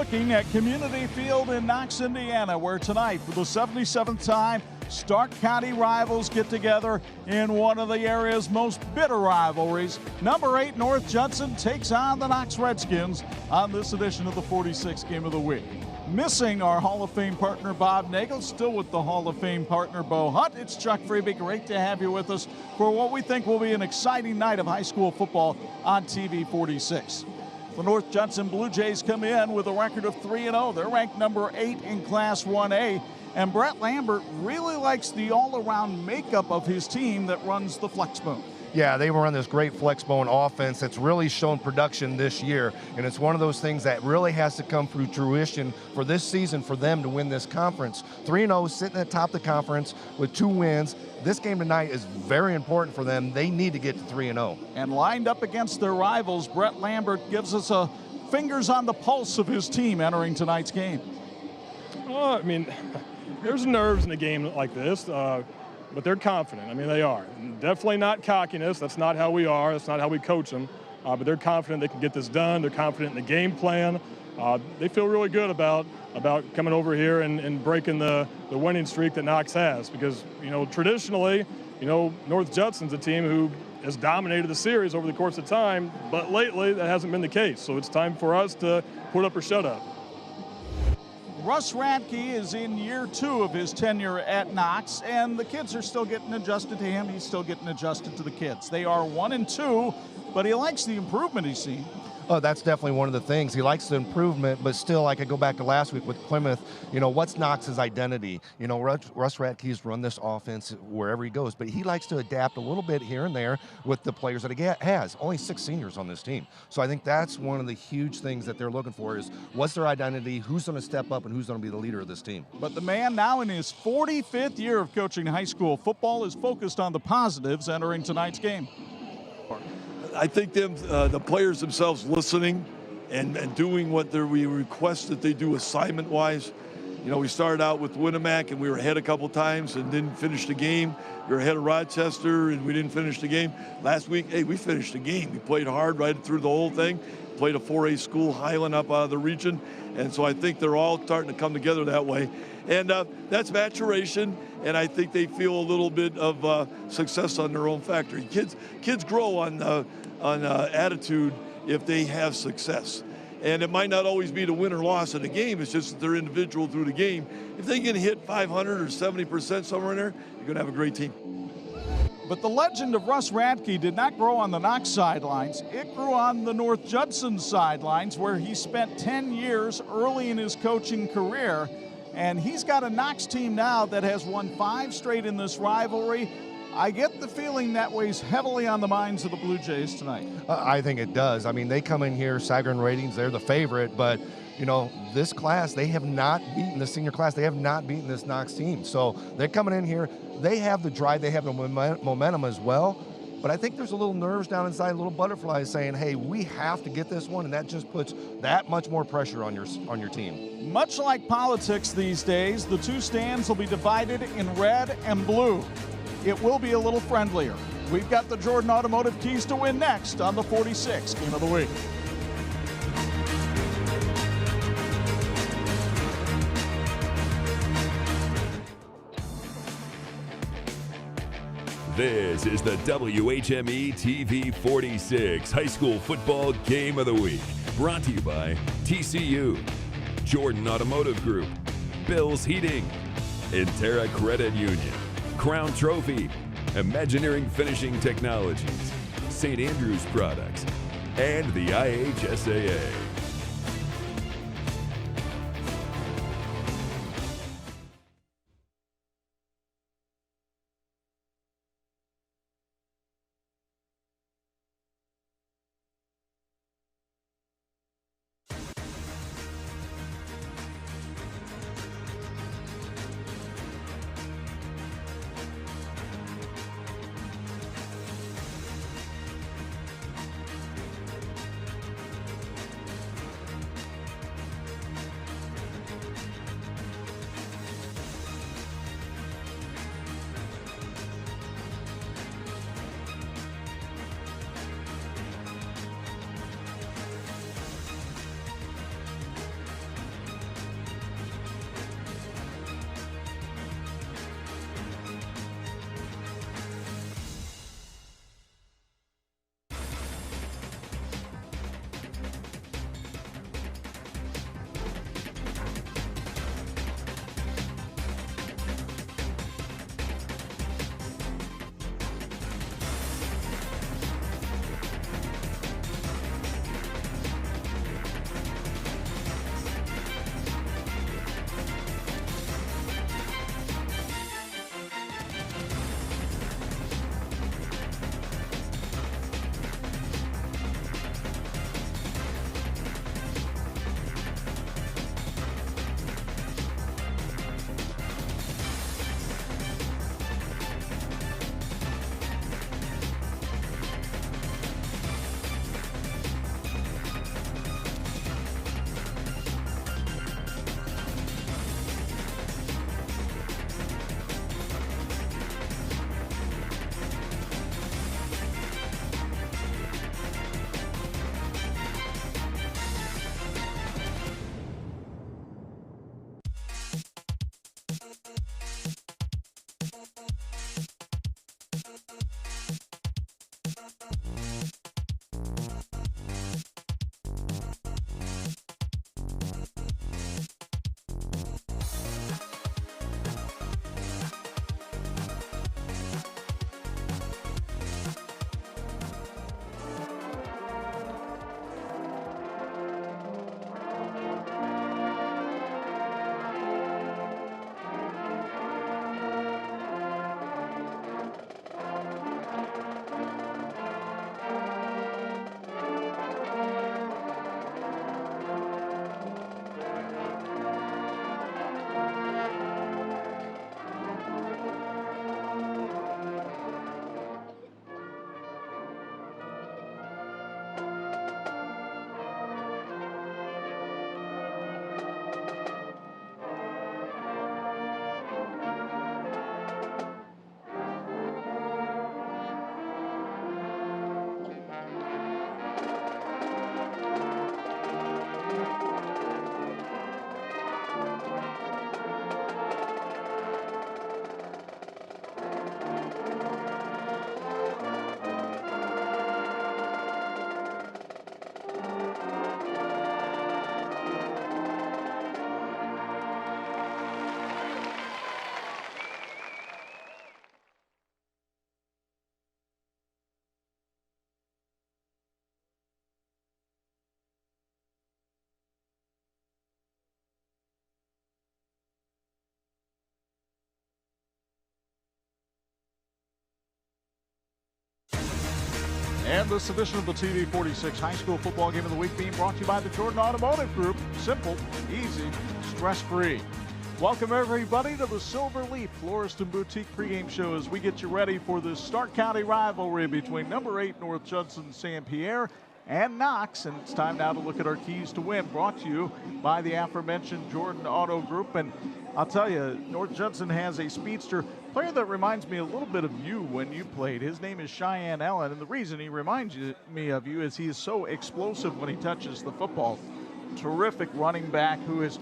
looking at Community Field in Knox, Indiana, where tonight, for the 77th time, Stark County rivals get together in one of the area's most bitter rivalries. Number 8 North Judson takes on the Knox Redskins on this edition of the 46 Game of the Week. Missing our Hall of Fame partner Bob Nagel, still with the Hall of Fame partner Bo Hunt. It's Chuck Freeby. Great to have you with us for what we think will be an exciting night of high school football on TV46. The North Judson Blue Jays come in with a record of 3-0. They're ranked number 8 in Class 1A. And Brett Lambert really likes the all-around makeup of his team that runs the Flexbone. Yeah, they run this great Flexbone offense that's really shown production this year. And it's one of those things that really has to come through fruition for this season for them to win this conference. 3-0, sitting at the top of the conference with 2 wins. This game tonight is very important for them. They need to get to 3-0. And lined up against their rivals, Brett Lambert gives us a fingers on the pulse of his team entering tonight's game. I mean, there's nerves in a game like this, but they're confident. I mean, they are. Definitely not cockiness. That's not how we are. That's not how we coach them. But they're confident they can get this done. They're confident in the game plan. They feel really good about coming over here and breaking the winning streak that Knox has, because, you know, traditionally, you know, North Judson's a team who has dominated the series over the course of time, but lately that hasn't been the case. So it's time for us to put up or shut up. Russ Radke is in year 2 of his tenure at Knox, and the kids are still getting adjusted to him. He's still getting adjusted to the kids. They are 1-2, but he likes the improvement he's seen. Oh, that's definitely one of the things. He likes the improvement, but still, I could go back to last week with Plymouth. You know, what's Knox's identity? You know, Russ Radke's run this offense wherever he goes, but he likes to adapt a little bit here and there with the players that he has. Only 6 seniors on this team. So I think that's one of the huge things that they're looking for is what's their identity, who's going to step up, and who's going to be the leader of this team. But the man now in his 45th year of coaching high school football is focused on the positives entering tonight's game. I think the players themselves listening and doing what we request that they do assignment-wise. You know, we started out with Winnemac and we were ahead a couple times and didn't finish the game. We were ahead of Rochester and we didn't finish the game. Last week, hey, we finished the game. We played hard right through the whole thing. Played a 4A school, Highland, up out of the region. And so I think they're all starting to come together that way. And that's maturation, and I think they feel a little bit of success on their own factory. Kids grow on attitude if they have success. And it might not always be the win or loss in the game, it's just that they're individual through the game. If they can hit 500 or 70% somewhere in there, you're going to have a great team. But the legend of Russ Radke did not grow on the Knox sidelines. It grew on the North Judson sidelines, where he spent 10 years early in his coaching career. And he's got a Knox team now that has won 5 straight in this rivalry. I get the feeling that weighs heavily on the minds of the Blue Jays tonight. I think it does. I mean, they come in here, Sagarin ratings, they're the favorite, but you know, this class, they have not beaten the senior class. They have not beaten this Knox team. So they're coming in here. They have the drive. They have the momentum as well. But I think there's a little nerves down inside, a little butterflies saying, hey, we have to get this one, and that just puts that much more pressure on your team. Much like politics these days, the 2 stands will be divided in red and blue. It will be a little friendlier. We've got the Jordan Automotive keys to win next on the 46 Game of the Week. This is the WHME TV46 High School Football Game of the Week. Brought to you by TCU, Jordan Automotive Group, Bill's Heating, Intera Credit Union, Crown Trophy, Imagineering Finishing Technologies, St. Andrews Products, and the IHSAA. And this edition of the TV46 High School Football Game of the Week being brought to you by the Jordan Automotive Group. Simple, easy, stress-free. Welcome everybody to the Silver Leaf Florist and Boutique pregame show as we get you ready for the Stark County rivalry between number 8 North Judson St. Pierre and Knox. And it's time now to look at our keys to win, brought to you by the aforementioned Jordan Auto Group. And I'll tell you, North Judson has a speedster player that reminds me a little bit of you when you played. His name is Cheyenne Allen, and the reason he reminds me of you is he is so explosive when he touches the football. Terrific running back who is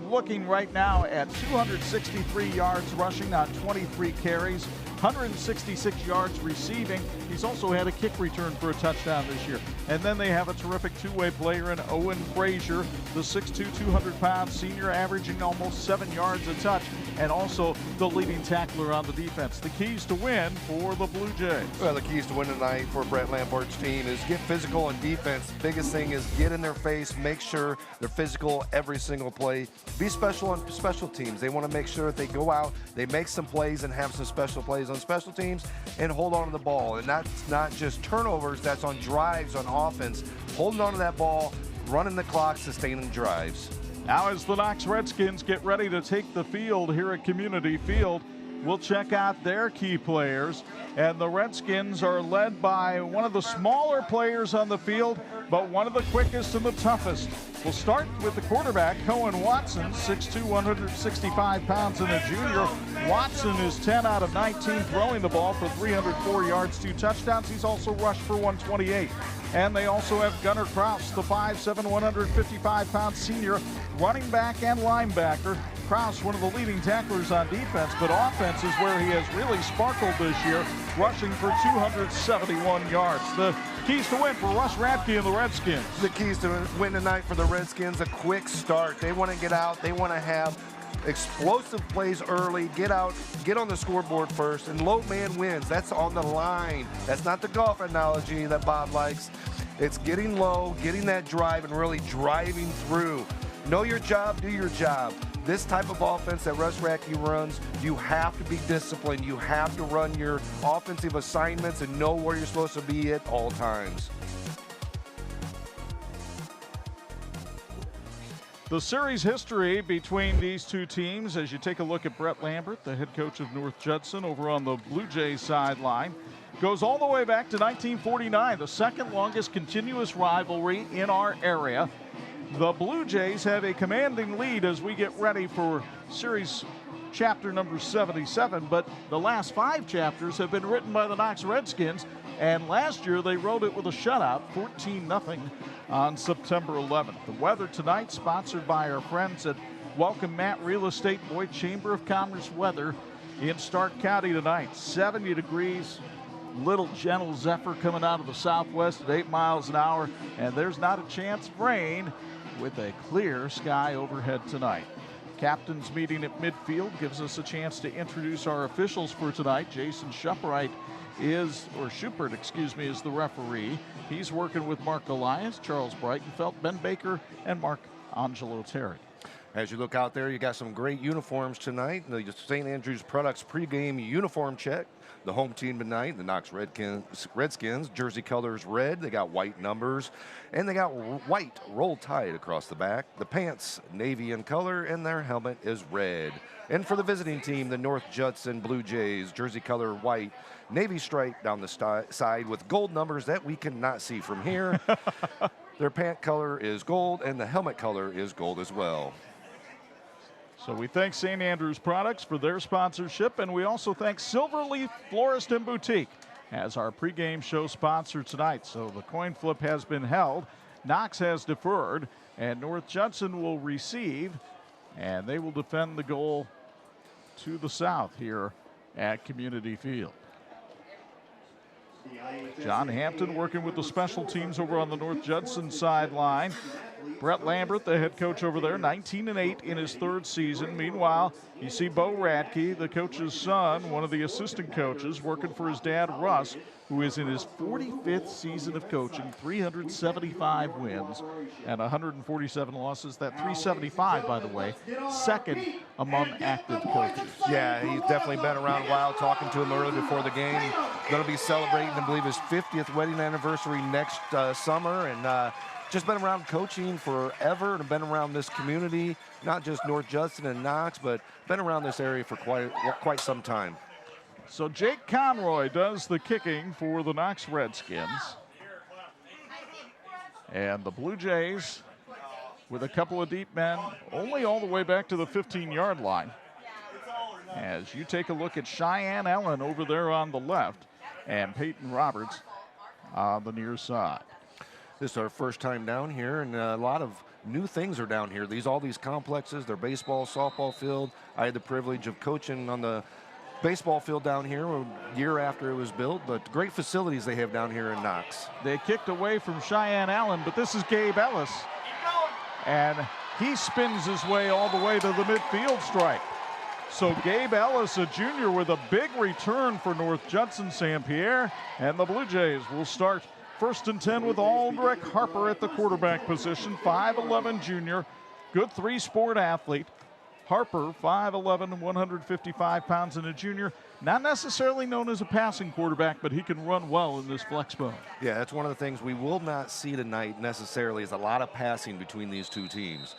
looking right now at 263 yards rushing on 23 carries, 166 yards receiving. He's also had a kick return for a touchdown this year. And then they have a terrific two-way player in Owen Frazier, the 6'2", 200-pound senior, averaging almost 7 yards a touch, and also the leading tackler on the defense. The keys to win for the Blue Jays. Well, the keys to win tonight for Brett Lambert's team is get physical on defense. Biggest thing is get in their face, make sure they're physical every single play. Be special on special teams. They want to make sure that they go out, they make some plays and have some special plays on special teams and hold on to the ball. And that's not just turnovers, that's on drives on offense. Holding on to that ball, running the clock, sustaining drives. Now as the Knox Redskins get ready to take the field here at Community Field, we'll check out their key players. And the Redskins are led by one of the smaller players on the field, but one of the quickest and the toughest. We'll start with the quarterback, Cohen Watson, 6'2", 165 pounds and a junior. Watson is 10 out of 19 throwing the ball for 304 yards, 2 touchdowns. He's also rushed for 128. And they also have Gunnar Kraus, the 5'7", 155-pound senior, running back and linebacker. Kraus, one of the leading tacklers on defense, but offense is where he has really sparkled this year, rushing for 271 yards. The keys to win for Russ Radke and the Redskins. The keys to win tonight for the Redskins, a quick start. They want to get out. They want to have explosive plays early, get out, get on the scoreboard first, and low man wins. That's on the line. That's not the golf analogy that Bob likes. It's getting low, getting that drive, and really driving through. Know your job, do your job. This type of offense that Russ Radke runs, you have to be disciplined. You have to run your offensive assignments and know where you're supposed to be at all times. The series history between these two teams, as you take a look at Brett Lambert, the head coach of North Judson, over on the Blue Jays sideline, goes all the way back to 1949, the second longest continuous rivalry in our area. The Blue Jays have a commanding lead as we get ready for series chapter number 77, but the last 5 chapters have been written by the Knox Redskins, and last year they wrote it with a shutout, 14-0 on September 11th. The weather tonight sponsored by our friends at Welcome Matt Real Estate, Boyd Chamber of Commerce weather in Stark County tonight. 70 degrees, little gentle zephyr coming out of the southwest at 8 miles an hour, and there's not a chance of rain with a clear sky overhead tonight. Captain's meeting at midfield gives us a chance to introduce our officials for tonight. Jason Schupert is the referee. He's working with Mark Elias, Charles Breitenfeld, Ben Baker, and Mark Angelo Terry. As you look out there, you got some great uniforms tonight. The St. Andrews Products pregame uniform check. The home team tonight, the Knox Redskins, jersey colors red. They got white numbers, and they got white roll tide across the back. The pants, navy in color, and their helmet is red. And for the visiting team, the North Judson Blue Jays, jersey color white, navy stripe down the side with gold numbers that we cannot see from here. Their pant color is gold, and the helmet color is gold as well. So we thank St. Andrews Products for their sponsorship, and we also thank Silverleaf Florist and Boutique as our pregame show sponsor tonight. So the coin flip has been held. Knox has deferred, and North Judson will receive, and they will defend the goal to the south here at Community Field. John Hampton working with the special teams over on the North Judson sideline. Brett Lambert, the head coach over there, 19-8 in his 3rd season. Meanwhile, you see Bo Radke, the coach's son, one of the assistant coaches, working for his dad, Russ, who is in his 45th season of coaching, 375 wins and 147 losses. That 375, by the way, second among active coaches. Yeah, he's definitely been around a while. Talking to him early before the game, going to be celebrating, I believe, his 50th wedding anniversary next summer, and just been around coaching forever and been around this community, not just North Judson and Knox, but been around this area for quite some time. So Jake Conroy does the kicking for the Knox Redskins. And the Blue Jays, with a couple of deep men, only all the way back to the 15-yard line. As you take a look at Cheyenne Ellen over there on the left and Peyton Roberts on the near side. This is our first time down here, and a lot of new things are down here. All these complexes, their baseball, softball field. I had the privilege of coaching on the baseball field down here a year after it was built, but great facilities they have down here in Knox. They kicked away from Cheyenne Allen, but this is Gabe Ellis. And he spins his way all the way to the midfield strike. So Gabe Ellis, a junior, with a big return for North Judson St. Pierre, and the Blue Jays will start 1st and 10 with Aldrich Harper at the quarterback position, 5'11" junior, good three-sport athlete. Harper, 5'11", 155 pounds, and a junior. Not necessarily known as a passing quarterback, but he can run well in this flex bone. Yeah, that's one of the things we will not see tonight necessarily is a lot of passing between these two teams.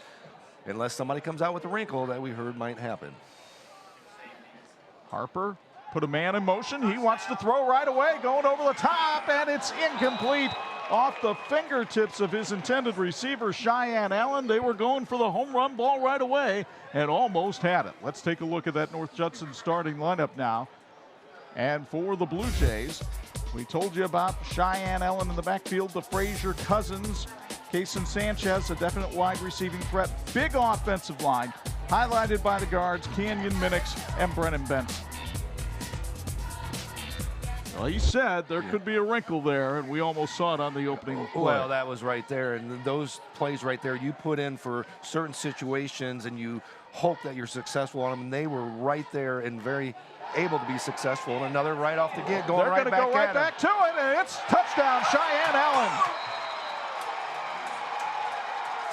Unless somebody comes out with a wrinkle that we heard might happen. Harper put a man in motion. He wants to throw right away, going over the top, and it's incomplete. Off the fingertips of his intended receiver, Cheyenne Allen. They were going for the home run ball right away and almost had it. Let's take a look at that North Judson starting lineup now. And for the Blue Jays, we told you about Cheyenne Allen in the backfield, the Frazier Cousins, Kason Sanchez, a definite wide receiving threat. Big offensive line, highlighted by the guards, Canyon Minix and Brennan Benson. Well, he said there could be a wrinkle there, and we almost saw it on the opening play. Well, that was right there, and those plays right there you put in for certain situations, and you hope that you're successful on them, and they were right there and very able to be successful. And another right off the get, going right back at They're going to go right back to it, and it's touchdown, Cheyenne Allen.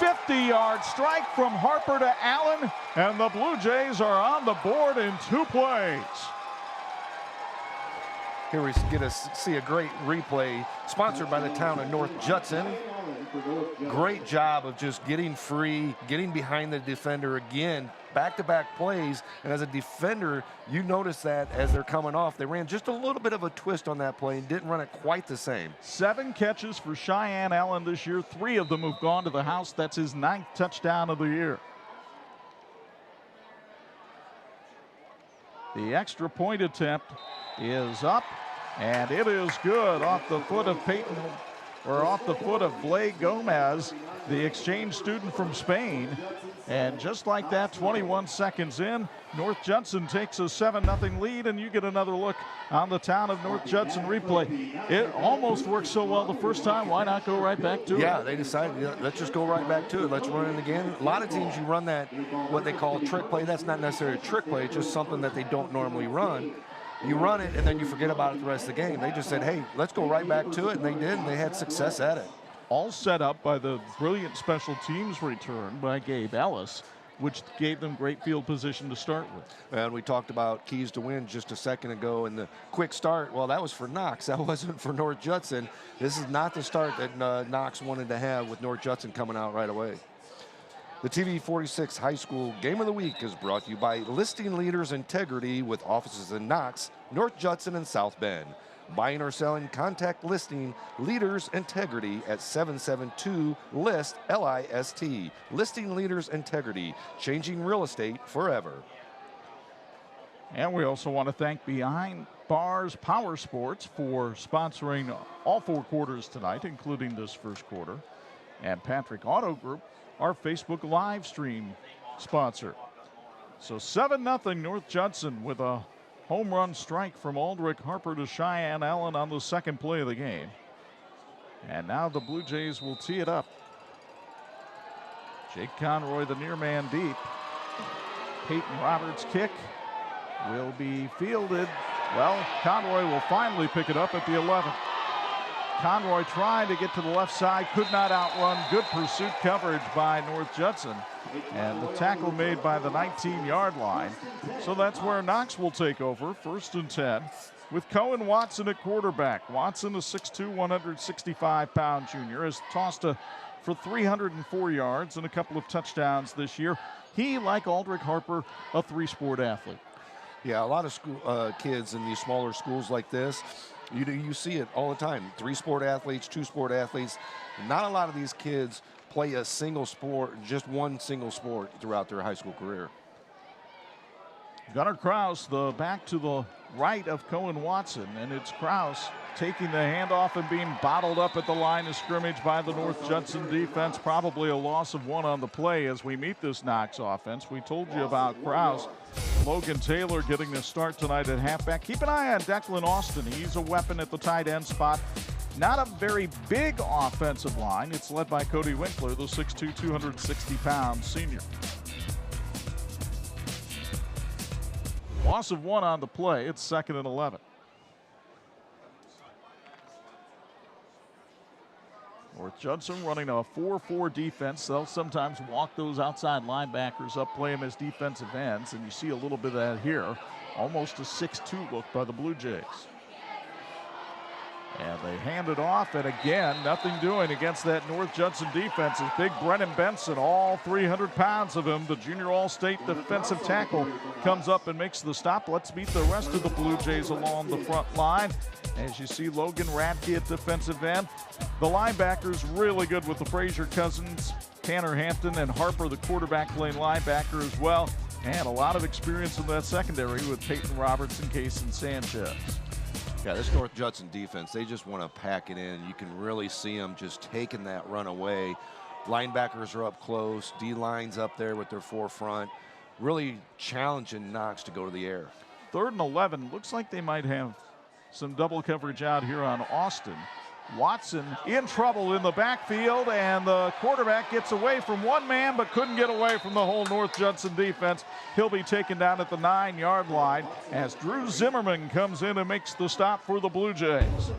50-yard strike from Harper to Allen, and the Blue Jays are on the board in 2 plays. Here we get to see a great replay sponsored by the town of North Judson. Great job of just getting free, getting behind the defender again, back-to-back plays. And as a defender, you notice that as they're coming off, they ran just a little bit of a twist on that play and didn't run it quite the same. 7 catches for Cheyenne Allen this year. 3 of them have gone to the house. That's his 9th touchdown of the year. The extra point attempt is up, and it is good off the foot of Blake Gomez, the exchange student from Spain. And just like that, 21 seconds in, North Judson takes a 7-0 lead, and you get another look on the town of North Judson replay. It almost worked so well the first time, why not go right back to it? Yeah, they decided, let's just go right back to it. Let's run it again. A lot of teams, you run that, what they call a trick play. That's not necessarily a trick play, it's just something that they don't normally run. You run it, and then you forget about it the rest of the game. They just said, hey, let's go right back to it, and they did, and they had success at it. All set up by the brilliant special teams return by Gabe Ellis, which gave them great field position to start with. And we talked about keys to win just a second ago, and the quick start, well, that was for Knox. That wasn't for North Judson. This is not the start that Knox wanted to have with North Judson coming out right away. The TV46 High School Game of the Week is brought to you by Listing Leaders Integrity with offices in Knox, North Judson, and South Bend. Buying or selling, contact Listing Leaders Integrity at 772-LIST, L-I-S-T. Listing Leaders Integrity, changing real estate forever. And we also want to thank Behind Bars Power Sports for sponsoring all 4 quarters tonight, including this first quarter. And Patrick Auto Group, our Facebook live stream sponsor. So 7-0 North Judson with a home run strike from Aldrich Harper to Cheyenne Allen on the 2nd play of the game. And now the Blue Jays will tee it up. Jake Conroy, the near man deep. Peyton Roberts' kick will be fielded. Well, Conroy will finally pick it up at the 11th. Conroy trying to get to the left side, could not outrun. Good pursuit coverage by North Judson. And the tackle made by the 19-yard line. So that's where Knox will take over, 1st and 10. with Cohen Watson at quarterback. Watson, a 6'2", 165-pound junior, has tossed for 304 yards and a couple of touchdowns this year. He, like Aldrich Harper, a three-sport athlete. Yeah, a lot of school kids in these smaller schools like this, you see it all the time. Three-sport athletes, two-sport athletes. Not a lot of these kids play a single sport, just one single sport throughout their high school career. Gunnar Kraus, the back to the right of Cohen Watson, and it's Kraus taking the handoff and being bottled up at the line of scrimmage by the North Judson defense. Probably a loss of one on the play as we meet this Knox offense. We told you about Kraus. Logan Taylor getting the start tonight at halfback. Keep an eye on Declan Austin. He's a weapon at the tight end spot. Not a very big offensive line. It's led by Cody Winkler, the 6'2", 260-pound senior. Loss of one on the play. It's 2nd and 11. North Judson running a 4-4 defense. They'll sometimes walk those outside linebackers up, play them as defensive ends, and you see a little bit of that here. Almost a 6-2 look by the Blue Jays. And they hand it off, and again, nothing doing against that North Judson defense. Is big Brennan Benson, all 300 pounds of him, the junior All-State defensive tackle, comes up and makes the stop. Let's meet the rest of the Blue Jays along the front line. As you see, Logan Radke at defensive end. The linebackers really good with the Frazier cousins, Tanner Hampton, and Harper, the quarterback, playing linebacker as well. And a lot of experience in that secondary with Peyton Robertson, Kason Sanchez. Yeah, this North Judson defense, they just want to pack it in. You can really see them just taking that run away. Linebackers are up close, D-line's up there with their forefront, really challenging Knox to go to the air. 3rd and 11. Looks like they might have some double coverage out here on Austin. Watson in trouble in the backfield, and the quarterback gets away from one man but couldn't get away from the whole North Judson defense. He'll be taken down at the 9-yard line as Drew Zimmerman comes in and makes the stop for the Blue Jays.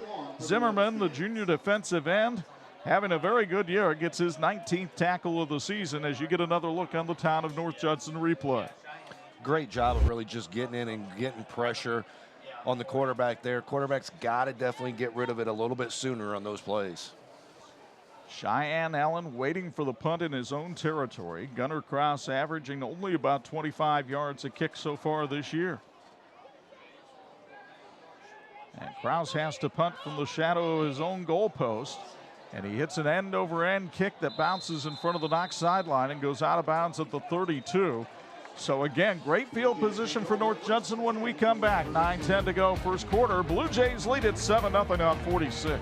Zimmerman, the junior defensive end, having a very good year. Gets his 19th tackle of the season as you get another look on the town of North Judson replay. Great job of really just getting in and getting pressure on the quarterback there. Quarterback's got to definitely get rid of it a little bit sooner on those plays. Cheyenne Allen waiting for the punt in his own territory. Gunnar Kraus averaging only about 25 yards a kick so far this year. And Kraus has to punt from the shadow of his own goalpost. And he hits an end-over-end kick that bounces in front of the Knox sideline and goes out of bounds at the 32. So again, great field position for North Judson when we come back. 9:10 to go, first quarter. Blue Jays lead at 7-0 on 46.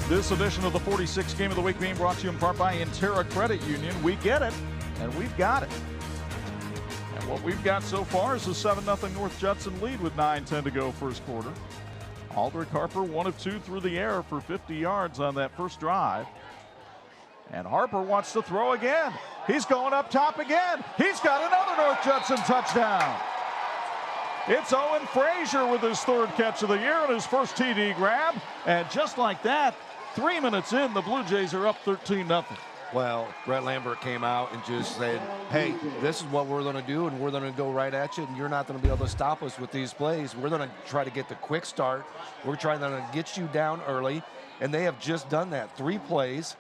This edition of the 46 Game of the Week being brought to you in part by Intera Credit Union. We get it, and we've got it. What we've got so far is a 7-0 North Judson lead with 9:10 to go first quarter. Aldrich Harper 1 of 2 through the air for 50 yards on that first drive. And Harper wants to throw again. He's going up top again. He's got another North Judson touchdown. It's Owen Frazier with his 3rd catch of the year and his first TD grab. And just like that, 3 minutes in, the Blue Jays are up 13-0. Well, Brett Lambert came out and just said, hey, this is what we're going to do, and we're going to go right at you, and you're not going to be able to stop us with these plays. We're going to try to get the quick start. We're trying to get you down early, and they have just done that. 3 plays,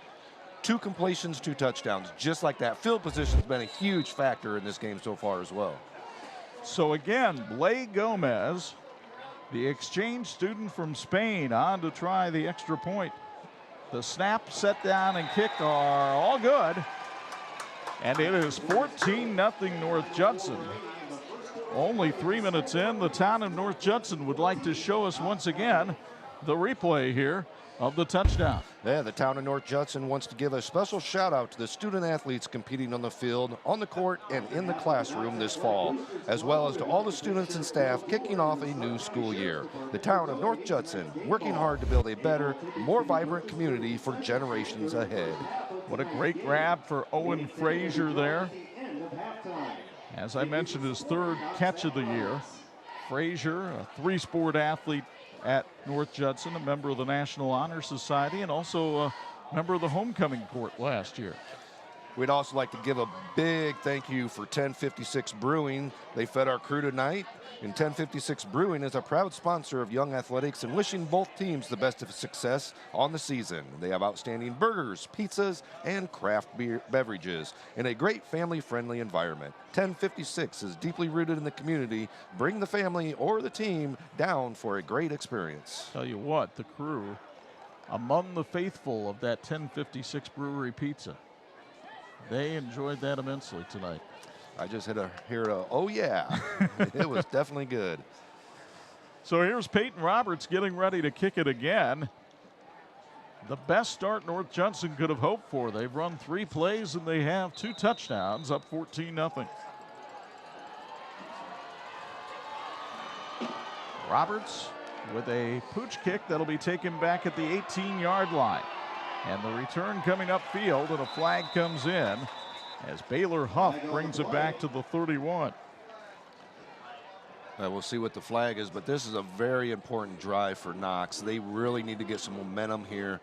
2 completions, 2 touchdowns, just like that. Field position's been a huge factor in this game so far as well. So again, Blay Gomez, the exchange student from Spain, on to try the extra point. The snap, set down, and kick are all good. And it is 14-0 North Judson. Only 3 minutes in, the town of North Judson would like to show us once again the replay here of the touchdown. Yeah, the town of North Judson wants to give a special shout out to the student athletes competing on the field, on the court, and in the classroom this fall, as well as to all the students and staff kicking off a new school year. The town of North Judson working hard to build a better, more vibrant community for generations ahead. What a great grab for Owen Frazier there. As I mentioned, his 3rd catch of the year. Frazier, a 3-sport athlete, at North Judson, a member of the National Honor Society, and also a member of the homecoming court last year. We'd also like to give a big thank you for 1056 Brewing. They fed our crew tonight. And 1056 Brewing is a proud sponsor of Young Athletics and wishing both teams the best of success on the season. They have outstanding burgers, pizzas, and craft beer beverages in a great family-friendly environment. 1056 is deeply rooted in the community. Bring the family or the team down for a great experience. Tell you what, the crew, among the faithful of that 1056 Brewery pizza, they enjoyed that immensely tonight. I just hear a, oh yeah. It was definitely good. So here's Peyton Roberts getting ready to kick it again. The best start North Judson could have hoped for. They've run 3 plays and they have 2 touchdowns, up 14-0. Roberts with a pooch kick that'll be taken back at the 18-yard line. And the return coming upfield, and a flag comes in as Baylor Huff brings it back to the 31. We'll see what the flag is, but this is a very important drive for Knox. They really need to get some momentum here.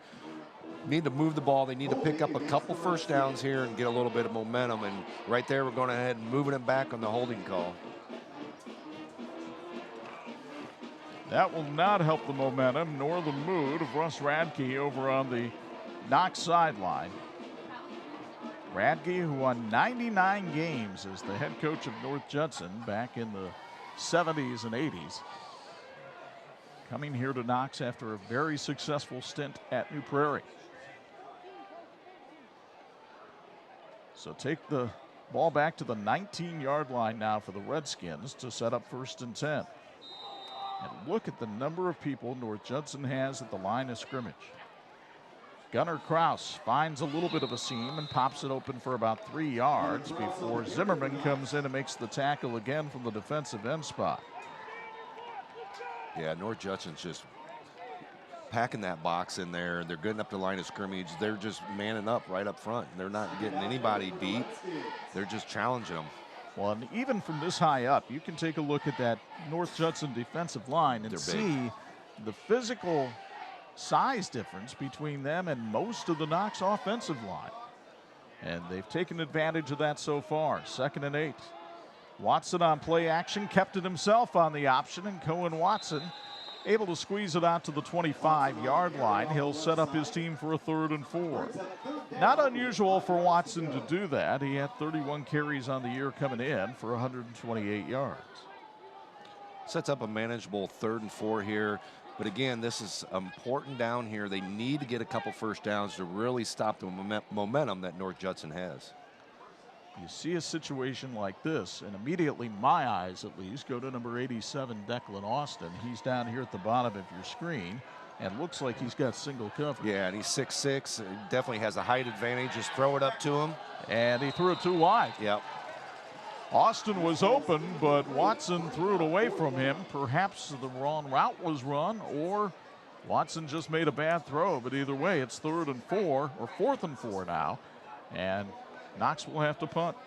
Need to move the ball. They need to pick up a couple first downs here and get a little bit of momentum. And right there, we're going ahead and moving it back on the holding call. That will not help the momentum nor the mood of Russ Radke over on the Knox sideline. Radke, who won 99 games as the head coach of North Judson back in the 70s and 80s, coming here to Knox after a very successful stint at New Prairie. So take the ball back to the 19-yard line now for the Redskins to set up 1st and 10. And look at the number of people North Judson has at the line of scrimmage. Gunnar Kraus finds a little bit of a seam and pops it open for about 3 yards before Zimmerman comes in and makes the tackle again from the defensive end spot. Yeah, North Judson's just packing that box in there. They're getting up to the line of scrimmage. They're just manning up right up front. They're not getting anybody deep. They're just challenging them. Well, and even from this high up, you can take a look at that North Judson defensive line and see the physical size difference between them and most of the Knox offensive line. And they've taken advantage of that so far. 2nd and 8. Watson on play action, kept it himself on the option, and Cohen Watson able to squeeze it out to the 25-yard line. He'll set up his team for a 3rd and 4. Not unusual for Watson to do that. He had 31 carries on the year coming in for 128 yards. Sets up a manageable 3rd and 4 here. But again, this is important down here. They need to get a couple first downs to really stop the momentum that North Judson has. You see a situation like this, and immediately, my eyes at least, go to number 87, Declan Austin. He's down here at the bottom of your screen and looks like he's got single coverage. Yeah, and he's 6'6". Definitely has a height advantage. Just throw it up to him. And he threw it too wide. Yep. Austin was open, but Watson threw it away from him. Perhaps the wrong route was run, or Watson just made a bad throw. But either way, it's 3rd and 4, or 4th and 4 now. And Knox will have to punt.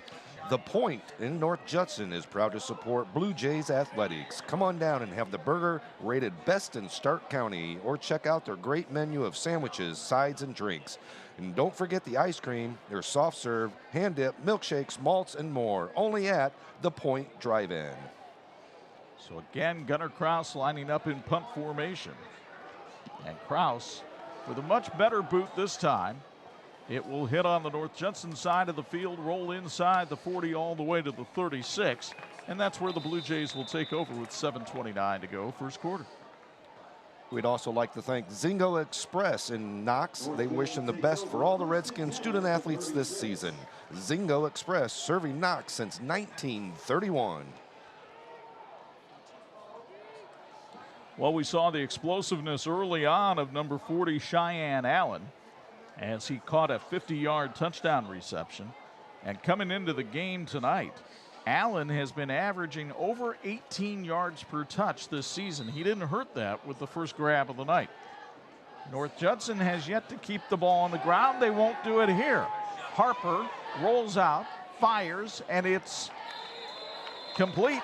The Point in North Judson is proud to support Blue Jays Athletics. Come on down and have the burger rated best in Stark County, or check out their great menu of sandwiches, sides, and drinks. And don't forget the ice cream, their soft serve, hand dip, milkshakes, malts, and more. Only at the Point Drive-In. So again, Gunnar Kraus lining up in punt formation. And Kraus with a much better boot this time. It will hit on the North Judson side of the field, roll inside the 40 all the way to the 36. And that's where the Blue Jays will take over with 7:29 to go, 1st quarter. We'd also like to thank Zingo Express in Knox. They wish them the best for all the Redskins student athletes this season. Zingo Express, serving Knox since 1931. Well, we saw the explosiveness early on of number 40, Cheyenne Allen, as he caught a 50-yard touchdown reception. And coming into the game tonight, Allen has been averaging over 18 yards per touch this season. He didn't hurt that with the first grab of the night. North Judson has yet to keep the ball on the ground. They won't do it here. Harper rolls out, fires, and it's complete.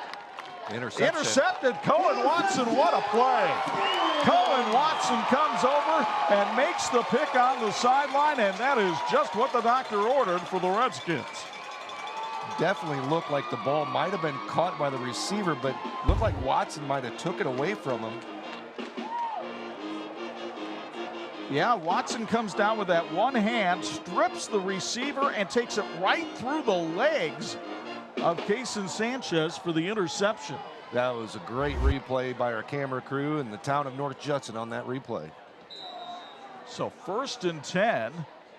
Intercepted. Cohen Watson, what a play. Cohen Watson comes over and makes the pick on the sideline, and that is just what the doctor ordered for the Redskins. Definitely looked like the ball might have been caught by the receiver, but looked like Watson might have took it away from him. Yeah, Watson comes down with that one hand, strips the receiver, and takes it right through the legs of Cason Sanchez for the interception. That was a great replay by our camera crew and the town of North Judson on that replay. So 1st and 10,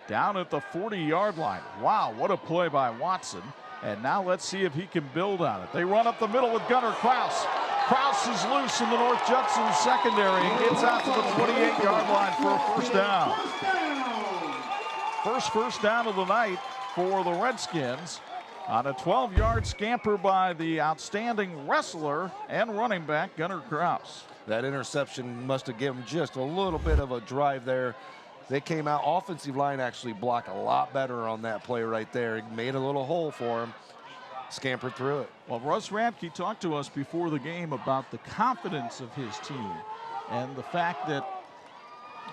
down at the 40-yard line. Wow, what a play by Watson. And now let's see if he can build on it. They run up the middle with Gunnar Kraus. Kraus is loose in the North Judson secondary and gets out to the 28-yard line for a first down. First down of the night for the Redskins on a 12-yard scamper by the outstanding wrestler and running back Gunnar Kraus. That interception must have given just a little bit of a drive there. They came out, offensive line actually blocked a lot better on that play right there. It made a little hole for him, scampered through it. Well, Russ Radke talked to us before the game about the confidence of his team and the fact that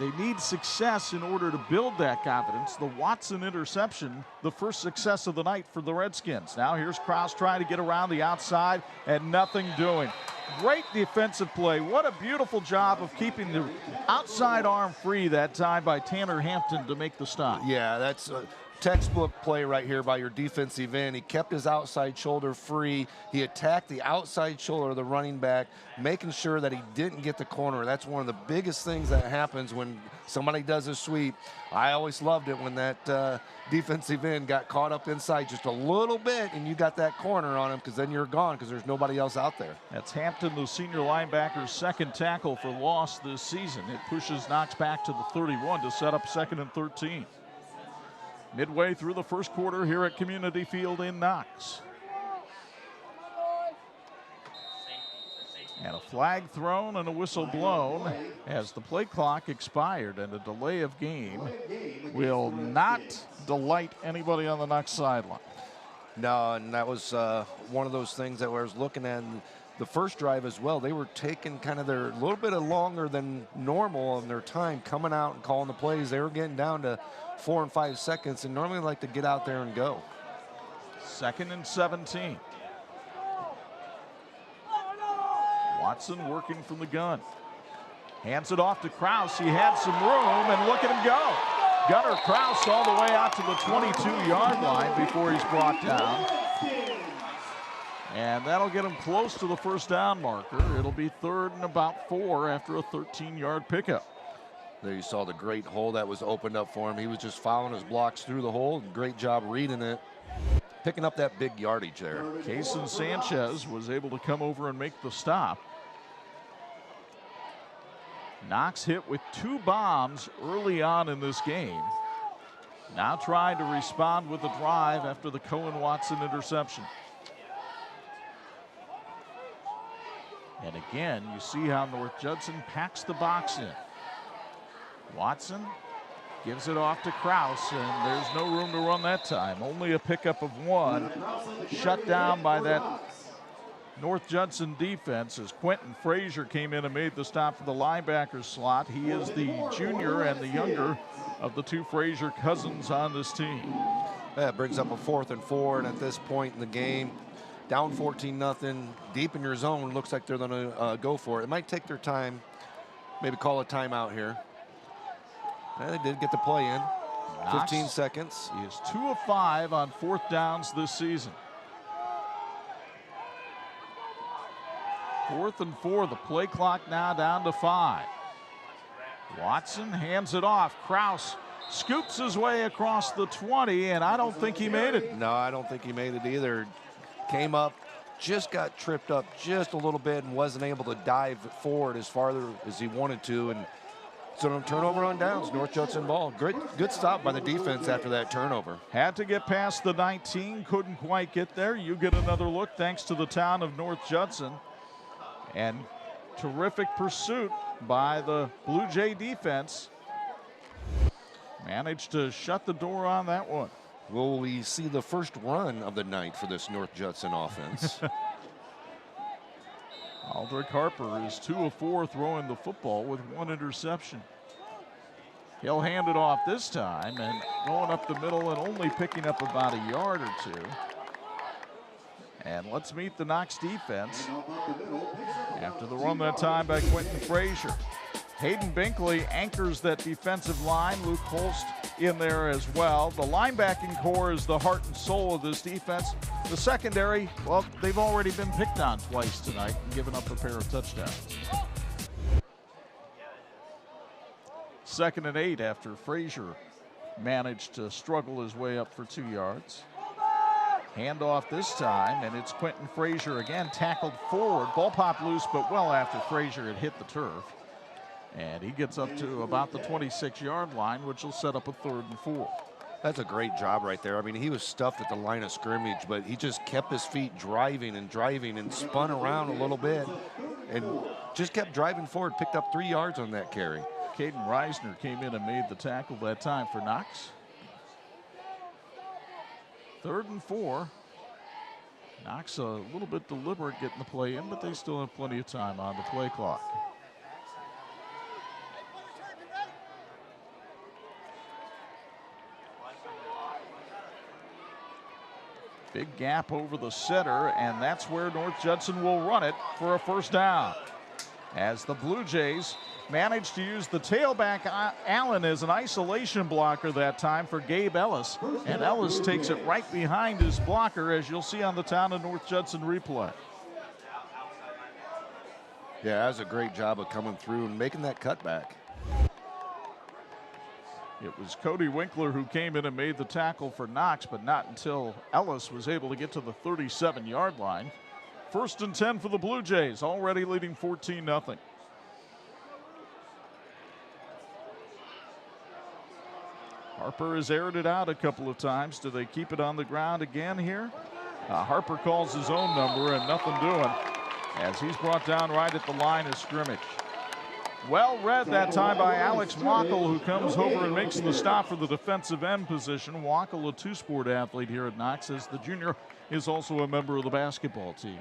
they need success in order to build that confidence. The Watson interception, the first success of the night for the Redskins. Now here's Kraus trying to get around the outside and nothing doing. Great defensive play. What a beautiful job of keeping the outside arm free that time by Tanner Hampton to make the stop. Yeah, that's a textbook play right here by your defensive end. He kept his outside shoulder free. He attacked the outside shoulder of the running back, making sure that he didn't get the corner. That's one of the biggest things that happens when somebody does a sweep. I always loved it when that defensive end got caught up inside just a little bit and you got that corner on him, because then you're gone because there's nobody else out there. That's Hampton, the senior linebacker's second tackle for loss this season. It pushes Knox back to the 31 to set up 2nd and 13. Midway through the first quarter here at Community Field in Knox. And a flag thrown and a whistle blown as the play clock expired, and a delay of game will not delight anybody on the Knox sideline. No, and that was one of those things that I was looking at the first drive as well. They were taking kind of their little bit longer than normal in their time coming out and calling the plays. They were getting down to 4 and 5 seconds and normally like to get out there and go. 2nd and 17. Watson working from the gun. Hands it off to Kraus. He had some room, and look at him go. Gunnar Kraus all the way out to the 22-yard line before he's brought down. And that'll get him close to the first down marker. It'll be 3rd and about 4 after a 13-yard pickup. There you saw the great hole that was opened up for him. He was just following his blocks through the hole. Great job reading it, picking up that big yardage there. Cason Sanchez was able to come over and make the stop. Knox hit with 2 bombs early on in this game. Now trying to respond with a drive after the Cohen Watson interception. And again, you see how North Judson packs the box in. Watson gives it off to Kraus, and there's no room to run that time. Only a pickup of 1. Shut down by that North Judson defense as Quentin Frazier came in and made the stop for the linebacker slot. He is the junior and the younger of the 2 Frazier cousins on this team. That brings up a 4th and 4, and at this point in the game, down 14-0, deep in your zone, looks like they're going to go for it. It might take their time, maybe call a timeout here. And they did get the play in. Knox 15 seconds. He is 2 of 5 on 4th downs this season. 4th and 4, the play clock now down to 5. Watson hands it off. Kraus scoops his way across the 20, and I don't think he made it. No, I don't think he made it either. Came up, just got tripped up just a little bit and wasn't able to dive forward as far as he wanted to. And so turnover on downs, North Judson ball. Good stop by the defense after that turnover. Had to get past the 19, couldn't quite get there. You get another look thanks to the town of North Judson. And terrific pursuit by the Blue Jay defense. Managed to shut the door on that one. Will we see the first run of the night for this North Judson offense? Aldrich Harper is 2 of 4 throwing the football with 1 interception. He'll hand it off this time and going up the middle and only picking up about a yard or 2. And let's meet the Knox defense after the run that time by Quentin Frazier. Hayden Binkley anchors that defensive line. Luke Holst in there as well. The linebacking core is the heart and soul of this defense. The secondary, well, they've already been picked on twice tonight and given up a pair of touchdowns. 2nd and 8 after Frazier managed to struggle his way up for 2 yards. Handoff this time, and it's Quentin Frazier again, tackled forward. Ball popped loose, but well after Frazier had hit the turf. And he gets up to about the 26-yard line, which will set up a 3rd and 4. That's a great job right there. I mean, he was stuffed at the line of scrimmage, but he just kept his feet driving and spun around a little bit and just kept driving forward, picked up 3 yards on that carry. Caden Reisner came in and made the tackle that time for Knox. 3rd and 4. Knox a little bit deliberate getting the play in, but they still have plenty of time on the play clock. Big gap over the center, and that's where North Judson will run it for a 1st down. As the Blue Jays managed to use the tailback Allen as an isolation blocker that time for Gabe Ellis. And Ellis takes it right behind his blocker, as you'll see on the Town of North Judson replay. Yeah, that was a great job of coming through and making that cutback. It was Cody Winkler who came in and made the tackle for Knox, but not until Ellis was able to get to the 37-yard line. 1st and 10 for the Blue Jays, already leading 14-0. Harper has aired it out a couple of times. Do they keep it on the ground again here? Harper calls his own number and nothing doing as he's brought down right at the line of scrimmage. Well read that time by Alex Wackel, who comes over and makes the stop for the defensive end position. Wackel, a 2-sport athlete here at Knox, as the junior is also a member of the basketball team.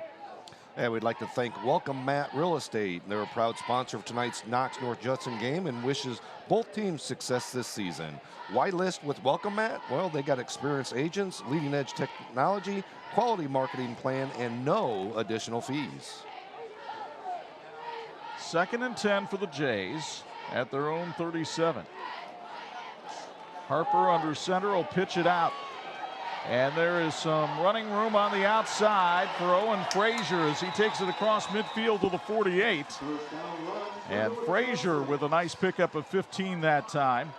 And we'd like to thank Welcome Mat Real Estate. They're a proud sponsor of tonight's Knox North Judson game and wishes both teams success this season. Why list with Welcome Mat? Well, they got experienced agents, leading edge technology, quality marketing plan, and no additional fees. 2nd and 10 for the Jays at their own 37. Harper under center will pitch it out. And there is some running room on the outside for Owen Frazier as he takes it across midfield to the 48. And Frazier with a nice pickup of 15 that time.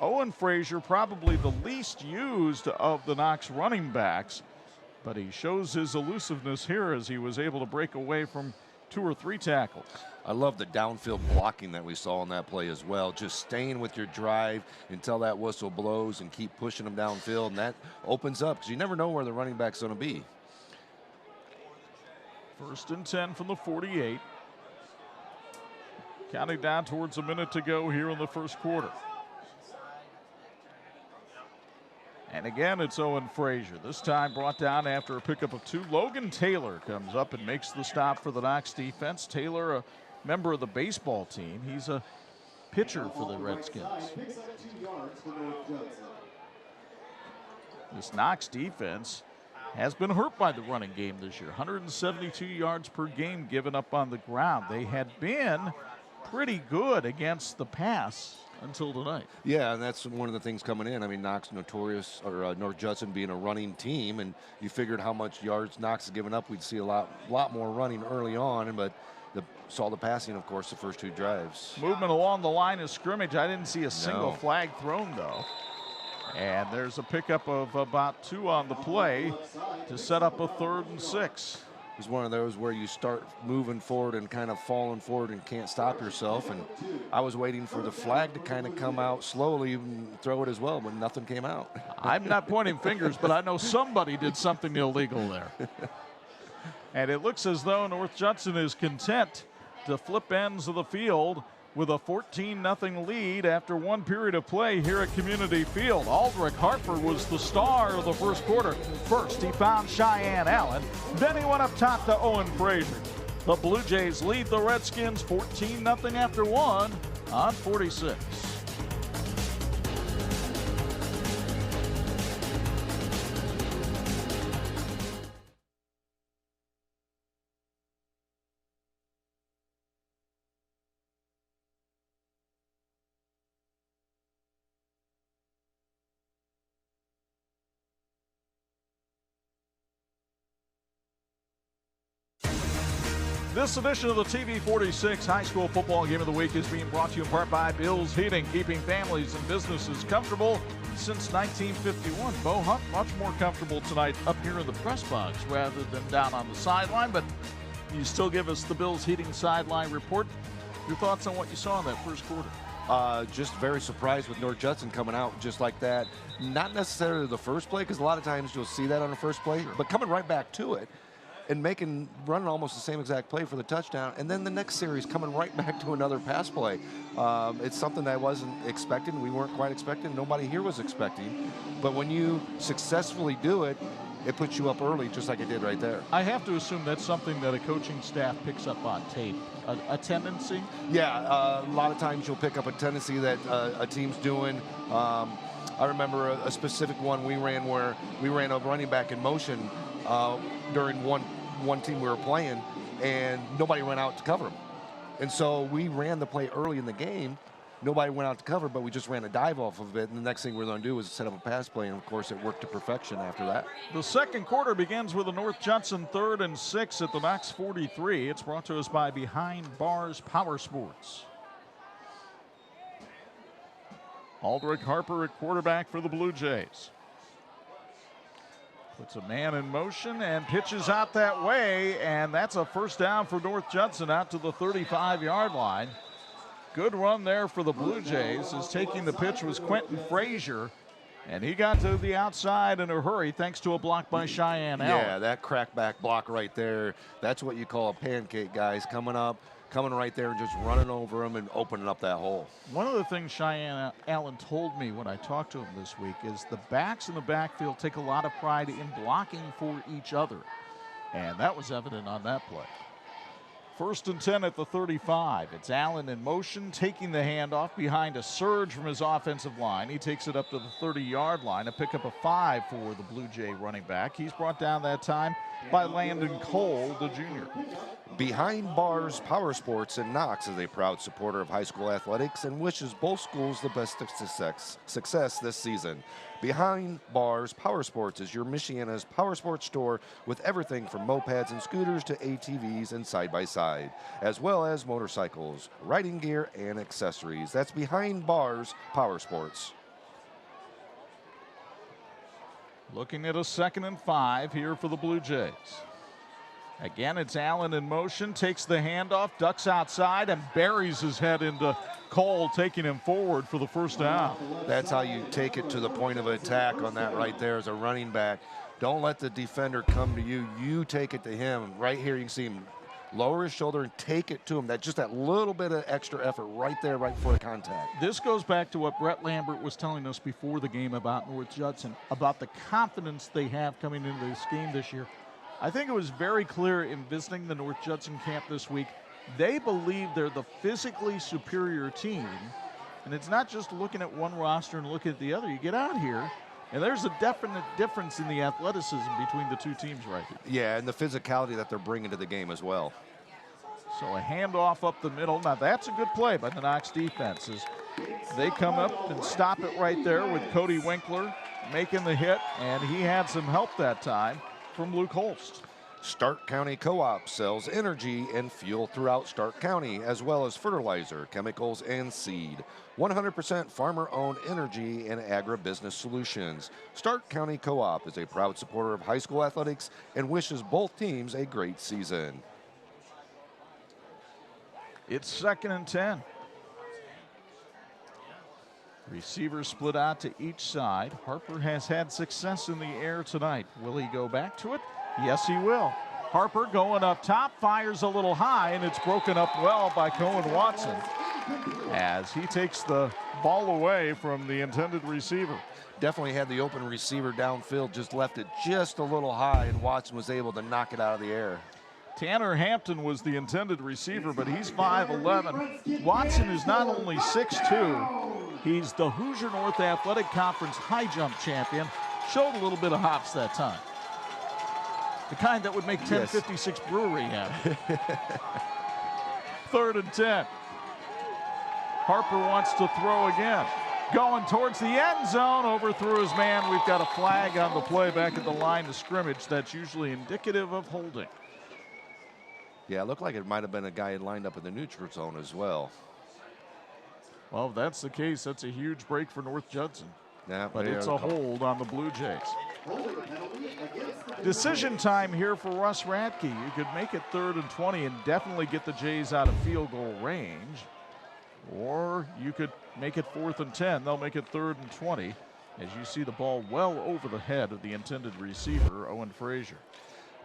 Owen Frazier probably the least used of the Knox running backs, but he shows his elusiveness here as he was able to break away from 2 or 3 tackles. I love the downfield blocking that we saw on that play as well. Just staying with your drive until that whistle blows and keep pushing them downfield, and that opens up because you never know where the running back's going to be. 1st and 10 from the 48. Counting down towards a minute to go here in the 1st quarter. And again, it's Owen Frazier. This time brought down after a pickup of 2. Logan Taylor comes up and makes the stop for the Knox defense. Taylor, a member of the baseball team. He's a pitcher for the Redskins. This Knox defense has been hurt by the running game this year. 172 yards per game given up on the ground. They had been pretty good against the pass until tonight. Yeah, and that's one of the things coming in. I mean, Knox notorious, or North Judson being a running team, and you figured how much yards Knox has given up, we'd see a lot more running early on, but saw the passing, of course, the first 2 drives. Movement along the line of scrimmage. I didn't see a single flag thrown, though. And there's a pickup of about 2 on the play to set up a 3rd and 6. It's one of those where you start moving forward and kind of falling forward and can't stop yourself. And I was waiting for the flag to kind of come out slowly and throw it as well, but nothing came out. I'm not pointing fingers, but I know somebody did something illegal there. And it looks as though North Judson is content to flip ends of the field with a 14-0 lead after one period of play here at Community Field. Aldrich Harper was the star of the first quarter. First, he found Cheyenne Allen. Then he went up top to Owen Frazier. The Blue Jays lead the Redskins 14-0 after one on 46. This edition of the TV46 High School Football Game of the Week is being brought to you in part by Bill's Heating, keeping families and businesses comfortable since 1951. Bo Hunt, much more comfortable tonight up here in the press box rather than down on the sideline, but you still give us the Bill's Heating sideline report. Your thoughts on what you saw in that first quarter? Just very surprised with North Judson coming out just like that. Not necessarily the first play, because a lot of times you'll see that on the first play, but coming right back to it and running almost the same exact play for the touchdown, and then the next series coming right back to another pass play. It's something that I wasn't expecting. We weren't quite expecting. Nobody here was expecting. But when you successfully do it, it puts you up early, just like it did right there. I have to assume that's something that a coaching staff picks up on tape, a tendency? Yeah, a lot of times you'll pick up a tendency that a team's doing. I remember a specific one we ran where we ran a running back in motion during one team we were playing, and nobody ran out to cover him. And so we ran the play early in the game. Nobody went out to cover, but we just ran a dive off of it, and the next thing we were going to do was set up a pass play, and of course it worked to perfection after that. The second quarter begins with a North Judson 3rd and 6 at the Knox 43. It's brought to us by Behind Bars Power Sports. Aldrich Harper at quarterback for the Blue Jays. Puts a man in motion and pitches out that way, and that's a first down for North Judson out to the 35-yard line. Good run there for the Blue Jays, as taking the pitch was Quentin Frazier, and he got to the outside in a hurry thanks to a block by Cheyenne Allen. Yeah, that crackback block right there, that's what you call a pancake, guys, coming right there and just running over him and opening up that hole. One of the things Cheyenne Allen told me when I talked to him this week is the backs in the backfield take a lot of pride in blocking for each other, and that was evident on that play. 1st and 10 at the 35. It's Allen in motion, taking the handoff behind a surge from his offensive line. He takes it up to the 30-yard line, a pickup of 5 for the Blue Jay running back. He's brought down that time by Landon Cole, the junior. Behind Bars Power Sports in Knox is a proud supporter of high school athletics and wishes both schools the best of success this season. Behind Bars Power Sports is your Michiana's power sports store with everything from mopeds and scooters to ATVs and side-by-side, as well as motorcycles, riding gear, and accessories. That's Behind Bars Power Sports. Looking at a 2nd and 5 here for the Blue Jays. Again, it's Allen in motion, takes the handoff, ducks outside, and buries his head into Cole, taking him forward for the first down. That's how you take it to the point of attack on that right there as a running back. Don't let the defender come to you. You take it to him. Right here, you can see him lower his shoulder and take it to him. Just that little bit of extra effort right there, right before the contact. This goes back to what Brett Lambert was telling us before the game about North Judson, about the confidence they have coming into this game this year. I think it was very clear in visiting the North Judson camp this week, they believe they're the physically superior team. And it's not just looking at one roster and looking at the other. You get out here, and there's a definite difference in the athleticism between the two teams right here. Yeah, and the physicality that they're bringing to the game as well. So a handoff up the middle. Now that's a good play by the Knox defense as they come up and stop it right there with Cody Winkler making the hit, and he had some help that time from Luke Holst. Stark County Co-op sells energy and fuel throughout Stark County, as well as fertilizer, chemicals, and seed. 100% farmer-owned energy and agribusiness solutions. Stark County Co-op is a proud supporter of high school athletics and wishes both teams a great season. It's 2nd and 10. Receivers split out to each side. Harper has had success in the air tonight. Will he go back to it? Yes, he will. Harper going up top, fires a little high, and it's broken up well by Cohen Watson. as he takes the ball away from the intended receiver. Definitely had the open receiver downfield, just left it just a little high, and Watson was able to knock it out of the air. Tanner Hampton was the intended receiver, but he's 5'11". Watson is not only 6'2", he's the Hoosier North Athletic Conference high jump champion. Showed a little bit of hops that time. The kind that would make 1056 Brewery happy. 3rd and 10. Harper wants to throw again. Going towards the end zone, overthrew his man. We've got a flag on the play back at the line of scrimmage. That's usually indicative of holding. Yeah, it looked like it might have been a guy lined up in the neutral zone as well. Well, if that's the case, that's a huge break for North Judson. Yeah, but it's a hold on the Blue Jays. Decision time here for Russ Radke. You could make it 3rd and 20 and definitely get the Jays out of field goal range. Or you could make it 4th and 10. They'll make it 3rd and 20 as you see the ball well over the head of the intended receiver, Owen Frazier.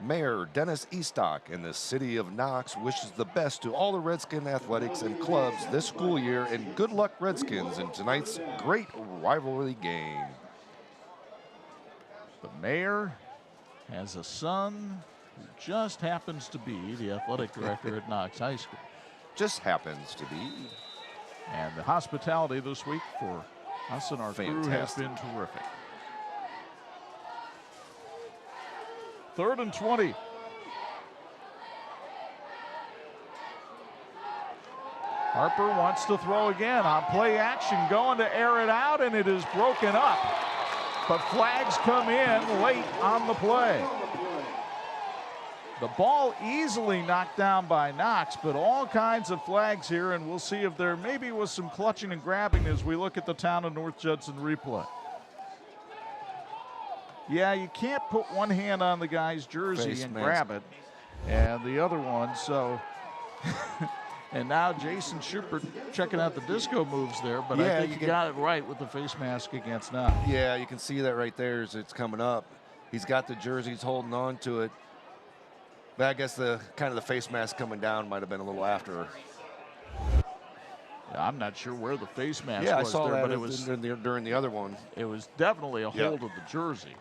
Mayor Dennis Eastock in the city of Knox wishes the best to all the Redskin athletics and clubs this school year, and good luck Redskins in tonight's great rivalry game. The mayor has a son who just happens to be the athletic director at Knox High School. Just happens to be. And the hospitality this week for us and our crew has been terrific. 3rd and 20. Harper wants to throw again on play action, going to air it out, and it is broken up. But flags come in late on the play. The ball easily knocked down by Knox, but all kinds of flags here, and we'll see if there maybe was some clutching and grabbing as we look at the town of North Judson replay. Yeah, you can't put one hand on the guy's jersey and grab it, and the other one, so. And now Jason Schubert checking out the disco moves there, but I think he got it right with the face mask against Knox. Yeah, you can see that right there as it's coming up. He's got the jersey, he's holding on to it. But I guess the kind of the face mask coming down might have been a little after. Yeah, I'm not sure where the face mask was. Yeah, I saw there, that but it was during the other one. It was definitely a hold of the jersey.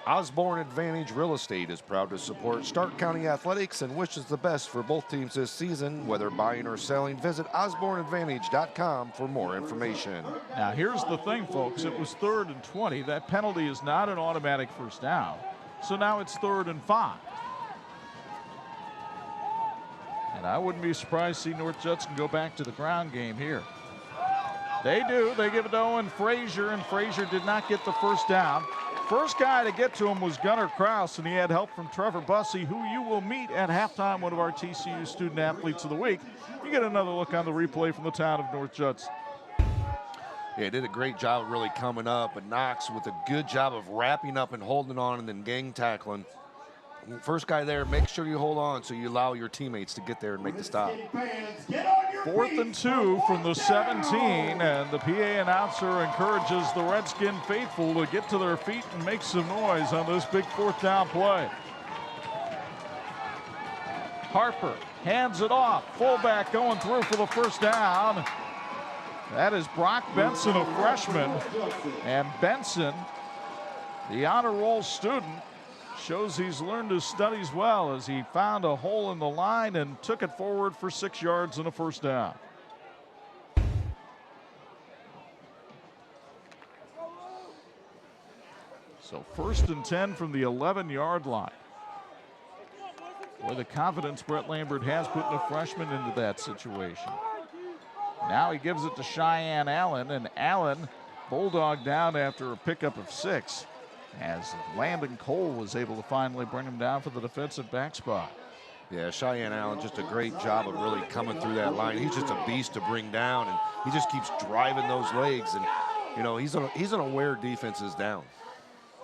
Osborne Advantage Real Estate is proud to support Stark County Athletics and wishes the best for both teams this season. Whether buying or selling, visit osborneadvantage.com for more information. Now, here's the thing, folks. It was 3rd and 20. That penalty is not an automatic first down. So now it's 3rd and 5. And I wouldn't be surprised to see North Judson go back to the ground game here. They do. They give it to Owen Frazier, and Frazier did not get the first down. First guy to get to him was Gunnar Kraus, and he had help from Trevor Bussey, who you will meet at halftime, one of our TCU Student Athletes of the Week. You get another look on the replay from the town of North Judson. Yeah, did a great job really coming up, but Knox with a good job of wrapping up and holding on and then gang tackling. First guy there, make sure you hold on so you allow your teammates to get there and make the stop. 4th and 2 from the 17, and the PA announcer encourages the Redskin faithful to get to their feet and make some noise on this big 4th down play. Harper hands it off, fullback going through for the first down. That is Brock Benson, a freshman, and Benson, the honor roll student, shows he's learned his studies well as he found a hole in the line and took it forward for 6 yards and a first down. So 1st and 10 from the 11-yard line. Boy, the confidence Brett Lambert has putting a freshman into that situation. Now he gives it to Cheyenne Allen, and Allen bulldog down after a pickup of 6. As Landon Cole was able to finally bring him down for the defensive back spot. Yeah, Cheyenne Allen, just a great job of really coming through that line. He's just a beast to bring down, and he just keeps driving those legs. And, you know, he's gonna wear defenses down.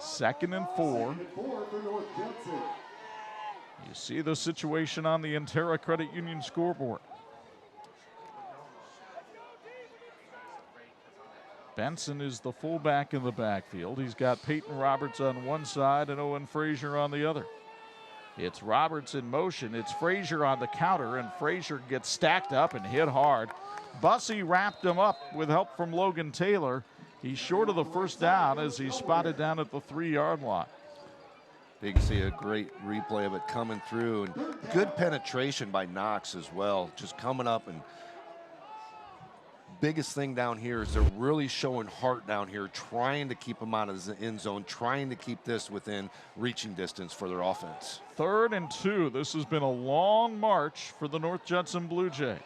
2nd and 4. You see the situation on the Intera Credit Union scoreboard. Benson is the fullback in the backfield. He's got Peyton Roberts on one side and Owen Frazier on the other. It's Roberts in motion. It's Frazier on the counter, and Frazier gets stacked up and hit hard. Bussey wrapped him up with help from Logan Taylor. He's short of the first down as he's spotted down at the 3-yard line. You can see a great replay of it coming through, and good penetration by Knox as well, just coming up. And biggest thing down here is they're really showing heart down here, trying to keep them out of the end zone, trying to keep this within reaching distance for their offense. 3rd and 2. This has been a long march for the North Judson Blue Jays.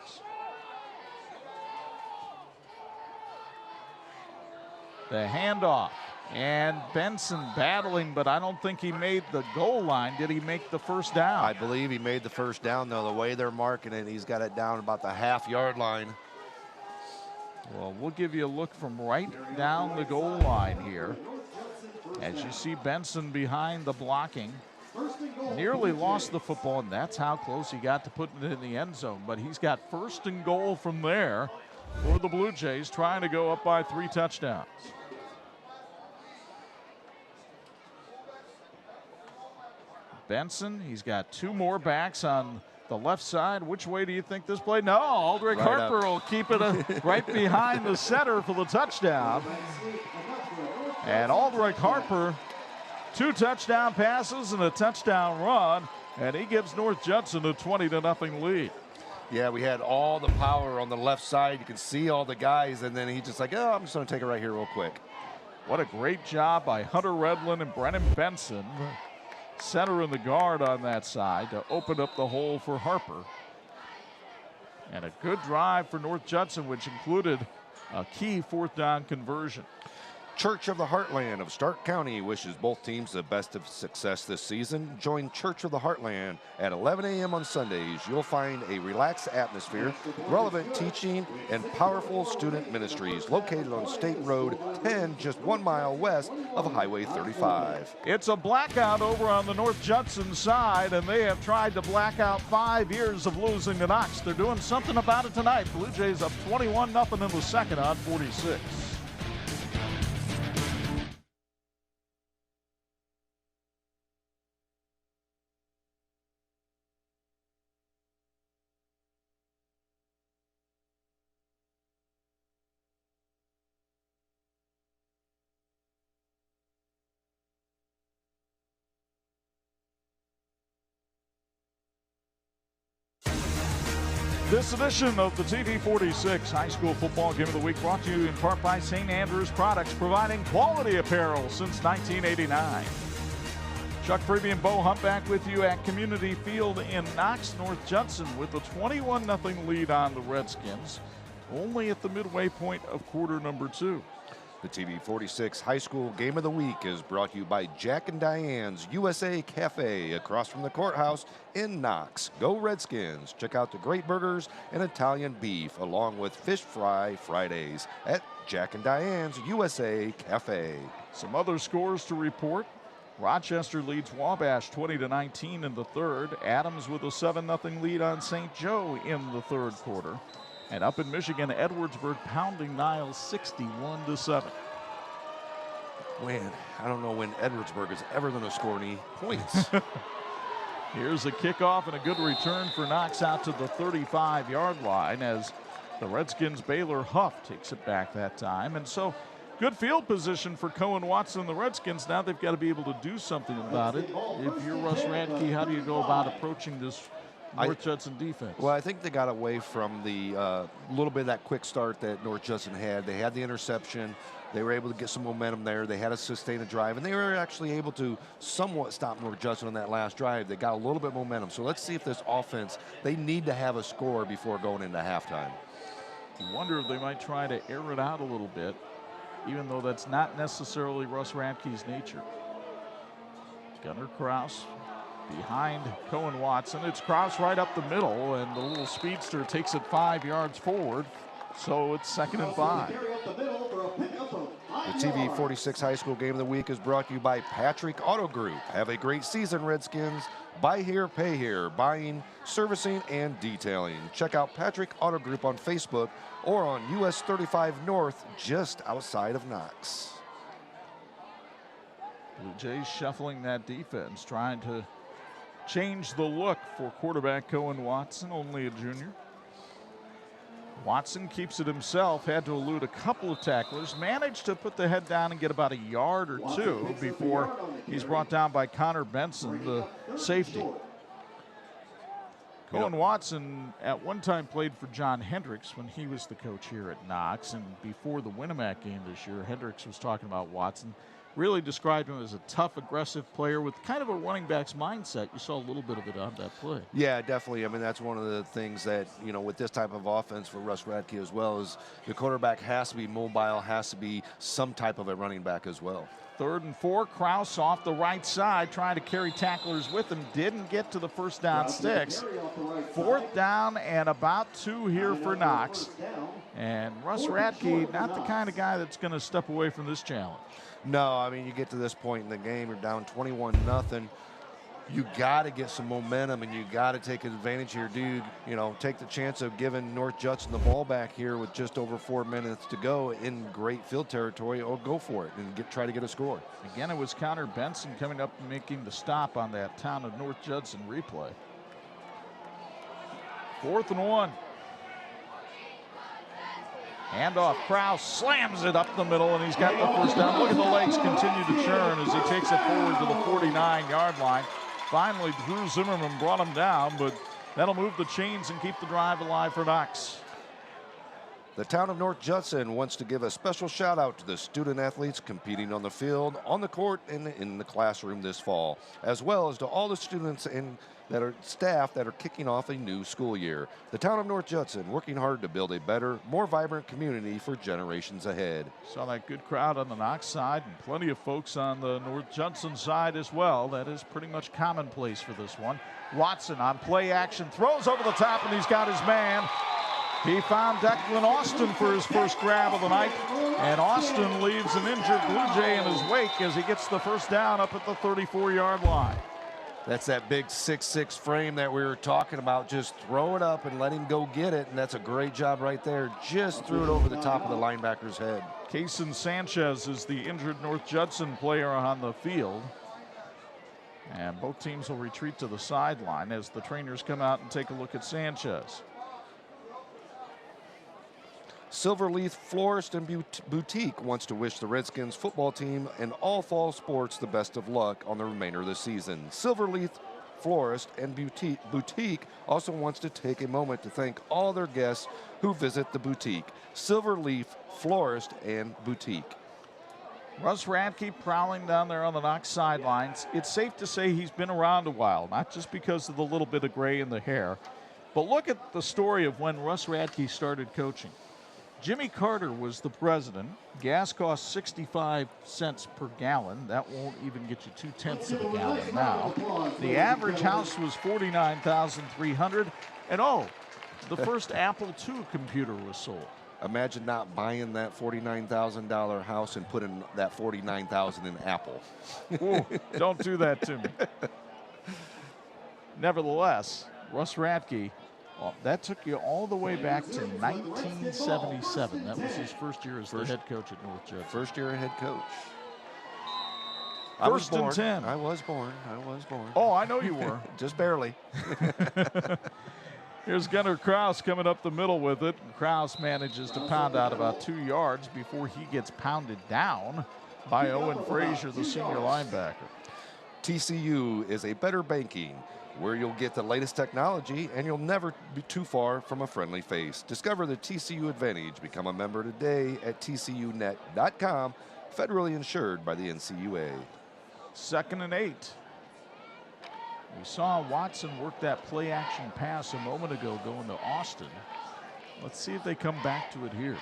The handoff, and Benson battling, but I don't think he made the goal line. Did he make the first down? I believe he made the first down, though. The way they're marking it, he's got it down about the half-yard line. Well, we'll give you a look from right down the goal line here. As you see Benson behind the blocking. Nearly lost the football, and that's how close he got to putting it in the end zone. But he's got 1st and goal from there for the Blue Jays, trying to go up by 3 touchdowns. Benson, he's got 2 more backs on the left side. Which way do you think this play? No, Aldrich Harper will keep it right behind the center for the touchdown. And Aldrich Harper, 2 touchdown passes and a touchdown run, and he gives North Judson a 20-0 lead. Yeah, we had all the power on the left side. You can see all the guys, and then he just like, oh, I'm just going to take it right here real quick. What a great job by Hunter Redlin and Brennan Benson, center and the guard on that side, to open up the hole for Harper. And a good drive for North Judson, which included a key 4th down conversion. Church of the Heartland of Stark County wishes both teams the best of success this season. Join Church of the Heartland at 11 a.m. on Sundays. You'll find a relaxed atmosphere, relevant teaching, and powerful student ministries located on State Road 10, just 1 mile west of Highway 35. It's a blackout over on the North Judson side, and they have tried to black out 5 years of losing to Knox. They're doing something about it tonight. Blue Jays up 21-0 in the second on 46. This edition of the TV46 High School Football Game of the Week brought to you in part by St. Andrews Products, providing quality apparel since 1989. Chuck Freeby and Bo Humpback with you at Community Field in Knox, North Judson, with a 21-0 lead on the Redskins, only at the midway point of quarter number 2. The TV46 High School Game of the Week is brought to you by Jack and Diane's USA Cafe across from the courthouse in Knox. Go Redskins. Check out the great burgers and Italian beef along with fish fry Fridays at Jack and Diane's USA Cafe. Some other scores to report. Rochester leads Wabash 20-19 in the 3rd. Adams with a 7-0 lead on St. Joe in the 3rd quarter. And up in Michigan, Edwardsburg pounding Niles 61-7. Man, I don't know when Edwardsburg is ever going to score any points. Here's a kickoff and a good return for Knox out to the 35-yard line as the Redskins' Baylor Huff takes it back that time. And so good field position for Cohen Watson and the Redskins. Now they've got to be able to do something about it. If you're Russ Radke, how do you go about approaching this North Judson defense? Well, I think they got away from the little bit of that quick start that North Judson had. They had the interception. They were able to get some momentum there. They had to sustain a drive, and they were actually able to somewhat stop North Judson on that last drive. They got a little bit of momentum. So let's see if this offense, they need to have a score before going into halftime. You wonder if they might try to air it out a little bit, even though that's not necessarily Russ Radke's nature. Gunnar Kraus behind Cohen Watson. It's Kraus right up the middle, and the little speedster takes it 5 yards forward. So it's 2nd and 5. The TV46 High School Game of the Week is brought to you by Patrick Auto Group. Have a great season, Redskins. Buy here, pay here. Buying, servicing, and detailing. Check out Patrick Auto Group on Facebook or on US 35 North, just outside of Knox. Blue Jays shuffling that defense, trying to change the look for quarterback Cohen Watson, only a junior. Watson keeps it himself, had to elude a couple of tacklers, managed to put the head down and get about a yard or two before he's brought down by Connor Benson, the safety. Cohen Watson at one time played for John Hendricks when he was the coach here at Knox, and before the Winnemac game this year, Hendricks was talking about Watson. Really described him as a tough, aggressive player with kind of a running back's mindset. You saw a little bit of it on that play. Yeah, definitely. I mean, that's one of the things that, you know, with this type of offense for Russ Radke as well, is the quarterback has to be mobile, has to be some type of a running back as well. 3rd and 4, Kraus off the right side, trying to carry tacklers with him. Didn't get to the first down sticks. 4th down and about 2 here for Knox. And Russ Radke, not the kind of guy that's going to step away from this challenge. No, I mean, you get to this point in the game, you're down 21-0. You got to get some momentum, and you got to take advantage here, dude. You know, take the chance of giving North Judson the ball back here with just over 4 minutes to go in great field territory, or go for it and try to get a score. Again, it was Connor Benson coming up and making the stop on that Town of North Judson replay. 4th and 1. Handoff, Kraus slams it up the middle, and he's got the first down. Look at the legs continue to churn as he takes it forward to the 49-yard line. Finally, Drew Zimmerman brought him down, but that'll move the chains and keep the drive alive for Knox. The Town of North Judson wants to give a special shout out to the student athletes competing on the field, on the court, and in the classroom this fall, as well as to all the students that are staff that are kicking off a new school year. The Town of North Judson working hard to build a better, more vibrant community for generations ahead. Saw that good crowd on the Knox side and plenty of folks on the North Judson side as well. That is pretty much commonplace for this one. Watson on play action, throws over the top, and he's got his man. He found Declan Austin for his first grab of the night, and Austin leaves an injured Blue Jay in his wake as he gets the first down up at the 34-yard line. That's that big 6'6" frame that we were talking about. Just throw it up and let him go get it, and that's a great job right there. Just threw it over the top of the linebacker's head. Kason Sanchez is the injured North Judson player on the field. And both teams will retreat to the sideline as the trainers come out and take a look at Sanchez. Silverleaf Florist and Boutique wants to wish the Redskins football team and all fall sports the best of luck on the remainder of the season. Silverleaf Florist and Boutique also wants to take a moment to thank all their guests who visit the boutique. Silverleaf Florist and Boutique. Russ Radke prowling down there on the Knox sidelines. It's safe to say he's been around a while, not just because of the little bit of gray in the hair, but look at the story of when Russ Radke started coaching. Jimmy Carter was the president. Gas cost 65 cents per gallon. That won't even get you 2/10 of a gallon now. The average house was $49,300. And the first Apple II computer was sold. Imagine not buying that $49,000 house and putting that $49,000 in Apple. Ooh, don't do that to me. Nevertheless, Russ Radke, that took you all the way back to 1977. That was his first year as the head coach at North Judson. First year head coach. First and 10. I was born. Oh, I know you were. Just barely. Here's Gunnar Kraus coming up the middle with it. Kraus manages to pound out about 2 yards before he gets pounded down by Owen Frazier, the senior linebacker. TCU is a better banking, where you'll get the latest technology and you'll never be too far from a friendly face. Discover the TCU advantage. Become a member today at tcunet.com, federally insured by the NCUA. 2nd and 8. We saw Watson work that play action pass a moment ago going to Austin. Let's see if they come back to it here.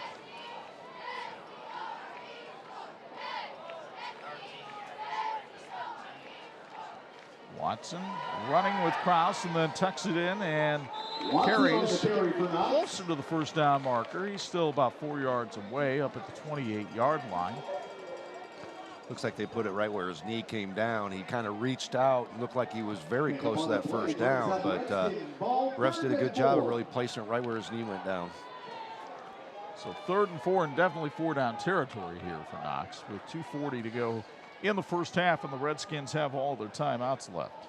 Watson running with Kraus and then tucks it in and carries closer to the first down marker. He's still about 4 yards away up at the 28-yard line. Looks like they put it right where his knee came down. He kind of reached out and looked like he was very close to that first down, but refs did a good job of really placing it right where his knee went down. So 3rd and 4 and definitely 4-down territory here for Knox with 2:40 to go in the first half, and the Redskins have all their timeouts left.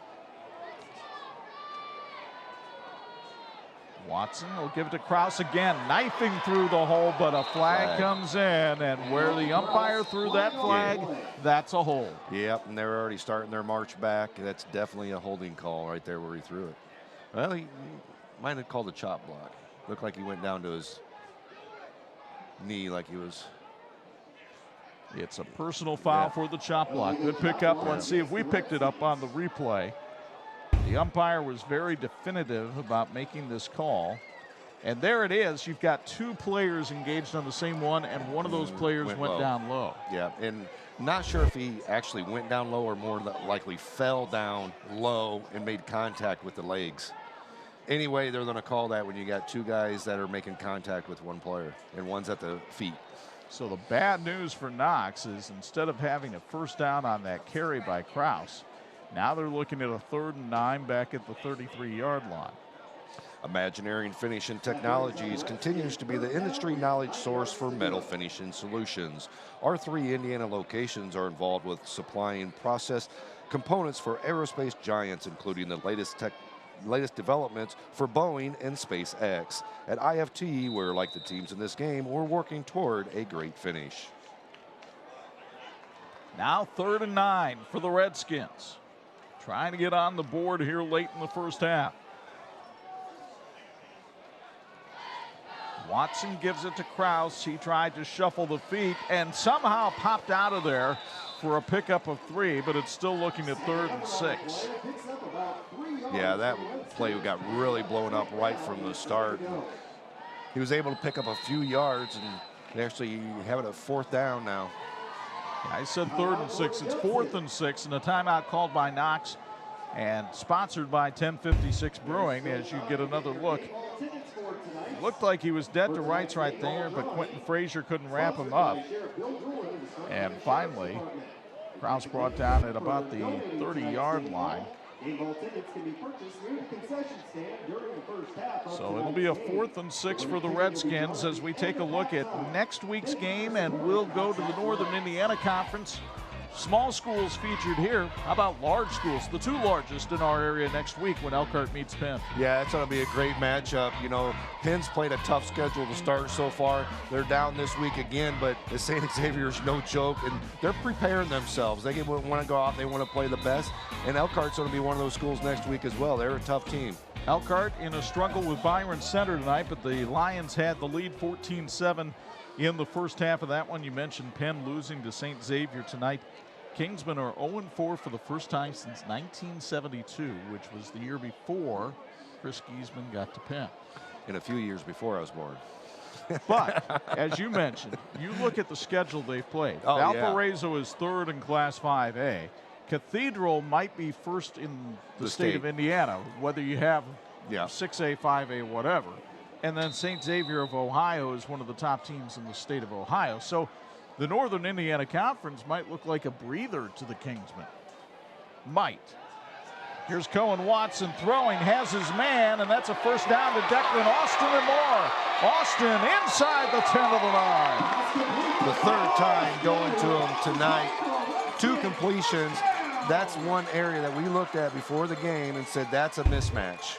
Watson will give it to Kraus again, knifing through the hole, but a flag comes in, and where the umpire threw that flag, that's a hold. Yep, and they're already starting their march back. That's definitely a holding call right there where he threw it. Well, he might have called a chop block. Looked like he went down to his knee like he was. It's a personal foul for the chop block. Good pickup. Let's see if we picked it up on the replay. The umpire was very definitive about making this call. And there it is. You've got two players engaged on the same one, and one of those players went down low. Yeah, and not sure if he actually went down low or more likely fell down low and made contact with the legs. Anyway, they're going to call that when you got two guys that are making contact with one player, and one's at the feet. So the bad news for Knox is instead of having a first down on that carry by Kraus, now they're looking at a 3rd and 9 back at the 33-yard line. Imaginary Finishing Technologies continues to be the industry knowledge source for metal finishing solutions. Our 3 Indiana locations are involved with supplying process components for aerospace giants, including the latest developments for Boeing and SpaceX. At IFT, we're like the teams in this game, we're working toward a great finish. Now 3rd and 9 for the Redskins. Trying to get on the board here late in the first half. Watson gives it to Kraus. He tried to shuffle the feet and somehow popped out of there for a pickup of 3, but it's still looking at 3rd and 6. Yeah, that play got really blown up right from the start. He was able to pick up a few yards, and actually have it at 4th down now. I said 3rd and 6. It's 4th and 6, and a timeout called by Knox and sponsored by 1056 Brewing. As you get another look, looked like he was dead to rights right there, but Quentin Frazier couldn't wrap him up. And finally, Kraus brought down at about the 30-yard line. So it'll be a 4th and 6 for the Redskins as we take a look at next week's game, and we'll go to the Northern Indiana Conference. Small schools featured here. How about large schools? The 2 largest in our area next week when Elkhart meets Penn. Yeah, it's going to be a great matchup. You know, Penn's played a tough schedule to start so far. They're down this week again, but the St. Xavier's no joke, and they're preparing themselves. They want to go out, they want to play the best, and Elkhart's going to be one of those schools next week as well. They're a tough team. Elkhart in a struggle with Byron Center tonight, but the Lions had the lead 14-7 in the first half of that one. You mentioned Penn losing to St. Xavier tonight. Kingsmen are 0-4 for the first time since 1972, which was the year before Chris Giesman got to Penn. In a few years before I was born. But, as you mentioned, you look at the schedule they've played. Valparaiso is 3rd in Class 5A. Cathedral might be 1st in the state of Indiana, whether you have 6A, 5A, whatever. And then St. Xavier of Ohio is one of the top teams in the state of Ohio. So the Northern Indiana Conference might look like a breather to the Kingsmen. Might. Here's Cohen Watson throwing, has his man, and that's a first down to Declan Austin and more. Austin inside the 10 of the 9. The 3rd time going to him tonight. 2 completions. That's one area that we looked at before the game and said that's a mismatch.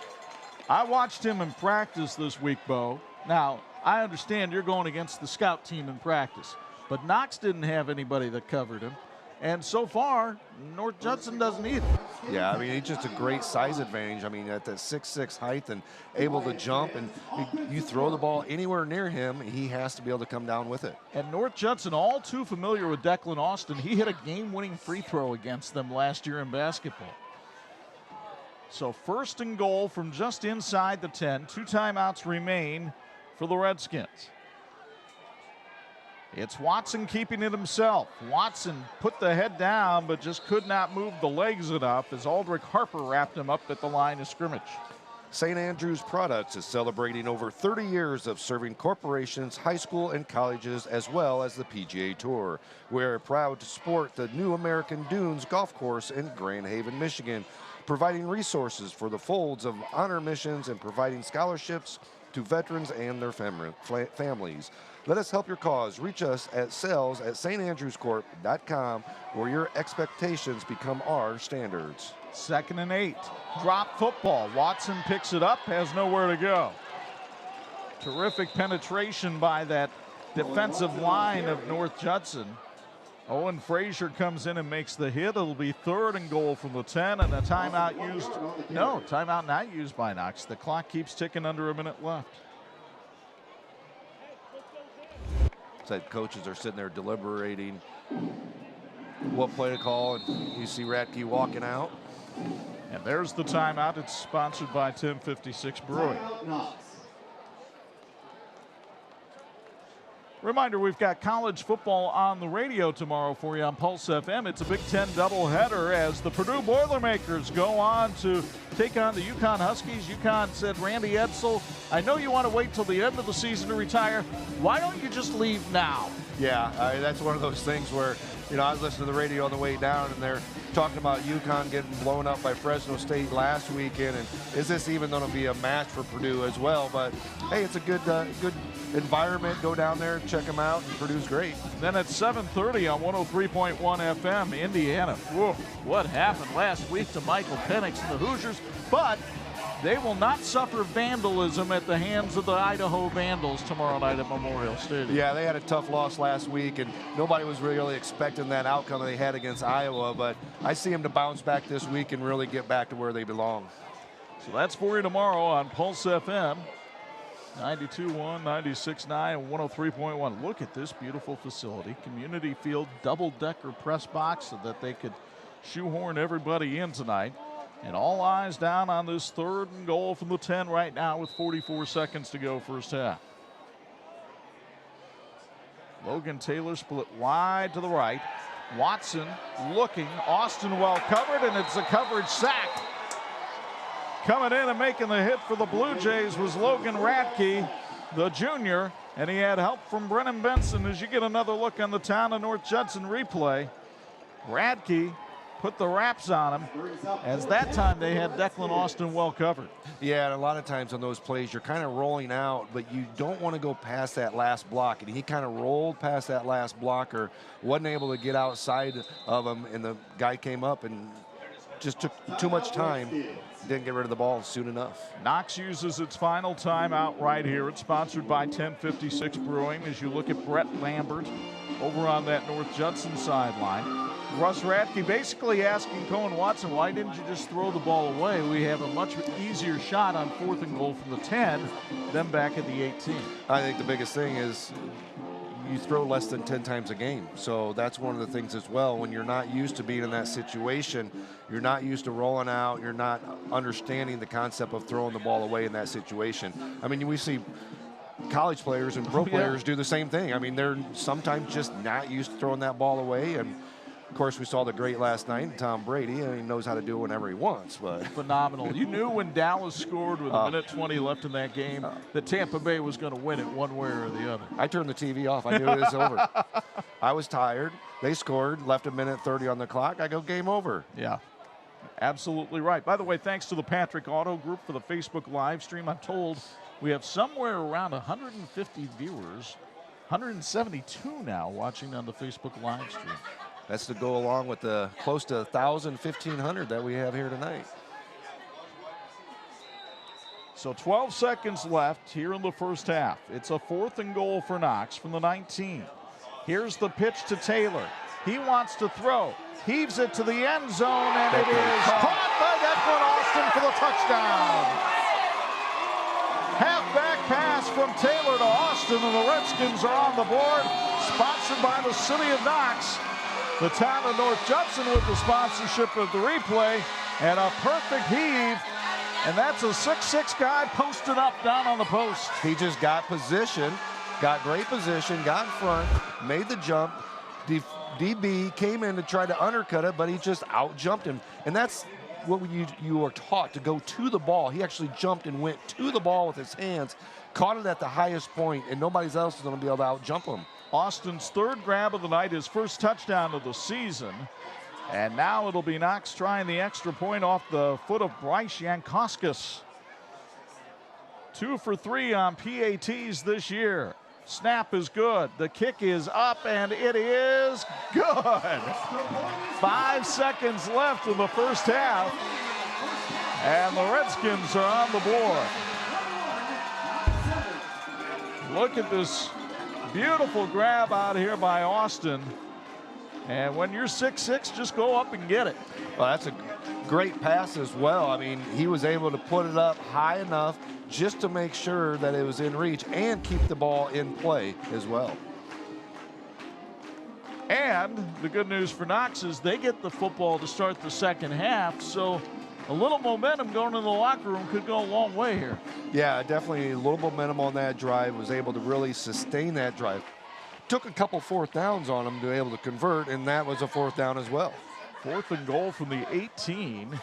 I watched him in practice this week, Bo. Now, I understand you're going against the scout team in practice, but Knox didn't have anybody that covered him. And so far, North Judson doesn't either. Yeah, I mean, he's just a great size advantage. I mean, at that 6'6" height and able to jump, and you throw the ball anywhere near him, he has to be able to come down with it. And North Judson, all too familiar with Declan Austin, he hit a game-winning free throw against them last year in basketball. So 1st and goal from just inside the 10. 2 timeouts remain for the Redskins. It's Watson keeping it himself. Watson put the head down, but just could not move the legs enough as Aldrich Harper wrapped him up at the line of scrimmage. St. Andrews Products is celebrating over 30 years of serving corporations, high school, and colleges, as well as the PGA Tour. We're proud to support the New American Dunes Golf Course in Grand Haven, Michigan, providing resources for the folds of honor missions and providing scholarships to veterans and their families. Let us help your cause. Reach us at sales@standrewscorp.com, where your expectations become our standards. 2nd and 8. Drop football. Watson picks it up, has nowhere to go. Terrific penetration by that defensive line of North Judson. Owen Frazier comes in and makes the hit. It'll be 3rd and goal from the 10, and a timeout used. No, timeout not used by Knox. The clock keeps ticking, under a minute left. Said coaches are sitting there deliberating what play to call, and you see Radke walking out. And there's the timeout. It's sponsored by 1056 Brewing. Reminder, we've got college football on the radio tomorrow for you on Pulse FM. It's a Big Ten doubleheader as the Purdue Boilermakers go on to take on the UConn Huskies. UConn said, Randy Edsall, I know you want to wait till the end of the season to retire. Why don't you just leave now? Yeah, that's one of those things where, you know, I was listening to the radio on the way down, and they're talking about UConn getting blown up by Fresno State last weekend, and is this even going to be a match for Purdue as well? But hey, it's a good environment. Go down there, check them out, and Purdue's great. Then at 7:30 on 103.1 FM, Indiana. Whoa, what happened last week to Michael Penix and the Hoosiers? But they will not suffer vandalism at the hands of the Idaho Vandals tomorrow night at Memorial Stadium. Yeah, they had a tough loss last week, and nobody was really expecting that outcome they had against Iowa, but I see them to bounce back this week and really get back to where they belong. So that's for you tomorrow on Pulse FM. 92.1, 96.9, 103.1. Look at this beautiful facility. Community Field, double-decker press box so that they could shoehorn everybody in tonight. And all eyes down on this 3rd and goal from the 10 right now with 44 seconds to go first half. Logan Taylor split wide to the right. Watson looking. Austin well covered, and it's a coverage sack. Coming in and making the hit for the Blue Jays was Logan Radke, the junior, and he had help from Brennan Benson. As you get another look on the town of North Judson replay, Radke put the wraps on him, as that time they had Declan Austin well covered. Yeah, and a lot of times on those plays, you're kind of rolling out, but you don't want to go past that last block. And he kind of rolled past that last blocker, wasn't able to get outside of him, and the guy came up and just took too much time. Didn't get rid of the ball soon enough. Knox uses its final timeout right here. It's sponsored by 1056 Brewing. As you look at Brett Lambert over on that North Judson sideline. Russ Radke basically asking Cohen Watson, why didn't you just throw the ball away? We have a much easier shot on 4th and goal from the 10 than back at the 18. I think the biggest thing is you throw less than 10 times a game. So that's one of the things as well. When you're not used to being in that situation, you're not used to rolling out, you're not understanding the concept of throwing the ball away in that situation. I mean, we see college players and pro players do the same thing. I mean, they're sometimes just not used to throwing that ball away. And of course, we saw the great last night, Tom Brady, and he knows how to do it whenever he wants. But phenomenal. You knew when Dallas scored with a minute 20 left in that game that Tampa Bay was going to win it one way or the other. I turned the TV off. I knew it was over. I was tired. They scored, left a minute 30 on the clock. I go, game over. Yeah, absolutely right. By the way, thanks to the Patrick Auto Group for the Facebook live stream. I'm told we have somewhere around 150 viewers, 172 now watching on the Facebook live stream. That's to go along with the close to 1,000, 1,500 that we have here tonight. So 12 seconds left here in the first half. It's a 4th and goal for Knox from the 19. Here's the pitch to Taylor. He wants to throw. Heaves it to the end zone, and it is caught by Declan Austin for the touchdown. Halfback pass from Taylor to Austin, and the Redskins are on the board. Sponsored by the city of Knox. The town of North Judson with the sponsorship of the replay, and a perfect heave, and that's a 6'6" guy posted up down on the post. He just got position, got great position, got in front, made the jump. DB came in to try to undercut it, but he just out-jumped him. And that's what you are taught, to go to the ball. He actually jumped and went to the ball with his hands, caught it at the highest point, and nobody else is going to be able to out-jump him. Austin's 3rd grab of the night, his first touchdown of the season. And now it'll be Knox trying the extra point off the foot of Bryce Yankoskis. 2 for 3 on PATs this year. Snap is good. The kick is up, and it is good. 5 seconds left in the first half. And the Redskins are on the board. look at this beautiful grab out here by Austin. And when you're 6'6", just go up and get it. Well, that's a great pass as well. I mean, he was able to put it up high enough just to make sure that it was in reach and keep the ball in play as well. And the good news for Knox is they get the football to start the second half, so a little momentum going into the locker room could go a long way here. Yeah, definitely a little momentum on that drive, was able to really sustain that drive. Took a couple fourth downs on him to be able to convert, and that was a fourth down as well. 4th and goal from the 18,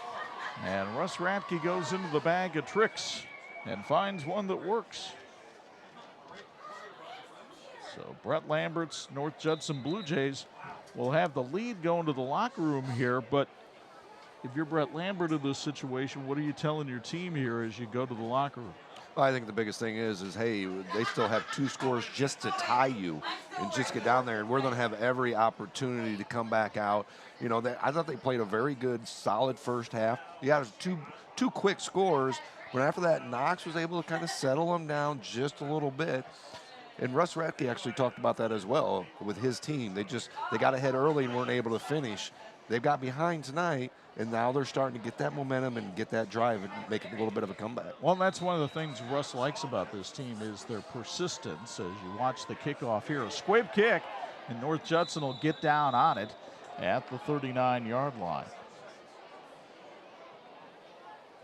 and Russ Radke goes into the bag of tricks and finds one that works. So Brett Lambert's North Judson Blue Jays will have the lead going to the locker room here, but if you're Brett Lambert in this situation, what are you telling your team here as you go to the locker room? I think the biggest thing is hey, they still have 2 scores just to tie you and just get down there, and we're going to have every opportunity to come back out. You know, I thought they played a very good, solid first half. You got two quick scores, but after that, Knox was able to kind of settle them down just a little bit. And Russ Radke actually talked about that as well with his team. They got ahead early and weren't able to finish. They got behind tonight, and now they're starting to get that momentum and get that drive and make it a little bit of a comeback. Well, that's one of the things Russ likes about this team is their persistence. As you watch the kickoff here, a squib kick, and North Judson will get down on it at the 39-yard line.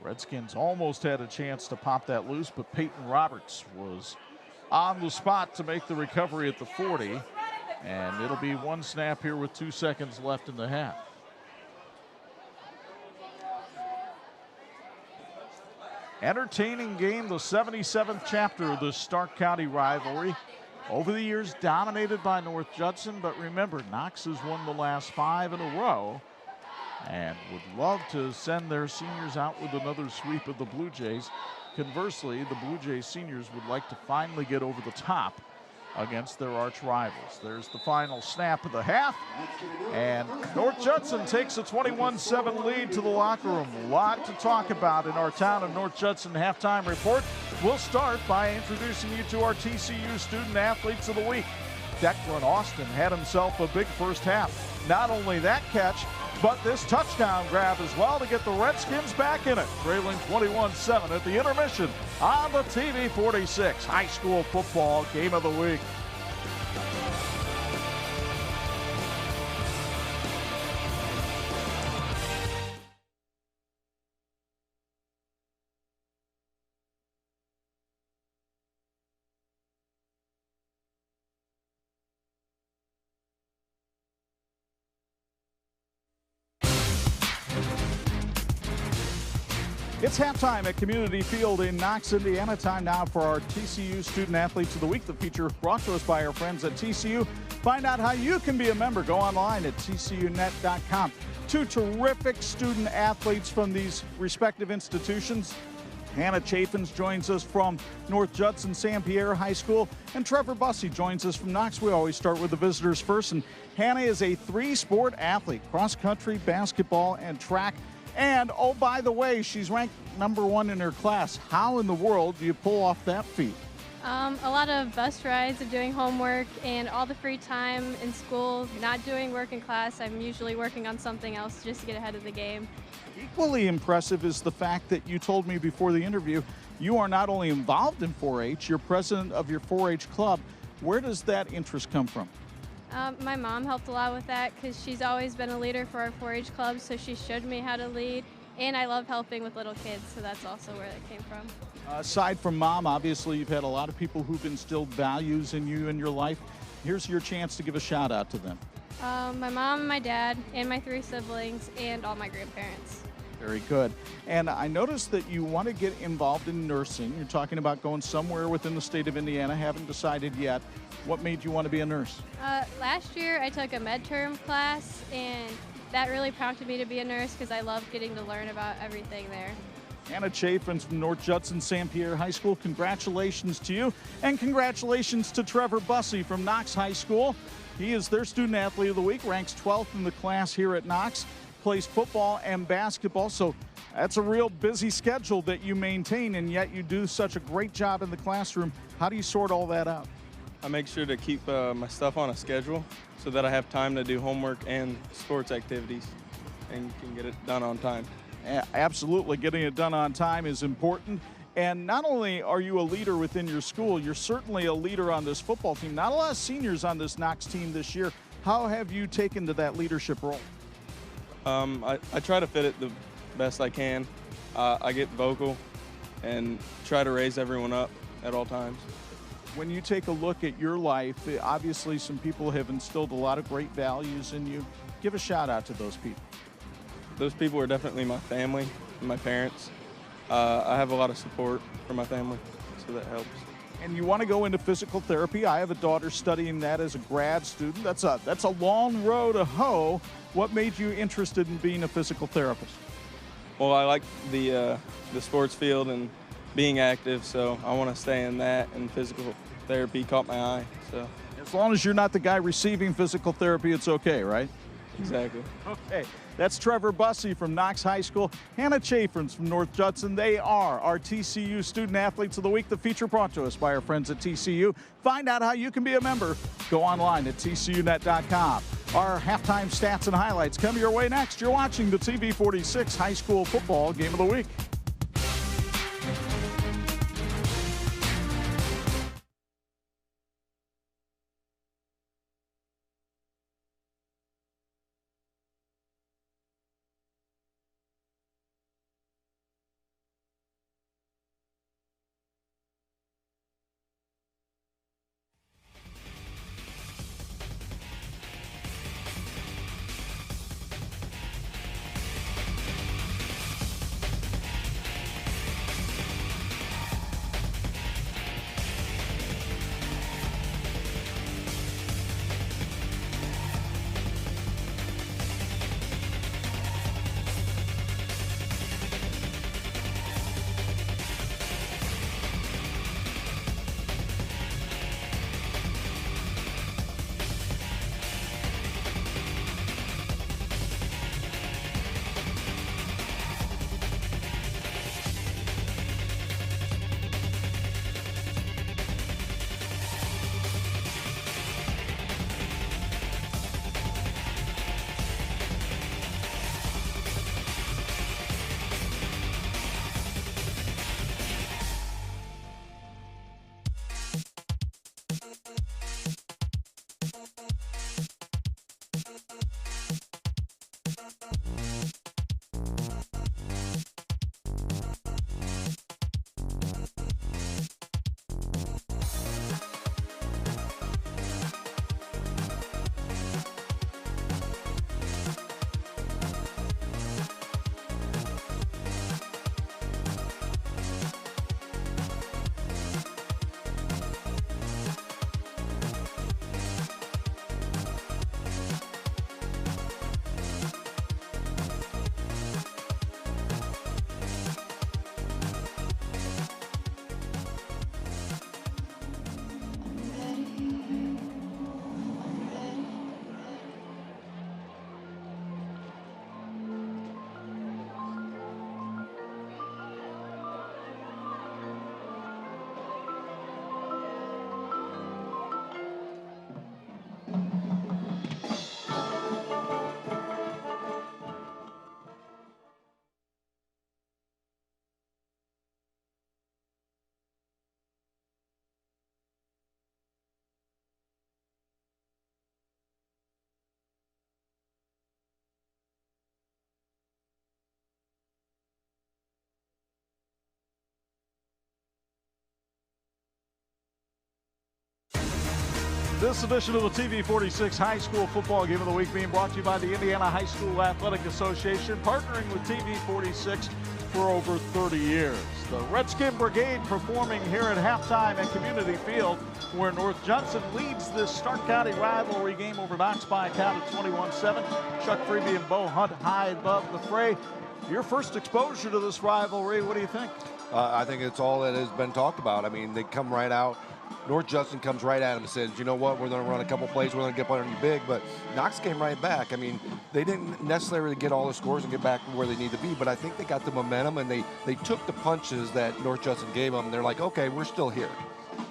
Redskins almost had a chance to pop that loose, but Peyton Roberts was on the spot to make the recovery at the 40, and it'll be one snap here with 2 seconds left in the half. Entertaining game, the 77th chapter of the Stark County rivalry. Over the years, dominated by North Judson, but remember, Knox has won the last 5 in a row and would love to send their seniors out with another sweep of the Blue Jays. Conversely, the Blue Jays seniors would like to finally get over the top against their arch rivals. There's the final snap of the half, and North Judson takes a 21-7 lead to the locker room. A lot to talk about in our Town of North Judson halftime report. We'll start by introducing you to our TCU Student Athletes of the Week. Declan Austin had himself a big first half. Not only that catch, but this touchdown grab as well to get the Redskins back in it, trailing 21-7 at the intermission on the TV46 High School Football Game of the Week. It's halftime at Community Field in Knox, Indiana. Time now for our TCU Student Athletes of the Week, the feature brought to us by our friends at TCU. Find out how you can be a member. Go online at tcunet.com. 2 terrific student athletes from these respective institutions. Hannah Chaffins joins us from North Judson St. Pierre High School, and Trevor Bussey joins us from Knox. We always start with the visitors first, and Hannah is a 3-sport athlete: cross-country, basketball, and track. And, oh, by the way, she's ranked #1 in her class. How in the world do you pull off that feat? A lot of bus rides of doing homework and all the free time in school, not doing work in class. I'm usually working on something else just to get ahead of the game. Equally impressive is the fact that you told me before the interview you are not only involved in 4-H, you're president of your 4-H club. Where does that interest come from? My mom helped a lot with that because she's always been a leader for our 4-H club, so she showed me how to lead. And I love helping with little kids, so that's also where that came from. Aside from mom, obviously you've had a lot of people who've instilled values in you in your life. Here's your chance to give a shout out to them. My mom, my dad, and my 3 siblings, and all my grandparents. Very good. And I noticed that you want to get involved in nursing. You're talking about going somewhere within the state of Indiana. Haven't decided yet. What made you want to be a nurse? Last year I took a med-term class, and that really prompted me to be a nurse because I love getting to learn about everything there. Hannah Chaffins from North Judson St. Pierre High School, congratulations to you, and congratulations to Trevor Bussey from Knox High School. He is their Student Athlete of the Week, ranks 12th in the class here at Knox. plays football and basketball, so that's a real busy schedule that you maintain, and yet you do such a great job in the classroom. How do you sort all that out? I make sure to keep my stuff on a schedule so that I have time to do homework and sports activities and can get it done on time. Absolutely, getting it done on time is important. And not only are you a leader within your school, you're certainly a leader on this football team. Not a lot of seniors on this Knox team this year. How have you taken to that leadership role? I try to fit it the best I can. I get vocal and try to raise everyone up at all times. When you take a look at your life, obviously some people have instilled a lot of great values in you. Give a shout out to those people. Those people are definitely my family and my parents. I have a lot of support from my family, so that helps. And you want to go into physical therapy. I have a daughter studying that as a grad student. That's a long road to hoe. What made you interested in being a physical therapist? Well, I like the sports field and being active, so I want to stay in that, and physical therapy caught my eye. So as long as you're not the guy receiving physical therapy, it's okay, right? Exactly. Okay, that's Trevor Bussey from Knox High School, Hannah Chaffins from North Judson. They are our TCU Student Athletes of the Week, the feature brought to us by our friends at TCU. Find out how you can be a member. Go online at tcunet.com. Our halftime stats and highlights come your way next. You're watching the TV46 High School Football Game of the Week. This edition of the TV46 High School Football Game of the Week being brought to you by the Indiana High School Athletic Association, partnering with TV46 for over 30 years. The Redskin Brigade performing here at halftime at Community Field, where North Judson leads this Stark County rivalry game over Knox by a count of 21-7. Chuck Freeby and Bo Hunt high above the fray. Your first exposure to this rivalry, what do you think? I think it's all that has been talked about. I mean, they come right out North Judson comes right at him and says, you know what, we're going to run a couple plays, we're going to get on you big, but Knox came right back. I mean, they didn't necessarily get all the scores and get back where they need to be, but I think they got the momentum, and they took the punches that North Judson gave them, and they're like, okay, we're still here.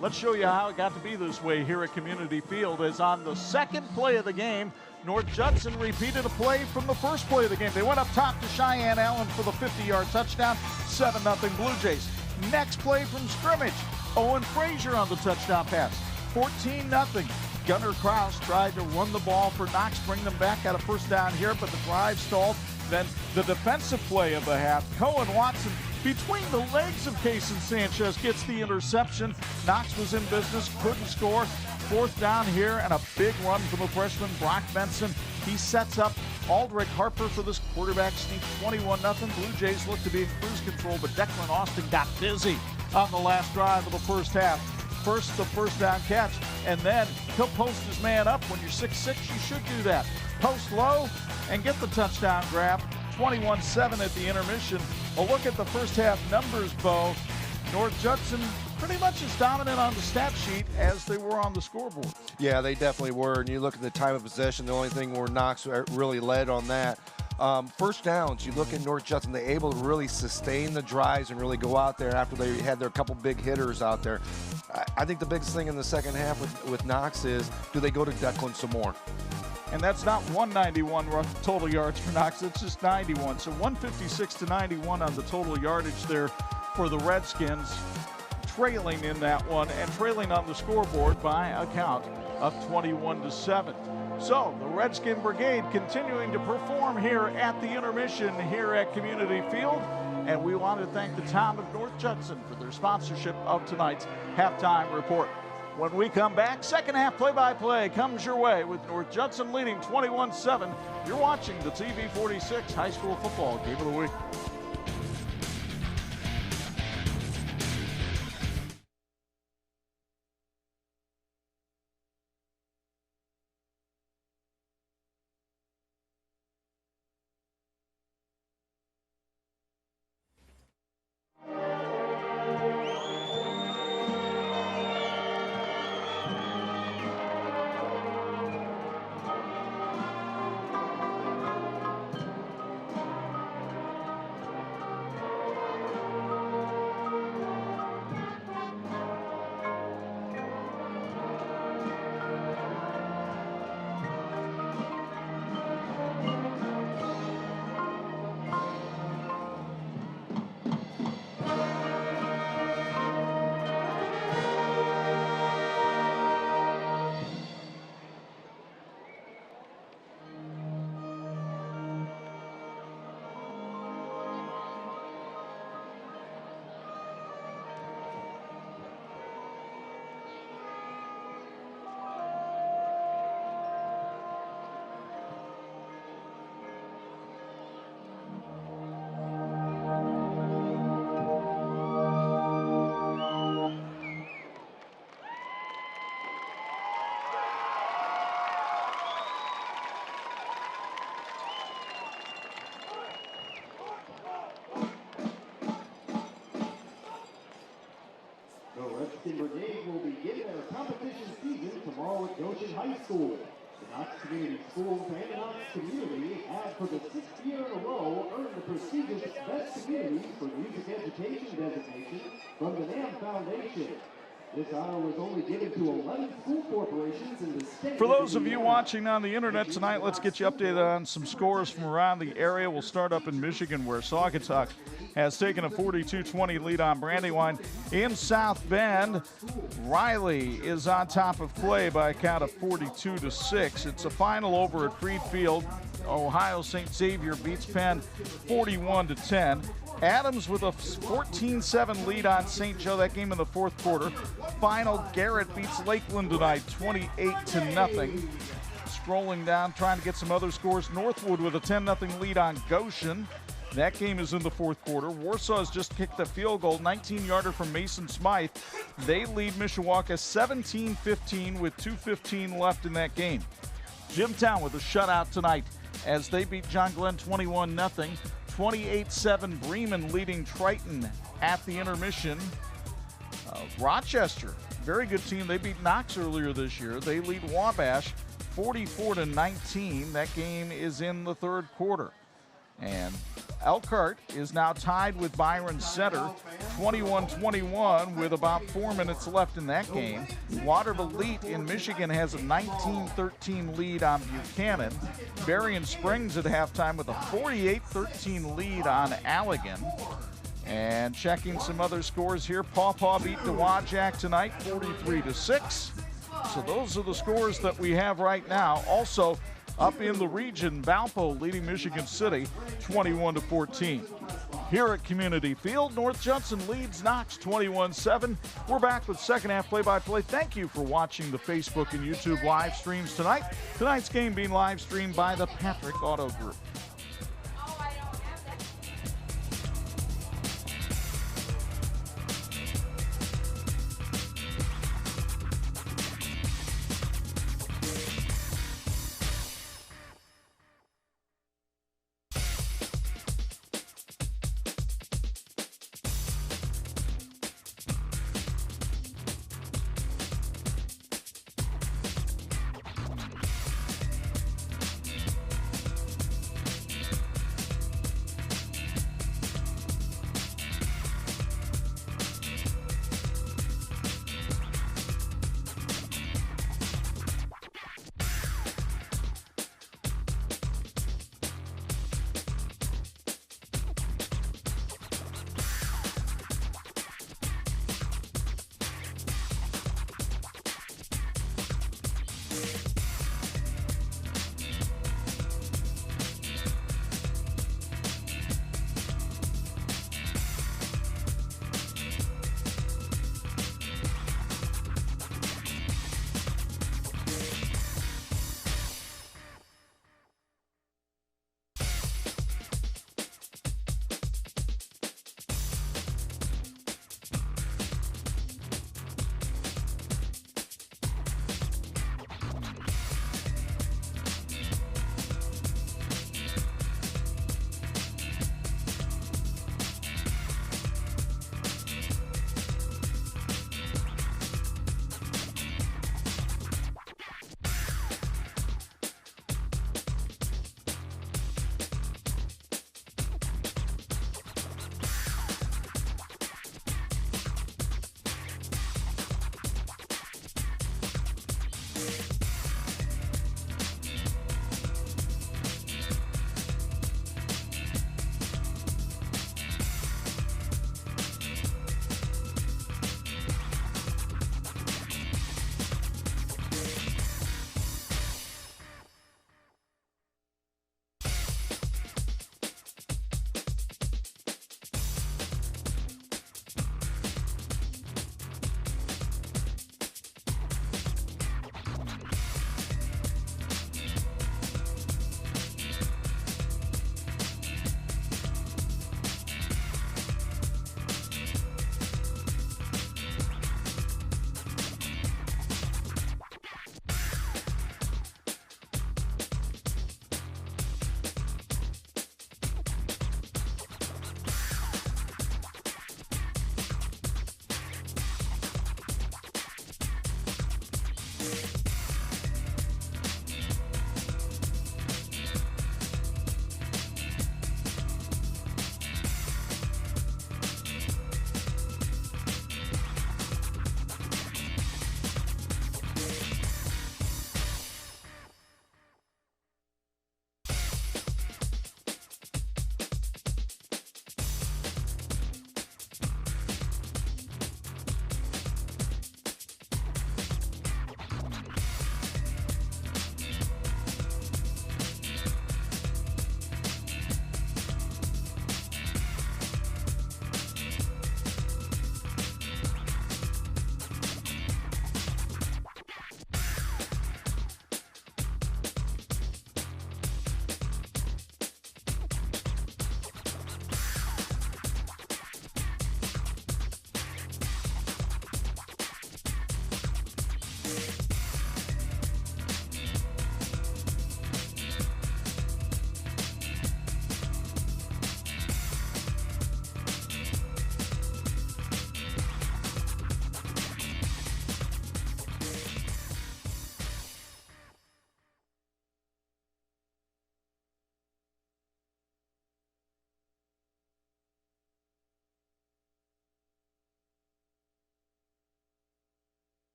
Let's show you how it got to be this way here at Community Field. As on the second play of the game, North Judson repeated a play from the first play of the game. They went up top to Cheyenne Allen for the 50-yard touchdown, 7-0 Blue Jays. Next play from scrimmage, Owen Frazier on the touchdown pass, 14-0. Gunnar Kraus tried to run the ball for Knox, bring them back at a first down here, but the drive stalled. Then the defensive play of the half, Cohen Watson between the legs of Kason Sanchez gets the interception. Knox was in business, couldn't score. Fourth down here, and a big run from the freshman, Brock Benson. He sets up Aldrich Harper for this quarterback sneak, 21-0. Blue Jays look to be in cruise control, but Declan Austin got busy on the last drive of the first half. First, the first down catch, and then he'll post his man up. When you're 6'6", you should do that. Post low and get the touchdown grab. 21-7 at the intermission. A look at the first half numbers, Bo. North Judson pretty much as dominant on the stat sheet as they were on the scoreboard. Yeah, they definitely were. And you look at the time of possession, the only thing where Knox really led on that. First downs, you look at North Judson, they're able to really sustain the drives and really go out there after they had their couple big hitters out there. I think the biggest thing in the second half with Knox is, do they go to Declan some more? And that's not 191 total yards for Knox, it's just 91. So 156 to 91 on the total yardage there for the Redskins, trailing in that one and trailing on the scoreboard by a count of 21-7. So the Redskin Brigade continuing to perform here at the intermission here at Community Field. And we want to thank the town of North Judson for their sponsorship of tonight's halftime report. When we come back, second half play-by-play comes your way with North Judson leading 21-7. You're watching the TV46 High School Football Game of the Week. Brigade will begin their competition season tomorrow at Goshen High School. The Knox Community Schools and the Knox community have for the 6th year in a row earned the prestigious Best Communities for Music Education designation from the NAM Foundation. This honor was only given to 11 school corporations in the state. For those of you watching on the internet tonight, let's get you updated on some scores from around the area. We'll start up in Michigan, where Saugatuck has taken a 42-20 lead on Brandywine. In South Bend, Riley is on top of Clay by a count of 42-6. It's a final over at Freed Field. Ohio St. Xavier beats Penn 41-10. Adams with a 14-7 lead on St. Joe. That game in the fourth quarter. Final, Garrett beats Lakeland tonight 28-0. Scrolling down, trying to get some other scores. Northwood with a 10-0 lead on Goshen. That game is in the fourth quarter. Warsaw has just kicked a field goal, 19-yarder from Mason Smythe. They lead Mishawaka 17-15 with 2:15 left in that game. Jimtown with a shutout tonight as they beat John Glenn 21-0. 28-7 Bremen leading Triton at the intermission. Rochester, very good team. They beat Knox earlier this year. They lead Wabash 44-19. That game is in the third quarter. And Elkhart is now tied with Byron Center, 21-21, with about 4 minutes left in that game. Waterville Elite in Michigan has a 19-13 lead on Buchanan. Berrien Springs at halftime with a 48-13 lead on Allegan. And checking some other scores here, Paw Paw beat Dowagiac tonight, 43-6. So those are the scores that we have right now. Also, up in the region, Valpo leading Michigan City 21-14. Here at Community Field, North Judson leads Knox 21-7. We're back with second half play-by-play. Thank you for watching the Facebook and YouTube live streams tonight. Tonight's game being live streamed by the Patrick Auto Group.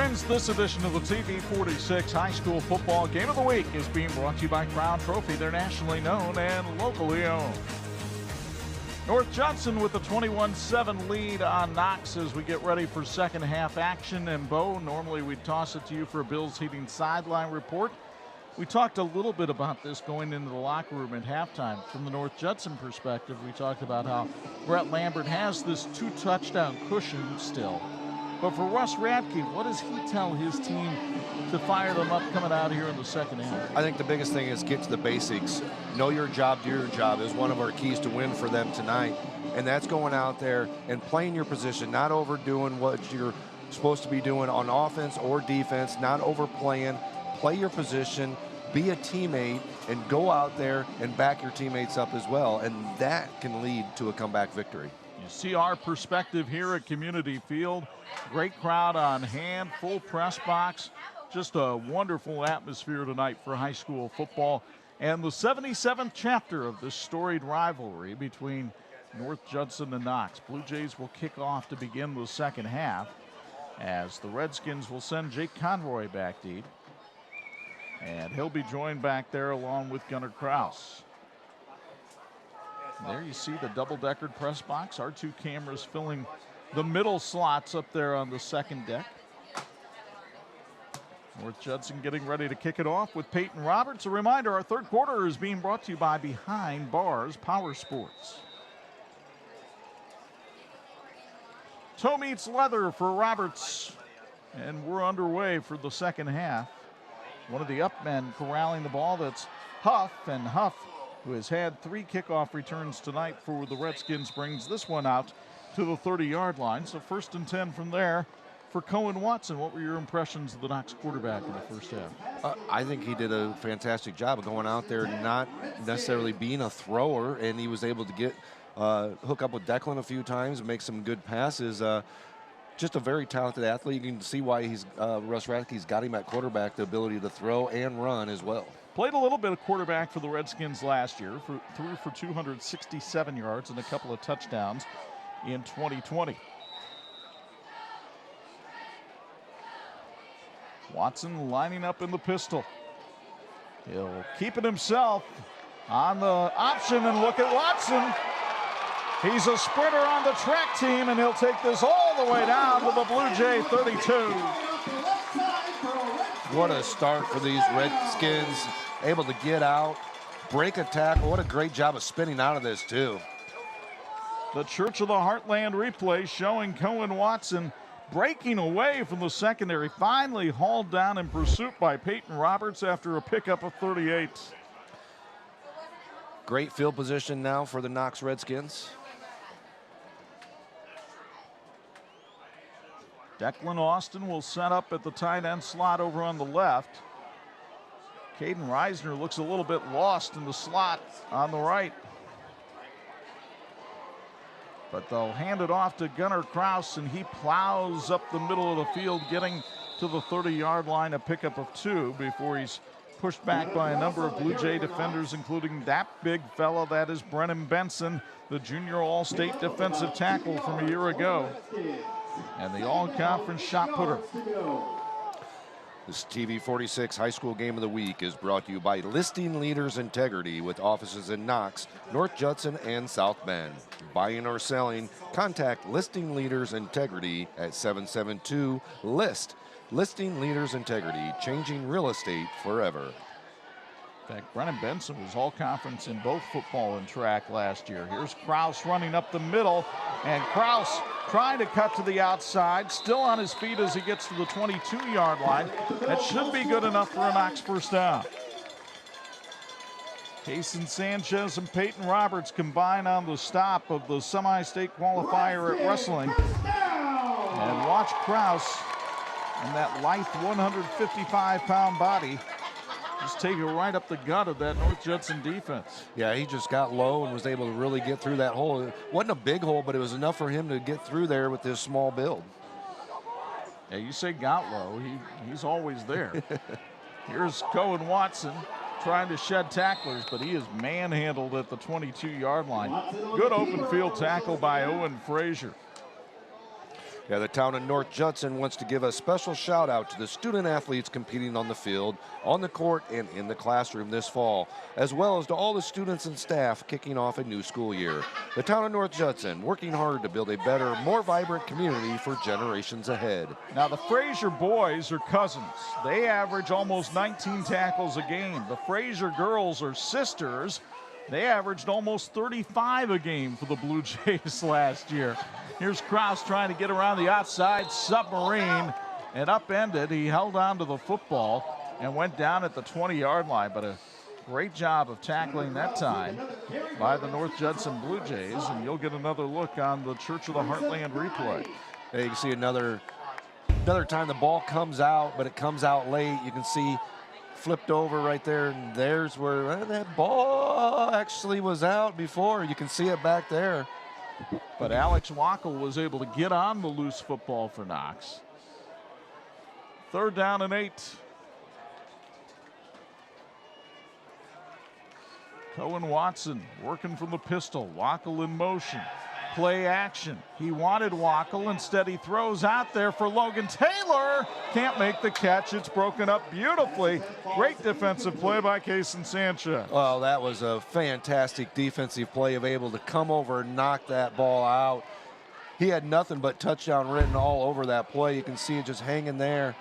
Friends, this edition of the TV46 High School Football Game of the Week is being brought to you by Crown Trophy. They're nationally known and locally owned. North Judson with a 21-7 lead on Knox as we get ready for second half action. And Bo, normally we'd toss it to you for a Bills Heating sideline report. We talked a little bit about this going into the locker room at halftime. From the North Judson perspective, we talked about how Brett Lambert has this 2-touchdown cushion still. But for Russ Radke, what does he tell his team to fire them up coming out here in the second half? I think the biggest thing is get to the basics. Know your job, do your job is one of our keys to win for them tonight. And that's going out there and playing your position, not overdoing what you're supposed to be doing on offense or defense, not overplaying. Play your position, be a teammate, and go out there and back your teammates up as well. And that can lead to a comeback victory. You see our perspective here at Community Field. Great crowd on hand, full press box. Just a wonderful atmosphere tonight for high school football. And the 77th chapter of this storied rivalry between North Judson and Knox. Blue Jays will kick off to begin the second half as the Redskins will send Jake Conroy back deep. And he'll be joined back there along with Gunnar Kraus. There you see the double-deckered press box. Our two cameras filling the middle slots up there on the second deck. North Judson getting ready to kick it off with Peyton Roberts. A reminder, our third quarter is being brought to you by Behind Bars Power Sports. Toe meets leather for Roberts. And we're underway for the second half. One of the up men corralling the ball, that's Huff, and Huff, who has had 3 kickoff returns tonight for the Redskins, brings this one out to the 30-yard line. So 1st and 10 from there for Cohen Watson. What were your impressions of the Knox quarterback in the first half? I think he did a fantastic job of going out there, not necessarily being a thrower, and he was able to get hook up with Declan a few times, make some good passes. Just a very talented athlete. You can see why he's Russ Radke's got him at quarterback, the ability to throw and run as well. Played a little bit of quarterback for the Redskins last year, threw for 267 yards and a couple of touchdowns in 2020. Watson lining up in the pistol. He'll keep it himself on the option, and look at Watson. He's a sprinter on the track team, and he'll take this all the way down to the Blue Jay 32. What a start for these Redskins. Able to get out, break a tackle. What a great job of spinning out of this, too. The Church of the Heartland replay showing Cohen Watson breaking away from the secondary, finally hauled down in pursuit by Peyton Roberts after a pickup of 38. Great field position now for the Knox Redskins. Declan Austin will set up at the tight end slot over on the left. Caden Reisner looks a little bit lost in the slot on the right. But they'll hand it off to Gunnar Kraus, and he plows up the middle of the field, getting to the 30-yard line, a pickup of 2 before he's pushed back by a number of Blue Jay defenders, including that big fella, that is Brennan Benson, the junior all-state defensive tackle from a year ago, and the all-conference shot putter. This TV46 High School Game of the Week is brought to you by Listing Leaders Integrity, with offices in Knox, North Judson, and South Bend. Buying or selling, contact Listing Leaders Integrity at 772-LIST. Listing Leaders Integrity, changing real estate forever. In fact, Brennan Benson was all-conference in both football and track last year. Here's Kraus running up the middle, and Kraus trying to cut to the outside, still on his feet as he gets to the 22-yard line. That should be good enough for a Knox first down. Jason Sanchez and Peyton Roberts combine on the stop of the semi-state qualifier at wrestling. And watch Kraus and that lithe 155-pound body just take it right up the gut of that North Judson defense. Yeah, he just got low and was able to really get through that hole. It wasn't a big hole, but it was enough for him to get through there with this small build. Yeah, you say got low, he's always there. Here's Cohen Watson trying to shed tacklers, but he is manhandled at the 22-yard line. Good open field tackle by Owen Frazier. Yeah, the town of North Judson wants to give a special shout out to the student athletes competing on the field, on the court, and in the classroom this fall, as well as to all the students and staff kicking off a new school year. The town of North Judson working hard to build a better, more vibrant community for generations ahead. Now the Fraser boys are cousins. They average almost 19 tackles a game. The Fraser girls are sisters. They averaged almost 35 a game for the Blue Jays last year. Here's Kraus trying to get around the outside submarine and upended. He held on to the football and went down at the 20-yard line, but a great job of tackling that time by the North Judson Blue Jays, and you'll get another look on the Church of the Heartland replay. There you can see another time the ball comes out, but it comes out late. You can see flipped over right there, and there's where that ball actually was out before. You can see it back there. But Alex Wackel was able to get on the loose football for Knox. 3rd down and 8. Cohen Watson working from the pistol. Wackel in motion. Play action. He wanted Wackel. Instead, he throws out there for Logan Taylor. Can't make the catch. It's broken up beautifully. Great defensive play by Kason Sanchez. Well, that was a fantastic defensive play of able to come over and knock that ball out. He had nothing but touchdown written all over that play. You can see it just hanging there.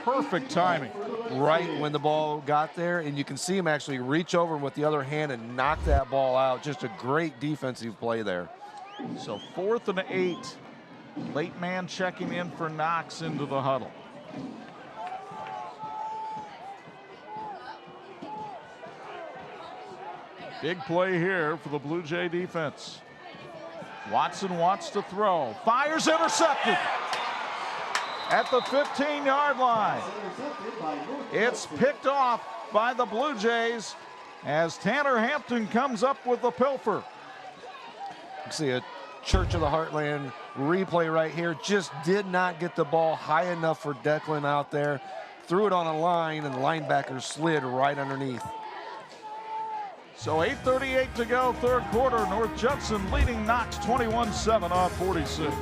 Perfect timing. Right when the ball got there, and you can see him actually reach over with the other hand and knock that ball out. Just a great defensive play there. So 4th and 8. Late man checking in for Knox into the huddle. Big play here for the Blue Jay defense. Watson wants to throw. Fires, intercepted. At the 15-yard line. It's picked off by the Blue Jays as Tanner Hampton comes up with the pilfer. You can see a Church of the Heartland replay right here. Just did not get the ball high enough for Declan out there. Threw it on a line, and the linebacker slid right underneath. So 8:38 to go, 3rd quarter. North Judson leading Knox 21-7 off 46.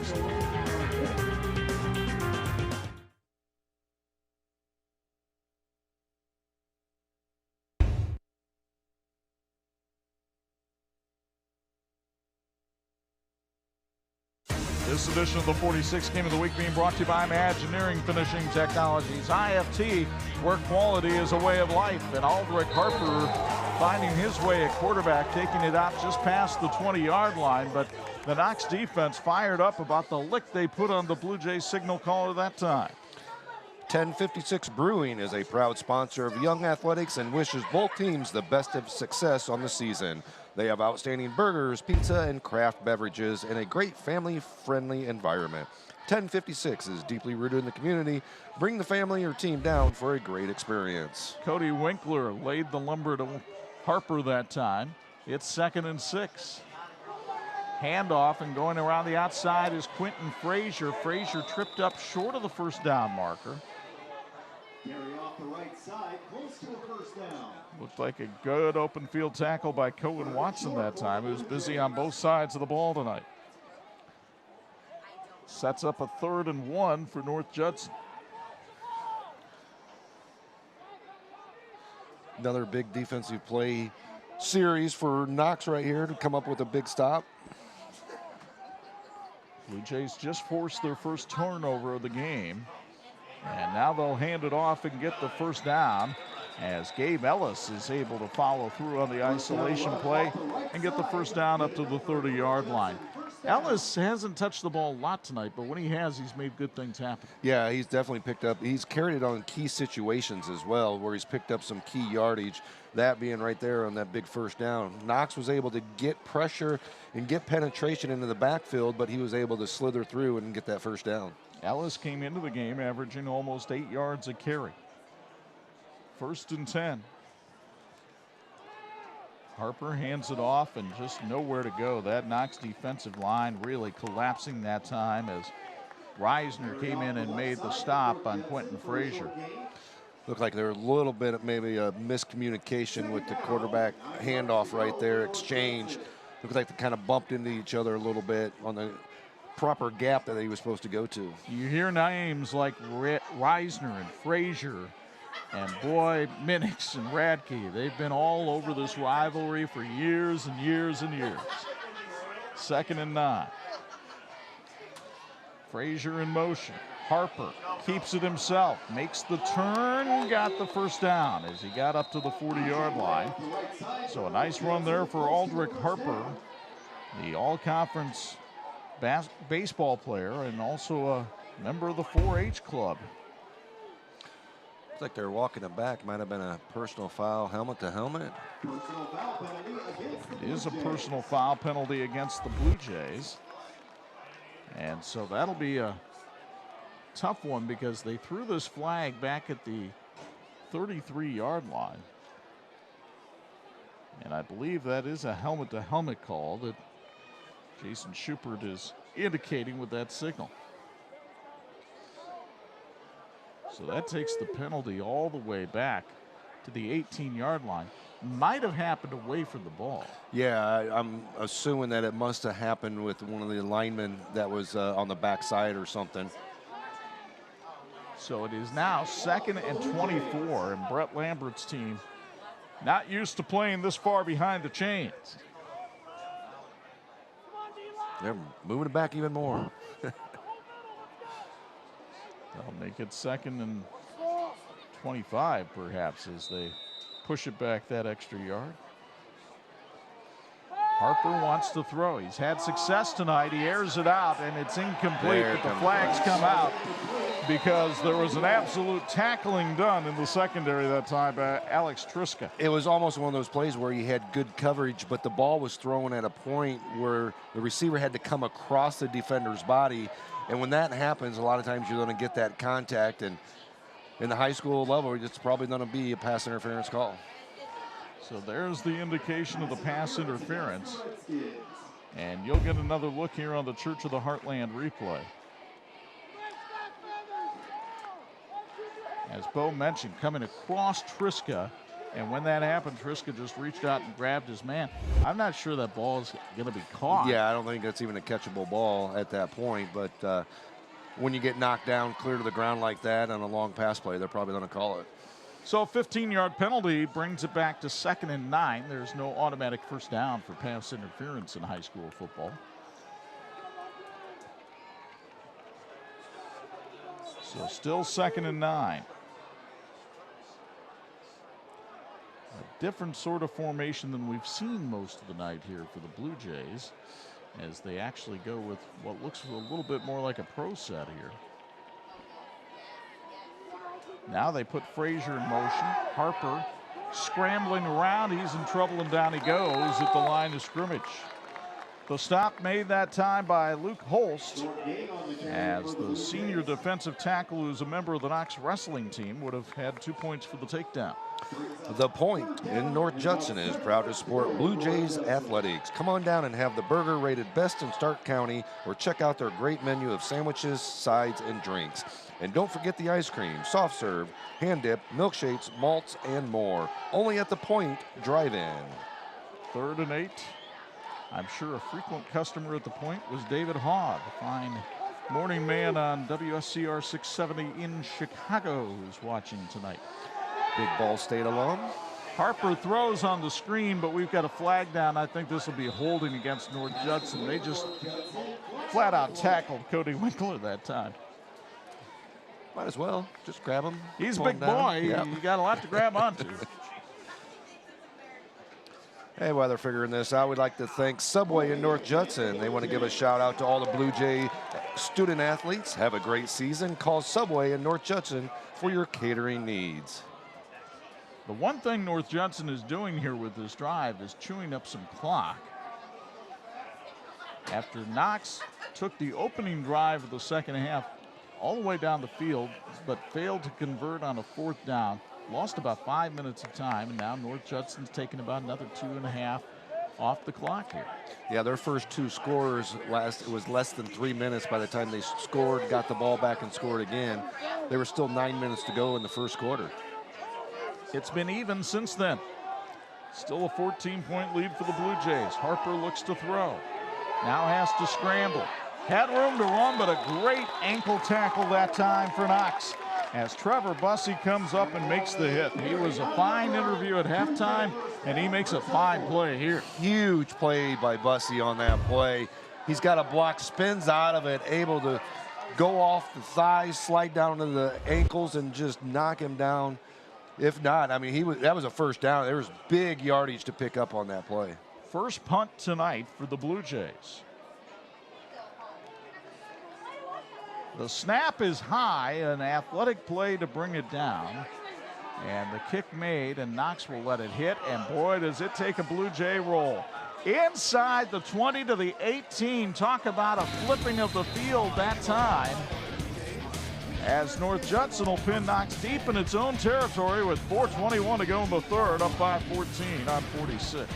This edition of the 46 Game of the Week being brought to you by Imagineering Finishing Technologies. IFT, where quality is a way of life. And Aldrich Harper finding his way at quarterback, taking it out just past the 20-yard line. But the Knox defense fired up about the lick they put on the Blue Jays signal caller that time. 1056 Brewing is a proud sponsor of Young Athletics and wishes both teams the best of success on the season. They have outstanding burgers, pizza, and craft beverages in a great family-friendly environment. 1056 is deeply rooted in the community. Bring the family or team down for a great experience. Cody Winkler laid the lumber to Harper that time. It's 2nd and 6. Handoff, and going around the outside is Quentin Frazier. Frazier tripped up short of the 1st down marker. Carry off the right side, close to a 1st down. Looked like a good open field tackle by Cohen Watson that time, who's busy on both sides of the ball tonight. Sets up a 3rd and 1 for North Judson. Another big defensive play series for Knox right here to come up with a big stop. Blue Jays just forced their first turnover of the game. And now they'll hand it off and get the 1st down as Gabe Ellis is able to follow through on the isolation play and get the 1st down up to the 30-yard line. Ellis hasn't touched the ball a lot tonight, but when he has, he's made good things happen. Yeah, he's definitely picked up. He's carried it on key situations as well, where he's picked up some key yardage, that being right there on that big 1st down. Knox was able to get pressure and get penetration into the backfield, but he was able to slither through and get that 1st down. Ellis came into the game averaging almost 8 yards a carry. 1st and 10. Harper hands it off and just nowhere to go. That Knox defensive line really collapsing that time as Reisner came in and made the stop on Quentin Frazier. Looked like there was a little bit of maybe a miscommunication with the quarterback handoff right there, exchange. Looked like they kind of bumped into each other a little bit on the proper gap that he was supposed to go to. You hear names like Reisner and Frazier and boy, Minix and Radke. They've been all over this rivalry for years and years and years. 2nd and 9. Frazier in motion. Harper keeps it himself, makes the turn, got the first down as he got up to the 40-yard line. So a nice run there for Aldrich Harper, the all-conference baseball player and also a member of the 4-H club. Looks like they're walking it back. Might have been a personal foul, helmet to helmet. It is a personal foul penalty against the Blue Jays. And so that'll be a tough one because they threw this flag back at the 33-yard line. And I believe that is a helmet-to-helmet call that Jason Schubert is indicating with that signal. So that takes the penalty all the way back to the 18-yard line. Might have happened away from the ball. Yeah, I'm assuming that it must have happened with one of the linemen that was on the backside or something. So it is now 2nd and 24, and Brett Lambert's team not used to playing this far behind the chains. They're moving it back even more. They'll make it 2nd and 25, perhaps, as they push it back that extra yard. Harper wants to throw. He's had success tonight. He airs it out, and it's incomplete, but the flags come out because there was an absolute tackling done in the secondary that time by Alex Triska. It was almost one of those plays where you had good coverage, but the ball was thrown at a point where the receiver had to come across the defender's body. And when that happens, a lot of times you're going to get that contact. And in the high school level, it's probably going to be a pass interference call. So there's the indication of the pass interference. And you'll get another look here on the Church of the Heartland replay. As Bo mentioned, coming across Triska, and when that happened, Triska just reached out and grabbed his man. I'm not sure that ball is going to be caught. Yeah, I don't think that's even a catchable ball at that point, but when you get knocked down clear to the ground like that on a long pass play, they're probably going to call it. So a 15-yard penalty brings it back to 2nd and 9. There's no automatic first down for pass interference in high school football. So still 2nd and 9. A different sort of formation than we've seen most of the night here for the Blue Jays, as they actually go with what looks a little bit more like a pro set here. Now they put Frazier in motion. Harper scrambling around. He's in trouble, and down he goes at the line of scrimmage. The stop made that time by Luke Holst, as the senior defensive tackle, who's a member of the Knox wrestling team, would have had 2 points for the takedown. The Point in North Judson is proud to support Blue Jays athletics. Come on down and have the burger rated best in Stark County, or check out their great menu of sandwiches, sides, and drinks. And don't forget the ice cream, soft serve, hand dip, milkshakes, malts, and more. Only at the Point Drive-In. 3rd and 8. I'm sure a frequent customer at the Point was David Hogg, a fine morning man on WSCR 670 in Chicago, who's watching tonight. Big Ball State alum. Harper throws on the screen, but we've got a flag down. I think this will be holding against North Judson. They just flat out tackled Cody Winkler that time. Might as well just grab him. He's a big boy. Yep. You got a lot to grab onto. Hey, while they're figuring this out, we'd like to thank Subway in North Judson. They want to give a shout out to all the Blue Jay student athletes. Have a great season. Call Subway in North Judson for your catering needs. The one thing North Judson is doing here with this drive is chewing up some clock. After Knox took the opening drive of the second half all the way down the field, but failed to convert on a 4th down, lost about 5 minutes of time, and now North Judson's taking about another 2.5 off the clock here. Yeah, their first 2 scores, it was less than 3 minutes by the time they scored, got the ball back and scored again. There were still 9 minutes to go in the first quarter. It's been even since then. Still a 14-point lead for the Blue Jays. Harper looks to throw. Now has to scramble. Had room to run, but a great ankle tackle that time for Knox, as Trevor Bussey comes up and makes the hit. He was a fine interview at halftime, and he makes a fine play here. Huge play by Bussey on that play. He's got a block, spins out of it, able to go off the thighs, slide down to the ankles, and just knock him down. If not, I mean, that was a first down. There was big yardage to pick up on that play. First punt tonight for the Blue Jays. The snap is high, an athletic play to bring it down. And the kick made, and Knox will let it hit. And boy, does it take a Blue Jay roll. Inside the 20 to the 18. Talk about a flipping of the field that time, as North Judson will pin Knox deep in its own territory with 4:21 to go in the third, up by 14 on 46.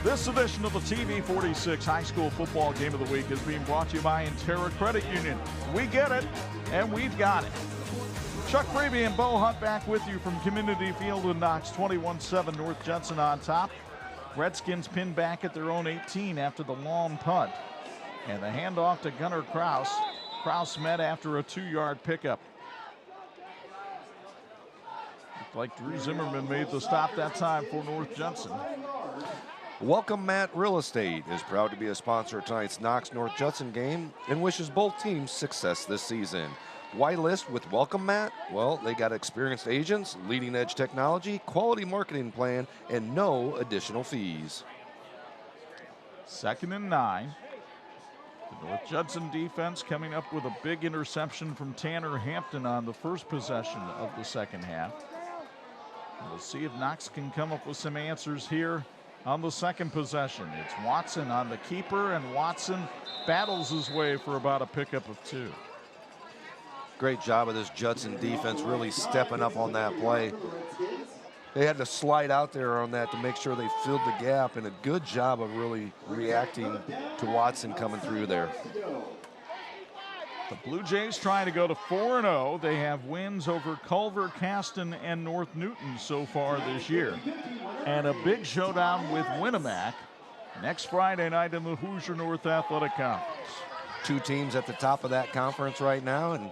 This edition of the TV46 High School Football Game of the Week is being brought to you by Intera Credit Union. We get it, and we've got it. Chuck Freeby and Bo Hunt back with you from Community Field in Knox, 21-7 North Judson on top. Redskins pinned back at their own 18 after the long punt. And the handoff to Gunnar Kraus. Kraus met after a 2-yard pickup. Looked like Drew Zimmerman made the stop that time for North Judson. Welcome Matt Real Estate is proud to be a sponsor of tonight's Knox-North Judson game and wishes both teams success this season. Why list with Welcome Matt? Well, they got experienced agents, leading edge technology, quality marketing plan, and no additional fees. 2nd and 9. The North Judson defense coming up with a big interception from Tanner Hampton on the first possession of the second half. We'll see if Knox can come up with some answers here on the second possession. It's Watson on the keeper, and Watson battles his way for about a pickup of 2. Great job of this Judson defense really stepping up on that play. They had to slide out there on that to make sure they filled the gap, and a good job of really reacting to Watson coming through there. The Blue Jays trying to go to 4-0. They have wins over Culver, Caston, and North Newton so far this year. And a big showdown with Winnemac next Friday night in the Hoosier North Athletic Conference. 2 teams at the top of that conference right now, and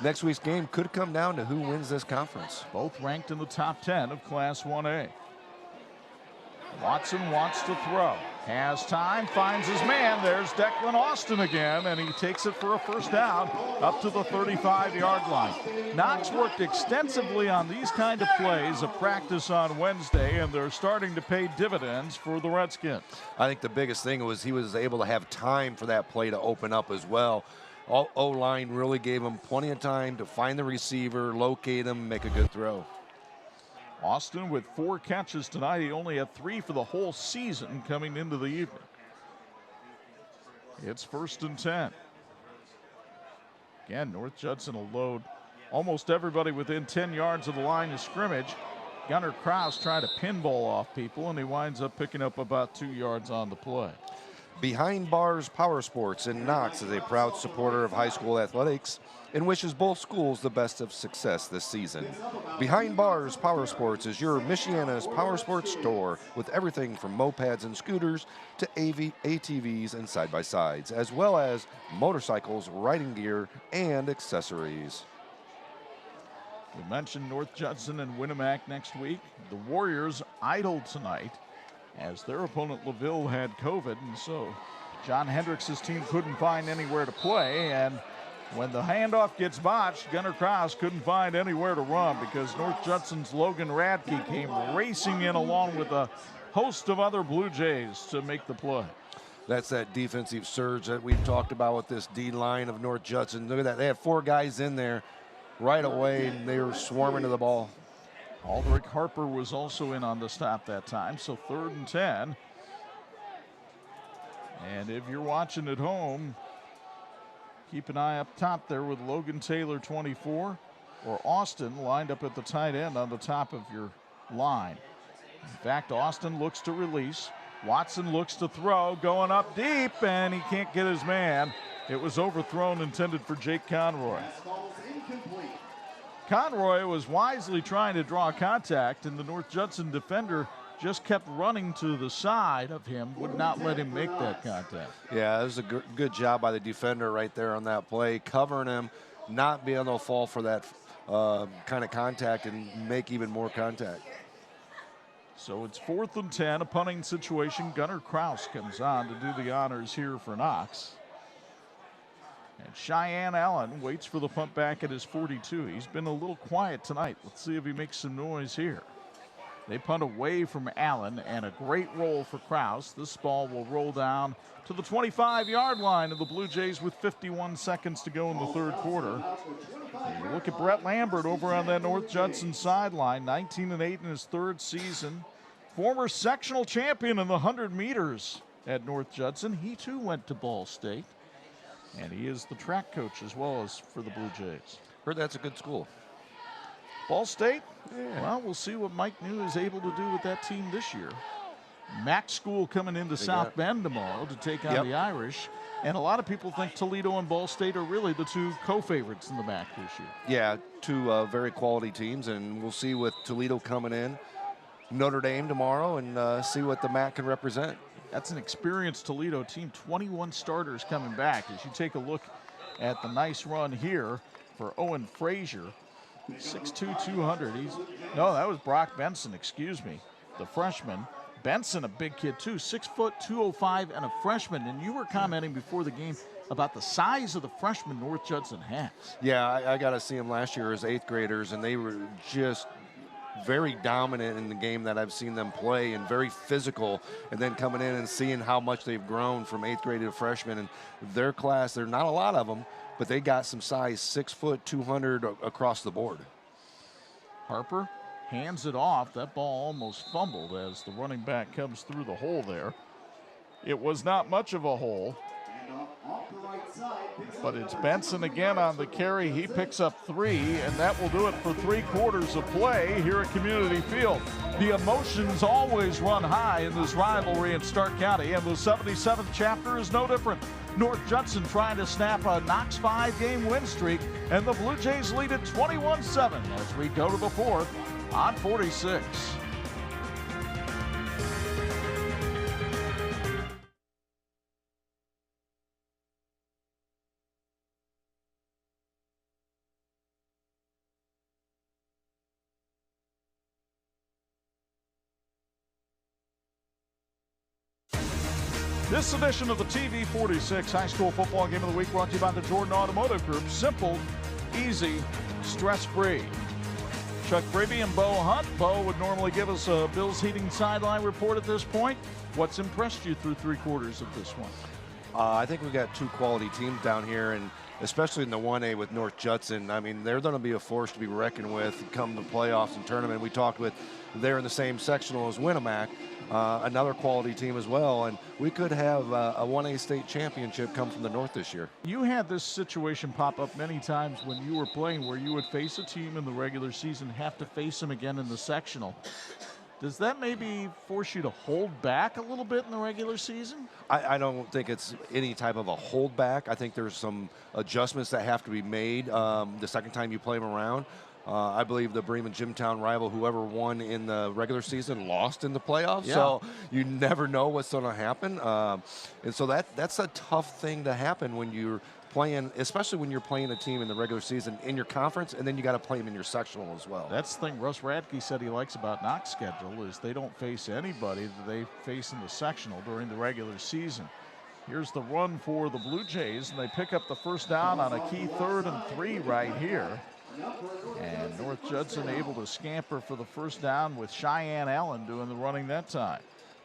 next week's game could come down to who wins this conference. Both ranked in the top 10 of Class 1A. Watson wants to throw. Has time, finds his man. There's Declan Austin again, and he takes it for a first down up to the 35-yard line. Knox worked extensively on these kind of plays at practice on Wednesday, and they're starting to pay dividends for the Redskins. I think the biggest thing was he was able to have time for that play to open up as well. O-line really gave him plenty of time to find the receiver, locate him, make a good throw. Austin with 4 catches tonight. He only had 3 for the whole season coming into the evening. It's 1st and 10. Again, North Judson will load almost everybody within 10 yards of the line of scrimmage. Gunnar Kraus tried to pinball off people, and he winds up picking up about 2 yards on the play. Behind Bars Power Sports in Knox is a proud supporter of high school athletics and wishes both schools the best of success this season. Behind Bars Power Sports is your Michiana's power sports store with everything from mopeds and scooters to ATVs and side-by-sides, as well as motorcycles, riding gear, and accessories. We mentioned North Judson and Winnemac next week. The Warriors idled tonight as their opponent LaVille had COVID, and so John Hendricks' team couldn't find anywhere to play. And when the handoff gets botched, Gunnar Kraus couldn't find anywhere to run because North Judson's Logan Radke came racing in along with a host of other Blue Jays to make the play. That's that defensive surge that we've talked about with this D-line of North Judson. Look at that. They had 4 guys in there right away, and they were swarming to the ball. Aldrich Harper was also in on the stop that time, so 3rd and 10. And if you're watching at home, keep an eye up top there with Logan Taylor, 24, or Austin lined up at the tight end on the top of your line. In fact, Austin looks to release. Watson looks to throw, going up deep, and he can't get his man. It was overthrown, intended for Jake Conroy. Pass ball is incomplete. Conroy was wisely trying to draw contact, and the North Judson defender just kept running to the side of him, would not let him make that contact. Yeah, it was a good job by the defender right there on that play, covering him, not being able to fall for that kind of contact and make even more contact. So it's 4th and 10, a punting situation. Gunnar Kraus comes on to do the honors here for Knox. And Cheyenne Allen waits for the punt back at his 42. He's been a little quiet tonight. Let's see if he makes some noise here. They punt away from Allen, and a great roll for Kraus. This ball will roll down to the 25-yard line of the Blue Jays with 51 seconds to go in the third quarter. And you look at Brett Lambert over on that North Judson sideline, 19-8 in his third season. Former sectional champion in the 100 meters at North Judson. He too went to Ball State. And he is the track coach as well as for the Blue Jays. Heard that's a good school. Ball State? Yeah. Well, we'll see what Mike New is able to do with that team this year. MAC school coming into South Bend tomorrow to take on the Irish. And a lot of people think Toledo and Ball State are really the two co-favorites in the MAC this year. Yeah, two very quality teams, and we'll see with Toledo coming in, Notre Dame tomorrow, and see what the MAC can represent. That's an experienced Toledo team, 21 starters coming back. As you take a look at the nice run here for Owen Frazier, 6'2", 200. No, that was Brock Benson, excuse me, the freshman. Benson, a big kid too, 6 foot, 205, and a freshman. And you were commenting before the game about the size of the freshman North Judson has. Yeah, I got to see them last year as 8th graders, and they were just very dominant in the game that I've seen them play, and very physical. And then coming in and seeing how much they've grown from 8th grade to freshman. And their class, there are not a lot of them, but they got some size, 6 foot, 200 across the board. Harper hands it off. That ball almost fumbled as the running back comes through the hole there. It was not much of a hole, but it's Benson again on the carry. He picks up 3, and that will do it for 3 quarters of play here at Community Field. The emotions always run high in this rivalry in Stark County, and the 77th chapter is no different. North Judson trying to snap a Knox 5-game win streak, and the Blue Jays lead it 21-7 as we go to the 4th on 46. This edition of the TV46 High School Football Game of the Week brought to you by the Jordan Automotive Group. Simple, easy, stress-free. Chuck Braby and Bo Hunt. Bo would normally give us a Bills Heating sideline report at this point. What's impressed you through 3 quarters of this one? I think we've got 2 quality teams down here, and especially in the 1A with North Judson. I mean, they're going to be a force to be reckoned with come the playoffs and tournament. We talked with, they're in the same sectional as Winamac, another quality team as well, and we could have a 1A state championship come from the North this year. You had this situation pop up many times when you were playing where you would face a team in the regular season, have to face them again in the sectional. Does that maybe force you to hold back a little bit in the regular season? I don't think it's any type of a holdback. I think there's some adjustments that have to be made the second time you play them around. I believe the Bremen-Jimtown rival, whoever won in the regular season, lost in the playoffs. Yeah. So you never know what's going to happen. And so that's a tough thing to happen when you're playing, especially when you're playing a team in the regular season in your conference, and then you got to play them in your sectional as well. That's the thing Russ Radke said he likes about Knox schedule is they don't face anybody that they face in the sectional during the regular season. Here's the run for the Blue Jays, and they pick up the first down on a key 3rd and 3 right here. And North Judson able to scamper for the first down with Cheyenne Allen doing the running that time.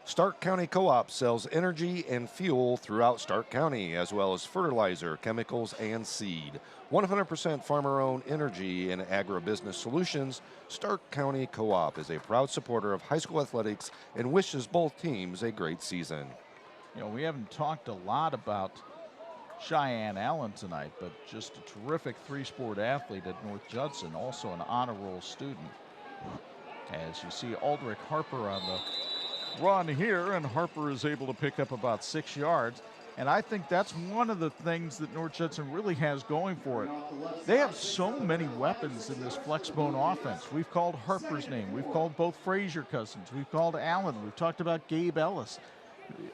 Stark County Co-op sells energy and fuel throughout Stark County, as well as fertilizer, chemicals, and seed. 100% farmer-owned energy and agribusiness solutions. Stark County Co-op is a proud supporter of high school athletics and wishes both teams a great season. You know, we haven't talked a lot about Cheyenne Allen tonight, but just a terrific 3-sport athlete at North Judson, also an honor roll student. As you see Aldrich Harper on the run here, and Harper is able to pick up about 6 yards. And I think that's one of the things that North Judson really has going for it. They have so many weapons in this flexbone offense. We've called Harper's name. We've called both Frazier cousins. We've called Allen. We've talked about Gabe Ellis.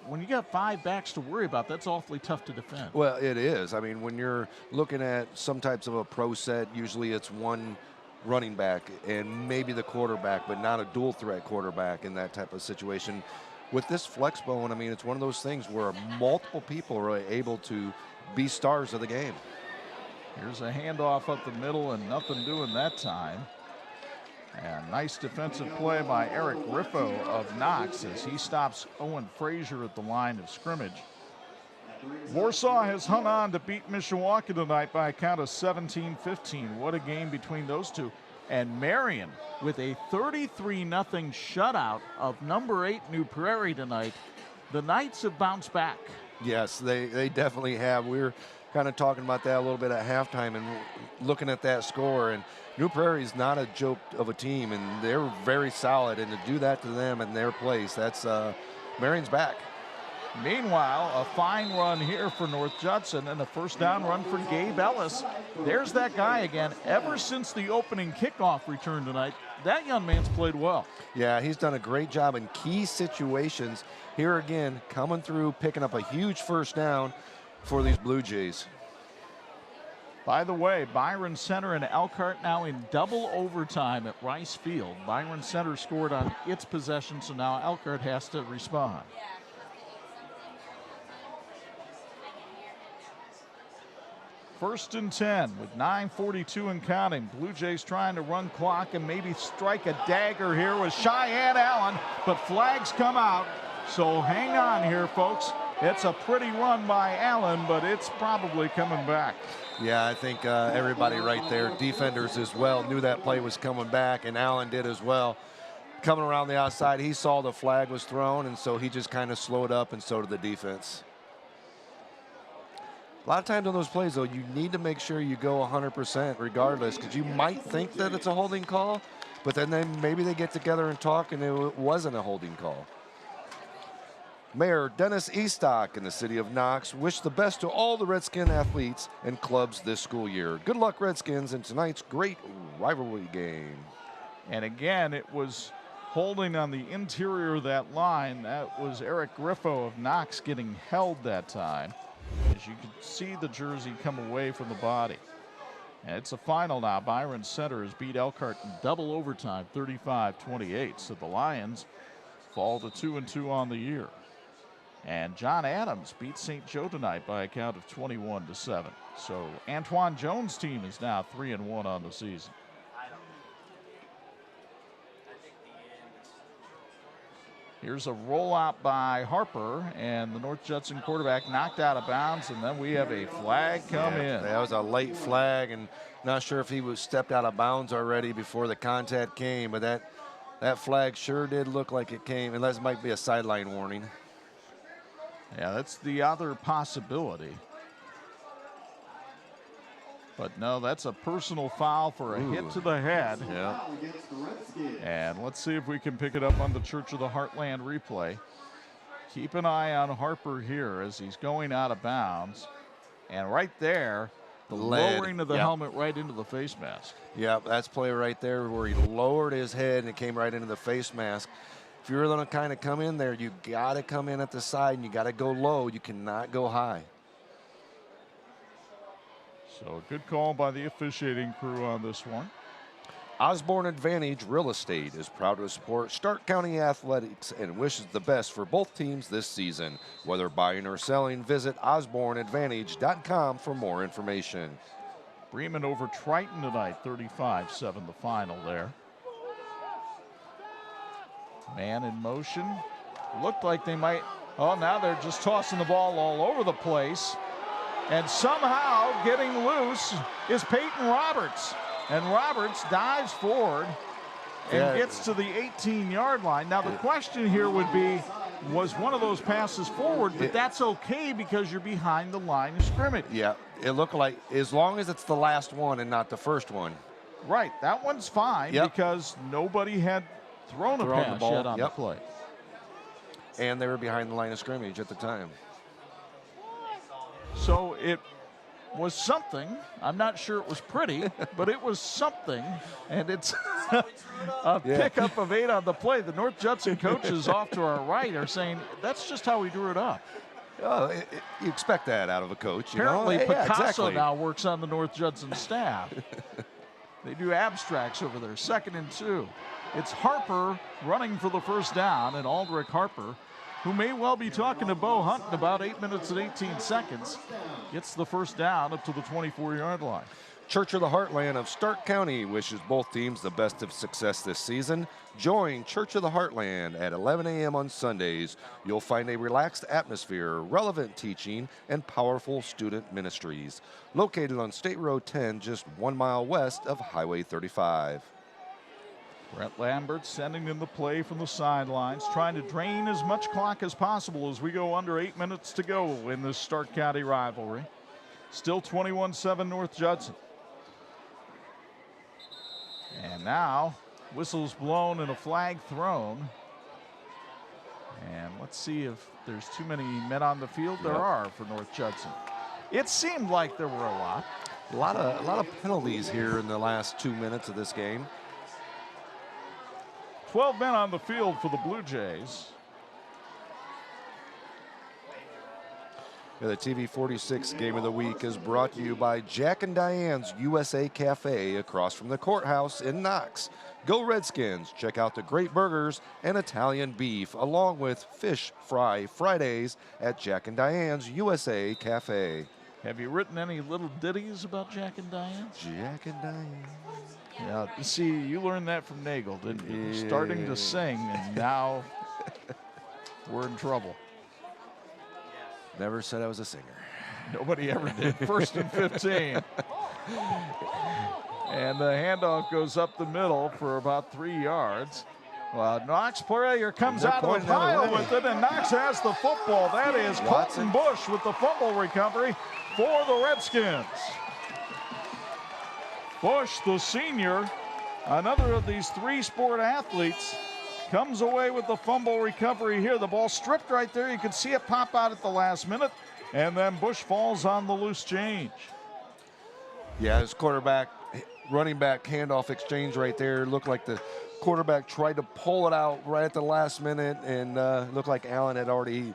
When you got 5 backs to worry about, that's awfully tough to defend. Well, it is. I mean, when you're looking at some types of a pro set, usually it's one running back and maybe the quarterback, but not a dual threat quarterback in that type of situation. With this flexbone, I mean, it's one of those things where multiple people are able to be stars of the game. Here's a handoff up the middle and nothing doing that time. And nice defensive play by Eric Riffo of Knox as he stops Owen Frazier at the line of scrimmage. Warsaw has hung on to beat Mishawaka tonight by a count of 17-15. What a game between those two. And Marion with a 33-0 shutout of number 8 New Prairie tonight. The Knights have bounced back. Yes, they definitely have. We were kind of talking about that a little bit at halftime and looking at that score. And New Prairie is not a joke of a team, and they're very solid. And to do that to them in their place, that's Marion's back. Meanwhile, a fine run here for North Judson and a first down run for Gabe Ellis. There's that guy again. Ever since the opening kickoff return tonight, that young man's played well. Yeah, he's done a great job in key situations. Here again, coming through, picking up a huge first down for these Blue Jays. By the way, Byron Center and Elkhart now in double overtime at Rice Field. Byron Center scored on its possession, so now Elkhart has to respond. First and 10 with 9:42 and counting. Blue Jays trying to run clock and maybe strike a dagger here with Cheyenne Allen, but flags come out. So hang on here, folks. It's a pretty run by Allen, but it's probably coming back. Yeah, I think everybody right there, defenders as well, knew that play was coming back, and Allen did as well. Coming around the outside, he saw the flag was thrown, and so he just kind of slowed up, and so did the defense. A lot of times on those plays, though, you need to make sure you go 100% regardless, because you might think that it's a holding call, but then maybe they get together and talk, and it wasn't a holding call. Mayor Dennis Eastock in the city of Knox wished the best to all the Redskin athletes and clubs this school year. Good luck, Redskins, in tonight's great rivalry game. And again, it was holding on the interior of that line. That was Eric Griffo of Knox getting held that time. As you can see the jersey come away from the body. And it's a final now. Byron Center has beat Elkhart in double overtime, 35-28. So the Lions fall to 2-2 on the year. And John Adams beat St. Joe tonight by a count of 21-7. So Antoine Jones' team is now 3-1 on the season. Here's a rollout by Harper, and the North Judson quarterback knocked out of bounds, and then we have a flag come in. That was a late flag, and not sure if he was stepped out of bounds already before the contact came, but that flag sure did look like it came, unless it might be a sideline warning. Yeah, that's the other possibility. But no, that's a personal foul for a hit to the head. Yeah. And let's see if we can pick it up on the Church of the Heartland replay. Keep an eye on Harper here as he's going out of bounds. And right there, the lowering of the helmet right into the face mask. Yeah, that's play right there where he lowered his head and it came right into the face mask. If you're going to kind of come in there, you got to come in at the side and you got to go low. You cannot go high. So a good call by the officiating crew on this one. Osborne Advantage Real Estate is proud to support Stark County Athletics and wishes the best for both teams this season. Whether buying or selling, visit osborneadvantage.com for more information. Bremen over Triton tonight, 35-7 the final there. Man in motion. Looked like they might, oh, now they're just tossing the ball all over the place. And somehow getting loose is Peyton Roberts. And Roberts dives forward and gets to the 18-yard line. Now the question here would be, was one of those passes forward, but that's okay because you're behind the line of scrimmage. Yeah, it looked like, as long as it's the last one and not the first one. Right, that one's fine because nobody had thrown a pass yet on the play. And they were behind the line of scrimmage at the time. So it was something. I'm not sure it was pretty, but it was something. And it's a pickup of 8 on the play. The North Judson coaches off to our right are saying that's just how we drew it up. Oh, you expect that out of a coach. Apparently, you know? Picasso Exactly. now works on the North Judson staff. They do abstracts over there. 2nd and 2. It's Harper running for the first down, and Aldrich Harper, who may well be talking to Bo Hunt in about 8 minutes and 18 seconds, gets the first down up to the 24-yard line. Church of the Heartland of Stark County wishes both teams the best of success this season. Join Church of the Heartland at 11 a.m. on Sundays. You'll find a relaxed atmosphere, relevant teaching, and powerful student ministries. Located on State Road 10, just 1 mile west of Highway 35. Brett Lambert sending in the play from the sidelines, trying to drain as much clock as possible as we go under 8 minutes to go in this Stark County rivalry. Still 21-7 North Judson. And now, whistles blown and a flag thrown. And let's see if there's too many men on the field. There are for North Judson. It seemed like there were a lot. A lot of penalties here in the last 2 minutes of this game. 12 men on the field for the Blue Jays. The TV46 Game of the Week is brought to you by Jack and Diane's USA Cafe across from the courthouse in Knox. Go Redskins! Check out the great burgers and Italian beef along with fish fry Fridays at Jack and Diane's USA Cafe. Have you written any little ditties about Jack and Diane? Jack and Diane. Yeah, see, you learned that from Nagel, didn't you? Yeah. Starting to sing, and now we're in trouble. Never said I was a singer. Nobody ever did. 1st and 15. And the handoff goes up the middle for about 3 yards. Well, Knox player comes out of the pile with it, and Knox has the football. That is Colton Bush with the fumble recovery for the Redskins. Bush, the senior, another of these 3-sport athletes, comes away with the fumble recovery here. The ball stripped right there. You can see it pop out at the last minute, and then Bush falls on the loose change. Yeah, his quarterback, running back handoff exchange right there. Looked like the quarterback tried to pull it out right at the last minute, and looked like Allen had already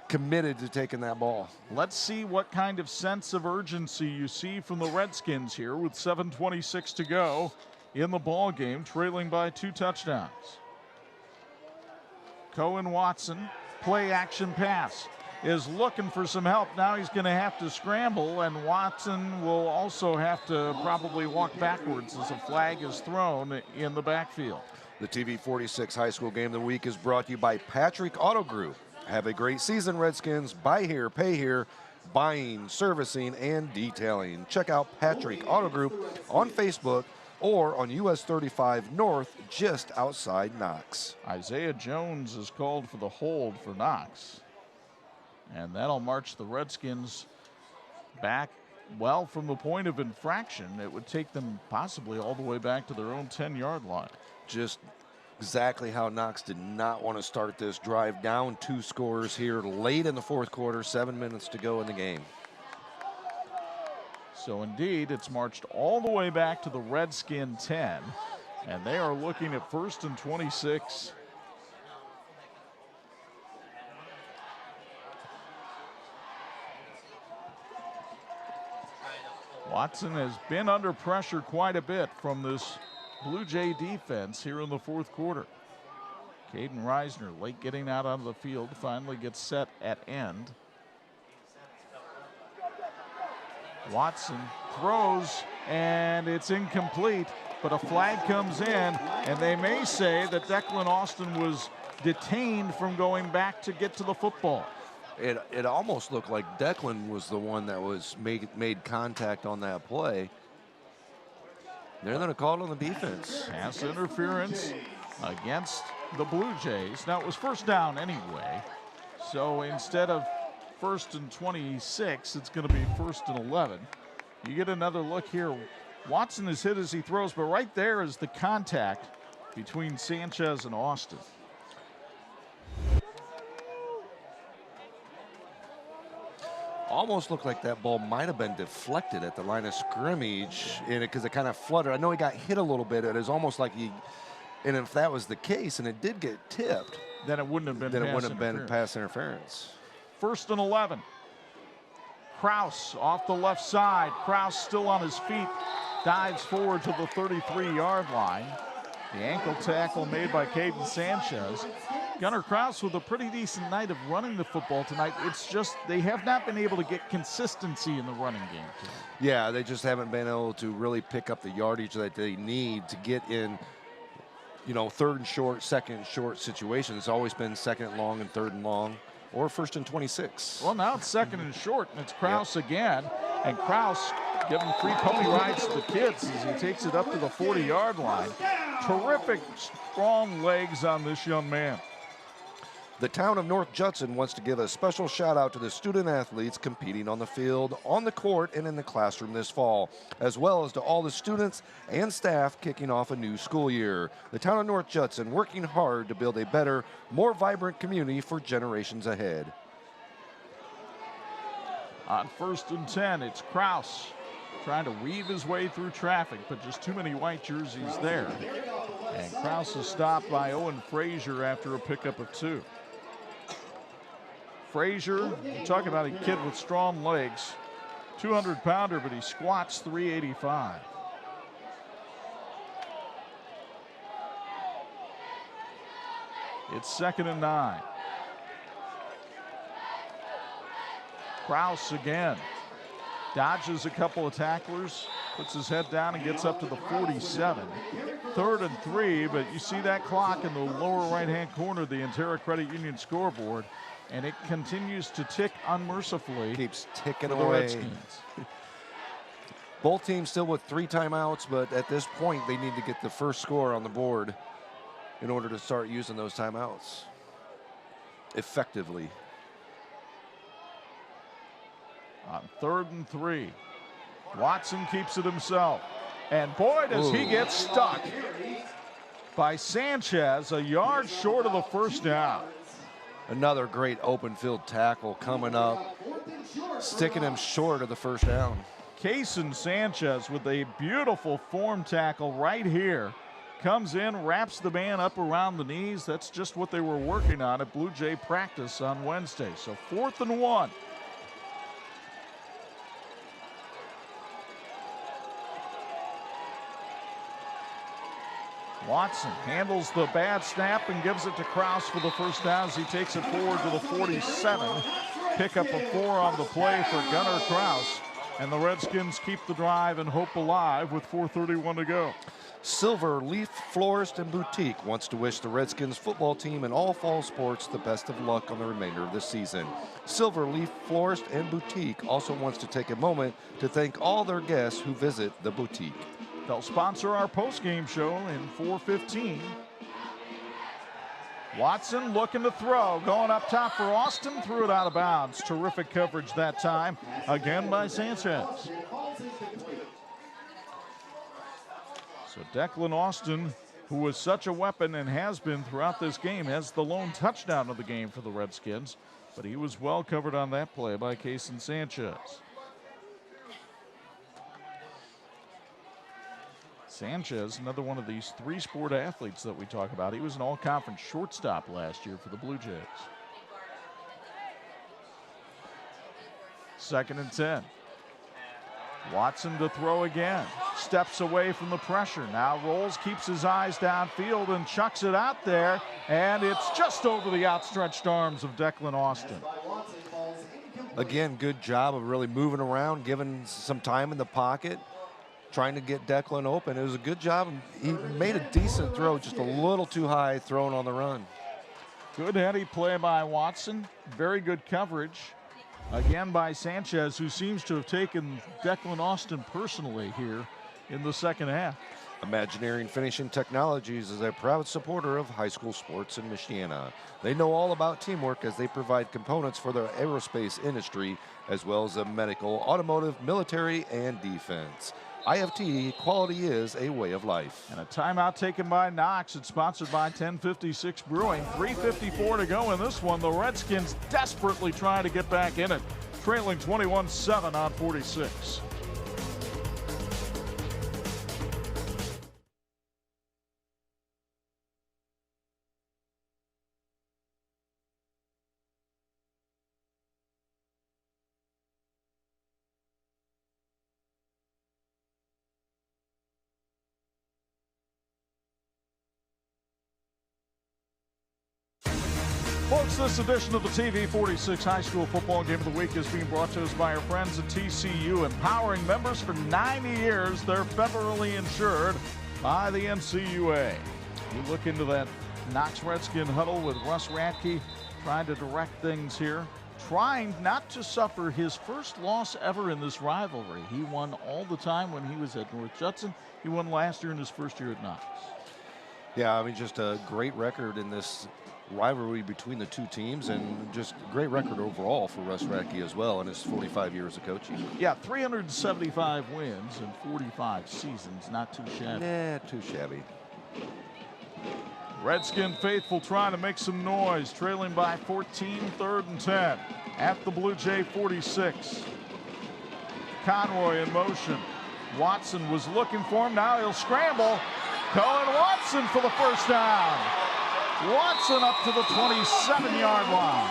committed to taking that ball. Let's see what kind of sense of urgency you see from the Redskins here with 7:26 to go in the ball game, trailing by 2 touchdowns. Cohen Watson, play action pass, is looking for some help. Now he's going to have to scramble, and Watson will also have to probably walk backwards as a flag is thrown in the backfield. The TV46 High School Game of the Week is brought to you by Patrick Auto Group. Have a great season, Redskins. Buy here, pay here, buying, servicing, and detailing. Check out Patrick Auto Group on Facebook or on US 35 North, just outside Knox. Isaiah Jones is called for the hold for Knox. And that'll march the Redskins back, well, from the point of infraction. It would take them possibly all the way back to their own 10-yard line. Just exactly how Knox did not want to start this drive. Down 2 scores here late in the 4th quarter, 7 minutes to go in the game. So indeed, it's marched all the way back to the Redskin 10, and they are looking at 1st and 26. Watson has been under pressure quite a bit from this Blue Jay defense here in the 4th quarter. Caden Reisner late getting out onto the field, finally gets set at end. Watson throws, and it's incomplete, but a flag comes in, and they may say that Declan Austin was detained from going back to get to the football. It almost looked like Declan was the one that was made contact on that play. They're going to call it on the defense. Pass interference against the Blue Jays. Now, it was 1st down anyway, so instead of 1st and 26, it's going to be 1st and 11. You get another look here. Watson is hit as he throws, but right there is the contact between Sanchez and Austin. almost looked like that ball might have been deflected at the line of scrimmage because it kind of fluttered. I know he got hit a little bit. It was almost like and if that was the case and it did get tipped, then it wouldn't have been pass interference. 1st and 11. Kraus off the left side. Kraus still on his feet. Dives forward to the 33-yard line. The ankle tackle made by Caden Sanchez. Gunnar Kraus with a pretty decent night of running the football tonight. It's just they have not been able to get consistency in the running game tonight. Yeah, they just haven't been able to really pick up the yardage that they need to get in, 3rd and short, 2nd and short situations. It's always been 2nd and long and 3rd and long, or 1st and 26. Well, now it's 2nd and short, and it's Kraus again. And Kraus giving free pony rides to the kids as he takes it up to the 40-yard line. Terrific, strong legs on this young man. The town of North Judson wants to give a special shout out to the student athletes competing on the field, on the court, and in the classroom this fall, as well as to all the students and staff kicking off a new school year. The town of North Judson working hard to build a better, more vibrant community for generations ahead. On 1st and 10, it's Kraus trying to weave his way through traffic, but just too many white jerseys there. And Kraus is stopped by Owen Frazier after a pickup of 2. Frazier, you talk about a kid with strong legs, 200-pounder, but he squats 385. It's 2nd and 9. Kraus again. Dodges a couple of tacklers, puts his head down and gets up to the 47. 3rd and 3, but you see that clock in the lower right-hand corner of the Intera Credit Union scoreboard, and it continues to tick unmercifully. Keeps ticking for away. the Redskins. Both teams still with 3 timeouts, but at this point they need to get the first score on the board in order to start using those timeouts effectively. On 3rd and 3, Watson keeps it himself. And boy, does he get stuck by Sanchez, a yard short of the first down. Another great open field tackle coming up, sticking him short of the first down. Cason Sanchez with a beautiful form tackle right here. Comes in, wraps the man up around the knees. That's just what they were working on at Blue Jay practice on Wednesday. So 4th and 1. Watson handles the bad snap and gives it to Kraus for the first down as he takes it forward to the 47. Pick up a 4 on the play for Gunnar Kraus. And the Redskins keep the drive and hope alive with 4:31 to go. Silver Leaf Florist and Boutique wants to wish the Redskins football team and all fall sports the best of luck on the remainder of the season. Silver Leaf Florist and Boutique also wants to take a moment to thank all their guests who visit the boutique. They'll sponsor our postgame show in 4:15. Watson looking to throw, going up top for Austin, threw it out of bounds. Terrific coverage that time, again by Sanchez. So Declan Austin, who was such a weapon and has been throughout this game, has the lone touchdown of the game for the Redskins, but he was well covered on that play by Cason Sanchez. Sanchez, another one of these 3-sport athletes that we talk about. He was an all-conference shortstop last year for the Blue Jays. 2nd and 10. Watson to throw again. Steps away from the pressure. Now rolls, keeps his eyes downfield and chucks it out there. And it's just over the outstretched arms of Declan Austin. Again, good job of really moving around, giving some time in the pocket, trying to get Declan open. It was a good job. He made a decent throw, just a little too high thrown on the run. Good heady play by Watson. Very good coverage. Again by Sanchez, who seems to have taken Declan Austin personally here in the second half. Imagineering Finishing Technologies is a proud supporter of high school sports in Michiana. They know all about teamwork as they provide components for the aerospace industry, as well as the medical, automotive, military, and defense. IFT, quality is a way of life. And a timeout taken by Knox. It's sponsored by 1056 Brewing. 3:54 to go in this one. The Redskins desperately trying to get back in it. trailing 21-7 on 46. Folks, this edition of the TV46 High School Football Game of the Week is being brought to us by our friends at TCU, empowering members for 90 years. They're federally insured by the NCUA. We look into that Knox Redskin huddle with Russ Radke trying to direct things here, trying not to suffer his first loss ever in this rivalry. He won all the time when he was at North Judson. He won last year in his first year at Knox. Yeah, I mean, just a great record in this rivalry between the two teams, and just a great record overall for Russ Radke as well in his 45 years of coaching. Yeah, 375 wins in 45 seasons. Not too shabby. Nah, too shabby. Redskin faithful trying to make some noise, trailing by 14, 3rd and 10 at the Blue Jay 46. Conroy in motion. Watson was looking for him. Now he'll scramble. Cohen Watson for the first down. Watson up to the 27-yard line.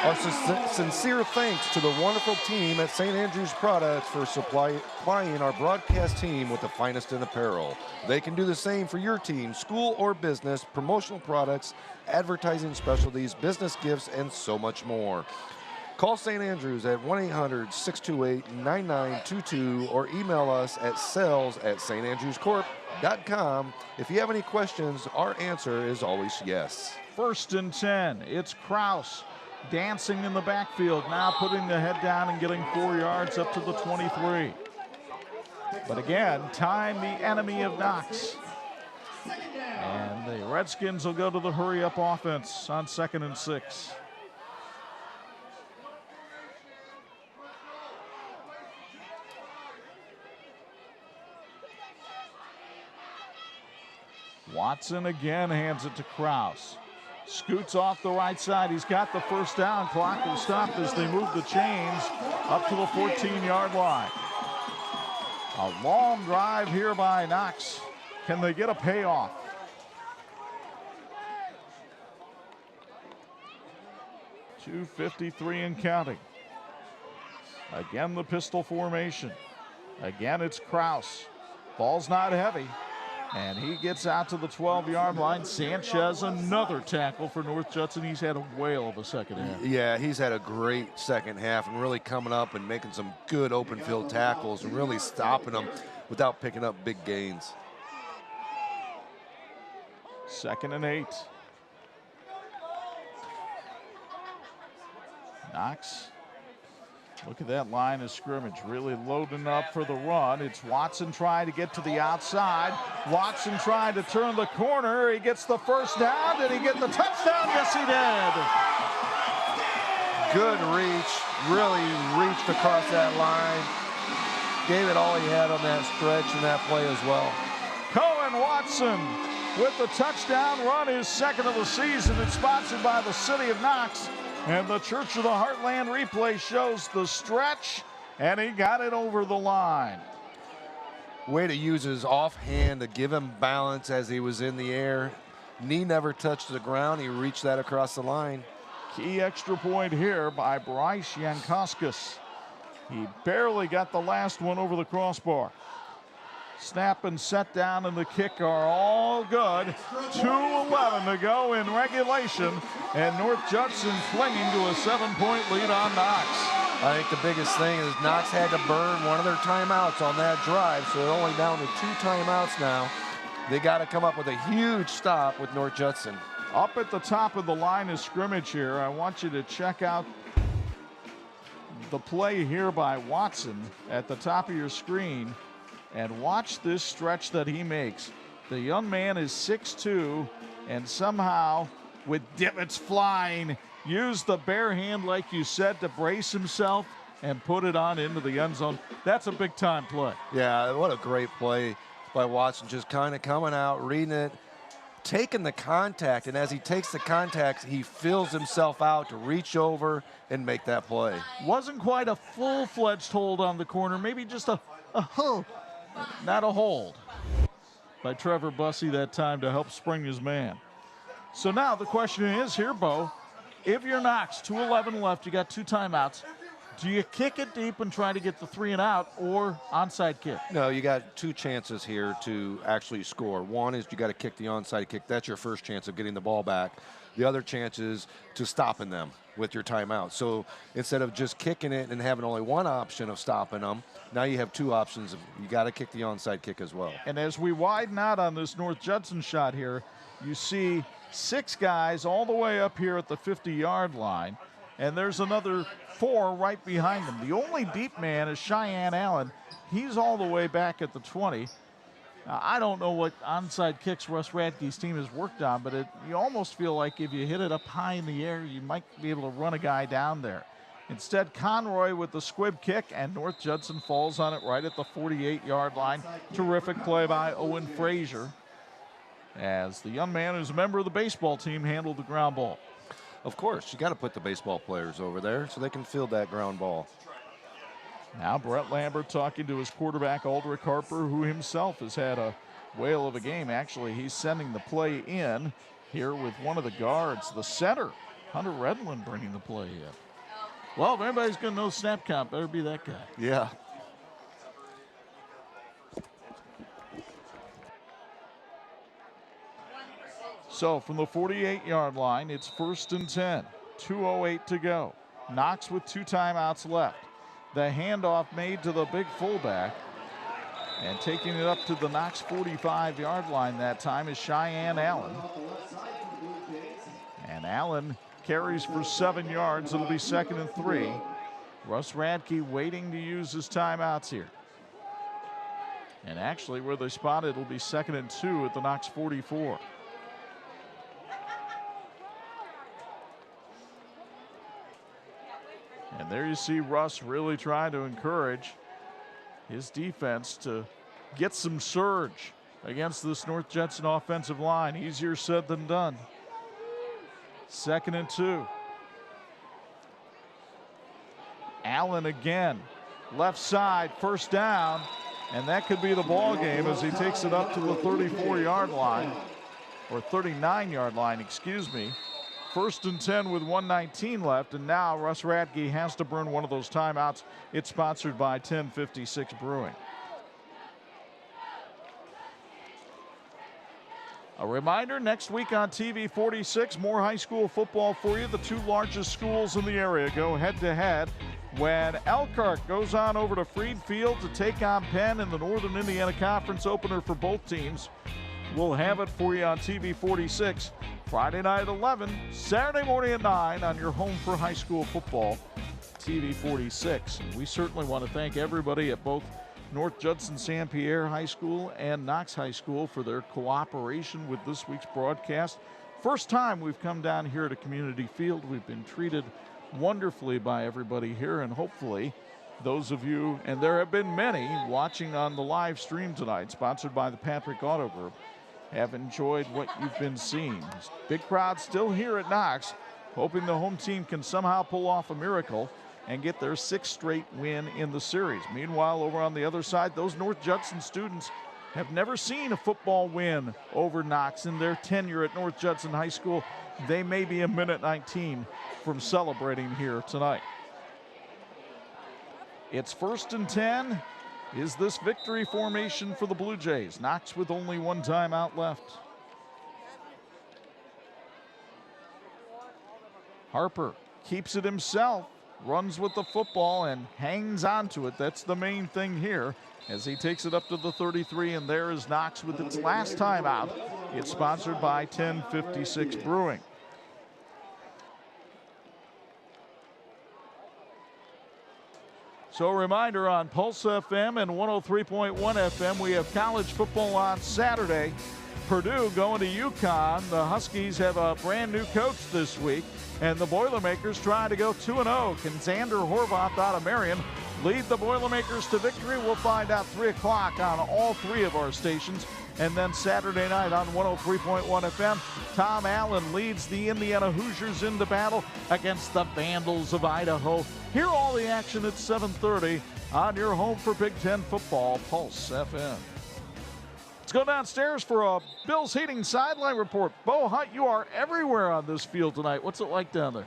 Our sincere thanks to the wonderful team at St. Andrews Products for supplying our broadcast team with the finest in apparel. They can do the same for your team, school or business, promotional products, advertising specialties, business gifts, and so much more. Call St. Andrews at 1-800-628-9922 or email us at sales@standrewscorp.com. If you have any questions, our answer is always yes. 1st and 10. It's Kraus dancing in the backfield, now putting the head down and getting 4 yards up to the 23. But again, time the enemy of Knox. And the Redskins will go to the hurry-up offense on 2nd and 6. Watson again hands it to Kraus. Scoots off the right side. He's got the first down. Clock will stop as they move the chains up to the 14-yard line. A long drive here by Knox. Can they get a payoff? .253 and counting. Again, the pistol formation. Again, it's Kraus. Ball's not heavy. And he gets out to the 12-yard line. Sanchez, another tackle for North Judson. He's had a whale of a second half. Yeah, he's had a great second half and really coming up and making some good open field tackles and really stopping them without picking up big gains. 2nd and 8. Knox. Look at that line of scrimmage, really loading up for the run. It's Watson trying to get to the outside. Watson trying to turn the corner. He gets the first down. Did he get the touchdown? Yes, he did. Good reach, really reached across that line. Gave it all he had on that stretch and that play as well. Cohen Watson with the touchdown run, his 2nd of the season. It's sponsored by the City of Knox. And the Church of the Heartland replay shows the stretch, and he got it over the line. Way to use his offhand to give him balance as he was in the air. Knee never touched the ground. He reached that across the line. Key extra point here by Bryce Yankoskis. He barely got the last one over the crossbar. Snap and set down and the kick are all good. 2:11 to go in regulation, and North Judson clinging to a 7-point lead on Knox. I think the biggest thing is Knox had to burn one of their timeouts on that drive, so they're only down to 2 timeouts now. They got to come up with a huge stop with North Judson. Up at the top of the line of scrimmage here, I want you to check out the play here by Watson at the top of your screen. And watch this stretch that he makes. The young man is 6'2", and somehow, with divots flying, used the bare hand, like you said, to brace himself and put it on into the end zone. That's a big-time play. Yeah, what a great play by Watson, just kind of coming out, reading it, taking the contact, and as he takes the contact, he fills himself out to reach over and make that play. Wasn't quite a full-fledged hold on the corner, maybe just a hold, not a hold, by Trevor Bussey that time to help spring his man. So now the question is here, Bo, if you're Knox, 2:11 left, you got 2 timeouts, do you kick it deep and try to get the 3 and out, or onside kick? No, you got 2 chances here to actually score. One is you got to kick the onside kick. That's your first chance of getting the ball back. The other chance is to stopping them with your timeout. So instead of just kicking it and having only one option of stopping them, now you have 2 options. You got to kick the onside kick as well. And as we widen out on this North Judson shot here, you see 6 guys all the way up here at the 50-yard line, and there's another 4 right behind them. The only deep man is Cheyenne Allen. He's all the way back at the 20. Now, I don't know what onside kicks Russ Radke's team has worked on, but you almost feel like if you hit it up high in the air, you might be able to run a guy down there. Instead, Conroy with the squib kick, and North Judson falls on it right at the 48-yard line. Terrific play by Owen Frazier, as the young man who's a member of the baseball team handled the ground ball. Of course, you got to put the baseball players over there so they can field that ground ball. Now Brett Lambert talking to his quarterback, Aldrich Harper, who himself has had a whale of a game. Actually, he's sending the play in here with one of the guards, the center, Hunter Redlin, bringing the play in. Well, if anybody's going to know snap count, better be that guy. Yeah. So from the 48-yard line, it's 1st and 10. 2:08 to go. Knox with 2 timeouts left. The handoff made to the big fullback. And taking it up to the Knox 45-yard line that time is Cheyenne Allen. And Allen carries for 7 yards. It'll be 2nd and 3. Russ Radke waiting to use his timeouts here. And actually where they spot it, it'll be 2nd and 2 at the Knox 44. And there you see Russ really trying to encourage his defense to get some surge against this North Judson offensive line. Easier said than done. 2nd and 2. Allen again, left side, 1st down, and that could be the ball game as he takes it up to the 34-yard line, or 39-yard line, excuse me. 1st and 10 with 1:19 left, and now Russ Radke has to burn one of those timeouts. It's sponsored by 1056 Brewing. A reminder, next week on TV46, more high school football for you. The 2 largest schools in the area go head-to-head when Elkhart goes on over to Freed Field to take on Penn in the Northern Indiana Conference opener for both teams. We'll have it for you on TV46 Friday night at 11, Saturday morning at 9 on your home for high school football, TV46. And we certainly want to thank everybody at both North Judson St. Pierre High School and Knox High School for their cooperation with this week's broadcast. First time we've come down here at a community field. We've been treated wonderfully by everybody here, and hopefully those of you, and there have been many, watching on the live stream tonight, sponsored by the Patrick Auto Group, have enjoyed what you've been seeing. Big crowd still here at Knox, hoping the home team can somehow pull off a miracle and get their 6th straight win in the series. Meanwhile, over on the other side, those North Judson students have never seen a football win over Knox in their tenure at North Judson High School. They may be a minute 19 from celebrating here tonight. It's 1st and 10. Is this victory formation for the Blue Jays? Knox with only 1 timeout left. Harper keeps it himself, runs with the football and hangs on to it. That's the main thing here as he takes it up to the 33, and there is Knox with its last timeout. It's sponsored by 1056 Brewing. So a reminder, on Pulse FM and 103.1 FM, we have college football on Saturday. Purdue going to UConn. The Huskies have a brand new coach this week, and the Boilermakers trying to go 2-0. Can Xander Horvath out of Marion lead the Boilermakers to victory? We'll find out 3 o'clock on all 3 of our stations. And then Saturday night on 103.1 FM, Tom Allen leads the Indiana Hoosiers into battle against the Vandals of Idaho. Hear all the action at 7:30 on your home for Big Ten football, Pulse FM. Let's go downstairs for a Bills Heating sideline report. Bo Hunt, you are everywhere on this field tonight. What's it like down there?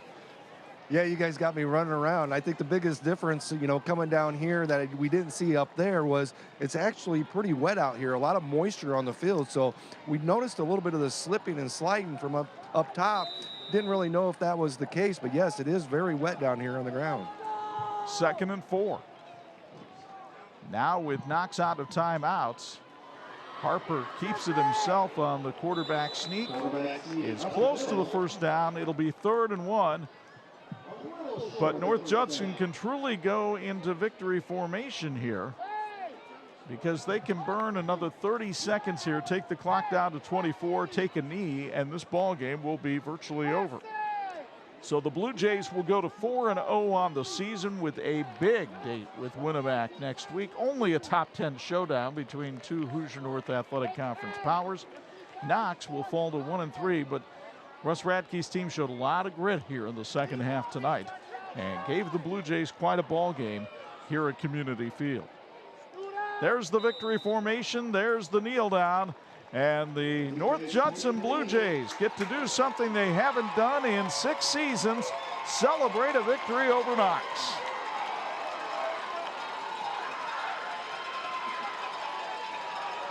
Yeah, you guys got me running around. I think the biggest difference, coming down here that we didn't see up there was it's actually pretty wet out here. A lot of moisture on the field. So we noticed a little bit of the slipping and sliding from up top. Didn't really know if that was the case, but yes, it is very wet down here on the ground. 2nd and 4. Now with Knox out of timeouts, Harper keeps it himself on the quarterback sneak. Is close to the first down. It'll be 3rd and 1. But North Judson can truly go into victory formation here because they can burn another 30 seconds here, take the clock down to 24, take a knee, and this ball game will be virtually over. So the Blue Jays will go to 4-0 on the season with a big date with Winnemac next week. Only a top 10 showdown between 2 Hoosier North Athletic Conference powers. Knox will fall to 1-3, but Russ Radke's team showed a lot of grit here in the second half tonight and gave the Blue Jays quite a ball game here at Community Field. There's the victory formation. There's the kneel down. And the North Judson Blue Jays get to do something they haven't done in 6 seasons, celebrate a victory over Knox.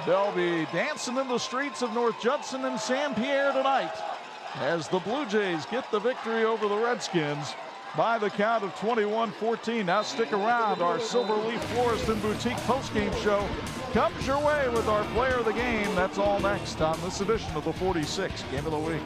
They'll be dancing in the streets of North Judson and St. Pierre tonight as the Blue Jays get the victory over the Redskins by the count of 21-14. Now stick around. Our Silverleaf Florist and Boutique postgame show comes your way with our player of the game. That's all next on this edition of the 46 Game of the Week.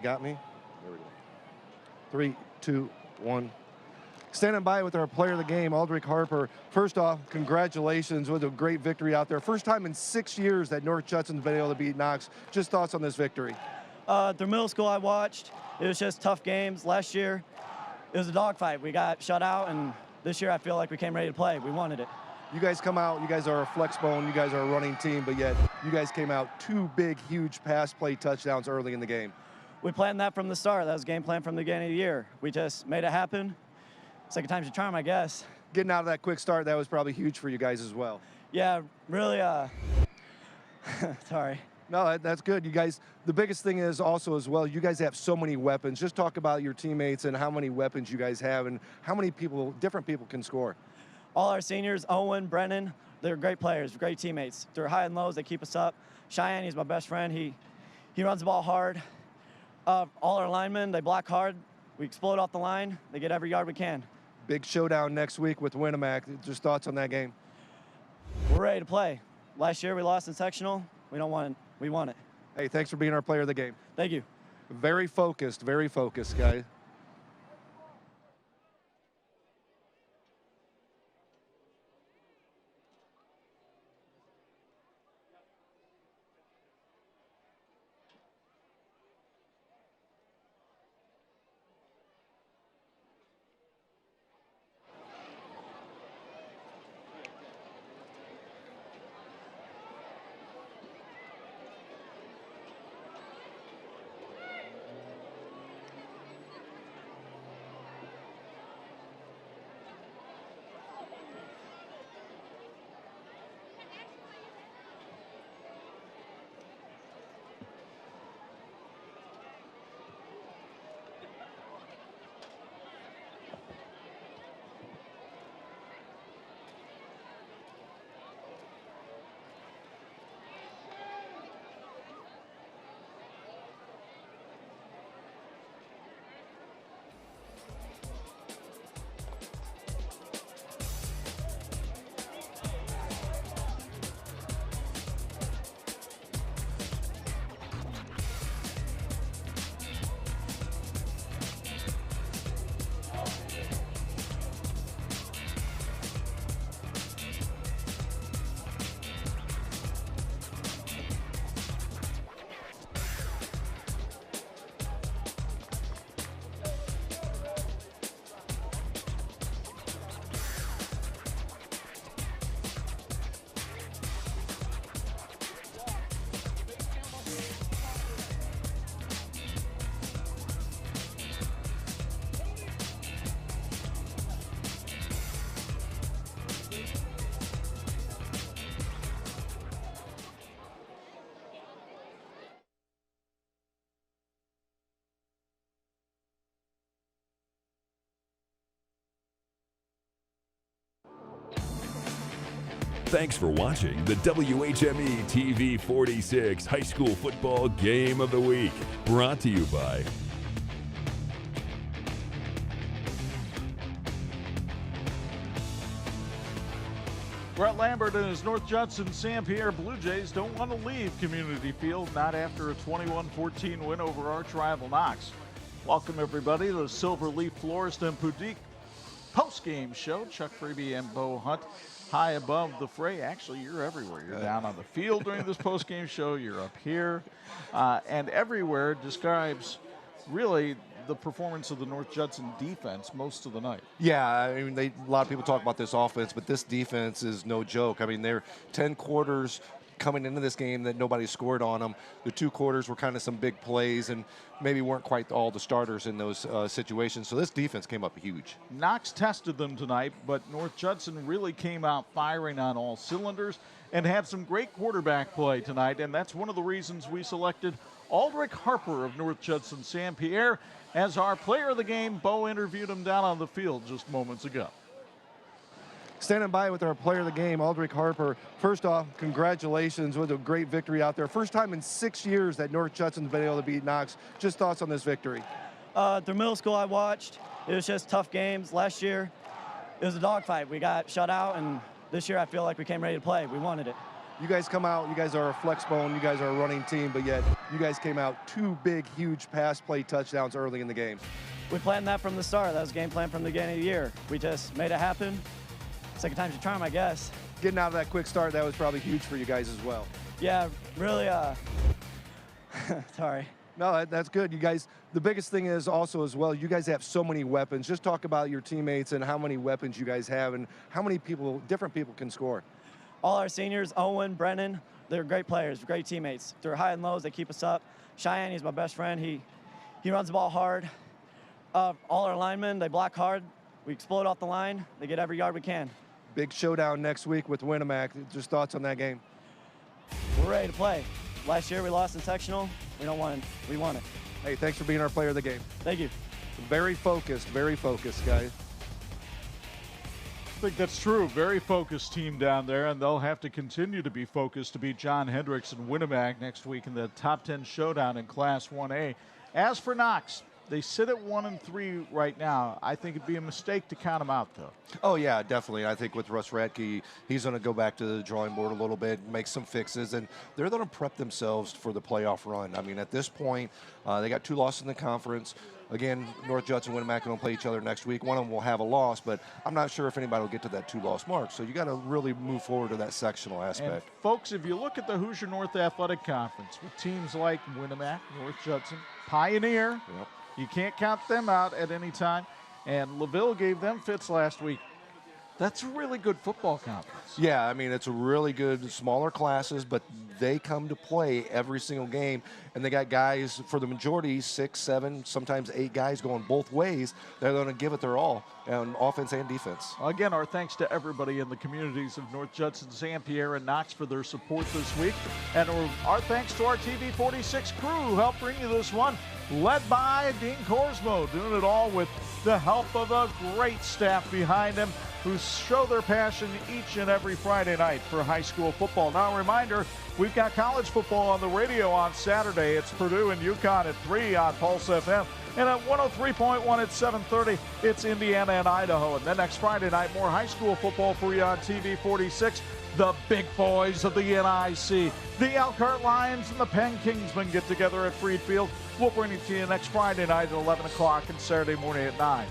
Got me? There we go. 3, 2, 1. Standing by with our player of the game, Aldrich Harper. First off, congratulations with a great victory out there. First time in 6 years that North Judson's been able to beat Knox. Just thoughts on this victory? Through middle school I watched. It was just tough games. Last year, it was a dogfight. We got shut out, and this year I feel like we came ready to play. We wanted it. You guys come out, you guys are a flex bone, you guys are a running team, but yet you guys came out 2 big, huge pass play touchdowns early in the game. We planned that from the start. That was game plan from the beginning of the year. We just made it happen. Second time's a charm, I guess. Getting out of that quick start, that was probably huge for you guys as well. Yeah, really, sorry. No, that's good. You guys, the biggest thing is also as well, you guys have so many weapons. Just talk about your teammates and how many weapons you guys have and how many people, different people can score. All our seniors, Owen, Brennan, they're great players, great teammates. They're high and lows, they keep us up. Cheyenne, he's my best friend. He runs the ball hard. All our linemen, they block hard. We explode off the line. They get every yard we can. Big showdown next week with Winnemac. Just thoughts on that game? We're ready to play. Last year we lost in sectional. We don't want it. We want it. Hey, thanks for being our player of the game. Thank you. Very focused, guys. Thanks for watching the WHME TV 46 High School Football Game of the Week, brought to you by Brett Lambert and his North Judson St. Pierre Blue Jays don't want to leave Community Field, not after a 21-14 win over arch rival Knox. Welcome everybody to the Silver Leaf Florist and Boutique post-game show. Chuck Freeby and Bo Hunt high above the fray. Actually, you're everywhere. You're down on the field during this post-game show. You're up here. And everywhere describes really the performance of the North Judson defense most of the night. Yeah, I mean, a lot of people talk about this offense, but this defense is no joke. I mean, they're 10 quarters coming into this game that nobody scored on them. The 2 quarters were kind of some big plays and maybe weren't quite all the starters in those situations. So this defense came up huge. Knox tested them tonight, but North Judson really came out firing on all cylinders and had some great quarterback play tonight, and that's one of the reasons we selected Aldrich Harper of North Judson St. Pierre as our player of the game. Bo interviewed him down on the field just moments ago. Standing by with our player of the game, Aldrich Harper. First off, congratulations with a great victory out there. First time in 6 years that North Judson's been able to beat Knox. Just thoughts on this victory? Through middle school I watched. It was just tough games. Last year, it was a dogfight. We got shut out, and this year I feel like we came ready to play. We wanted it. You guys come out, you guys are a flex bone, you guys are a running team, but yet you guys came out 2 big, huge pass play touchdowns early in the game. We planned that from the start. That was game plan from the beginning of the year. We just made it happen. Second time's a charm, I guess. Getting out of that quick start, that was probably huge for you guys as well. Yeah, really, sorry. No, that's good. You guys, the biggest thing is also as well, you guys have so many weapons. Just talk about your teammates and how many weapons you guys have and how many people, different people can score. All our seniors, Owen, Brennan, they're great players, great teammates. Through high and lows, they keep us up. Cheyenne, he's my best friend. He runs the ball hard. All our linemen, they block hard. We explode off the line. They get every yard we can. Big showdown next week with Winnemac. Just thoughts on that game? We're ready to play. Last year we lost in sectional. We want it. Hey, thanks for being our player of the game. Thank you. Very focused, guys. I think that's true. Very focused team down there, and they'll have to continue to be focused to beat John Hendricks and Winnemac next week in the top 10 showdown in Class 1A. As for Knox, they sit at 1-3 right now. I think it'd be a mistake to count them out, though. Oh, yeah, definitely. I think with Russ Radke, he's going to go back to the drawing board a little bit, make some fixes, and they're going to prep themselves for the playoff run. I mean, at this point, they got 2 losses in the conference. Again, North Judson and Winnemac are going to play each other next week. One of them will have a loss, but I'm not sure if anybody will get to that 2-loss mark. So you got to really move forward to that sectional aspect. And folks, if you look at the Hoosier North Athletic Conference with teams like Winnemac, North Judson, Pioneer, you can't count them out at any time. And LaVille gave them fits last week. That's a really good football conference. Yeah, I mean, it's a really good, smaller classes, but they come to play every single game. And they got guys, for the majority, 6, 7, sometimes 8 guys going both ways. They're going to give it their all on offense and defense. Again, our thanks to everybody in the communities of North Judson, St. Pierre, and Knox for their support this week. And our thanks to our TV46 crew who helped bring you this one, led by Dean Korsmo, doing it all with the help of a great staff behind him who show their passion each and every Friday night for high school football. Now, a reminder, we've got college football on the radio on Saturday. It's Purdue and UConn at 3 on Pulse FM. And at 103.1 at 7:30, it's Indiana and Idaho. And then next Friday night, more high school football for you on TV46. The big boys of the NIC, the Elkhart Lions and the Penn Kingsmen get together at Freed Field. We'll bring it to you next Friday night at 11 o'clock and Saturday morning at 9.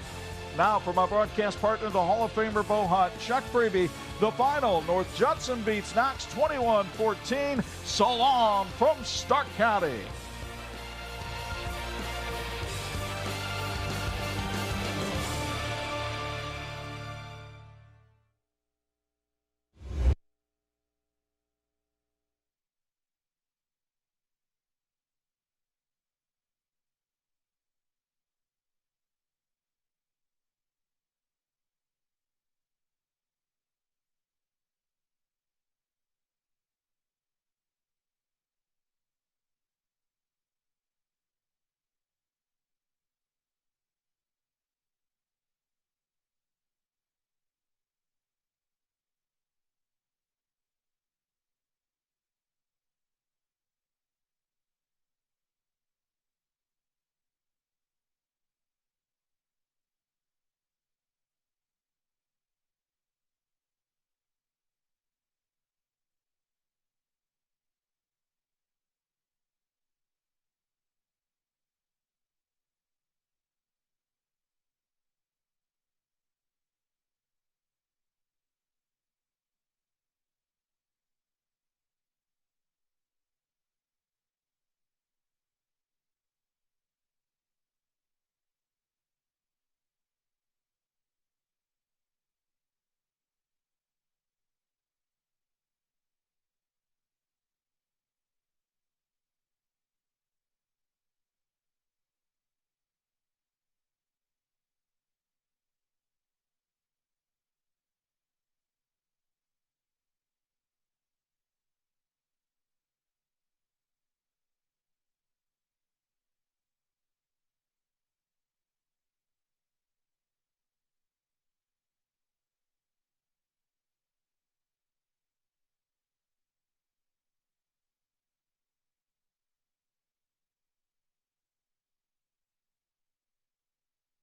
Now, from our broadcast partner, the Hall of Famer Bo Hunt, Chuck Freeby, the final, North Judson beats Knox 21-14. So long from Stark County.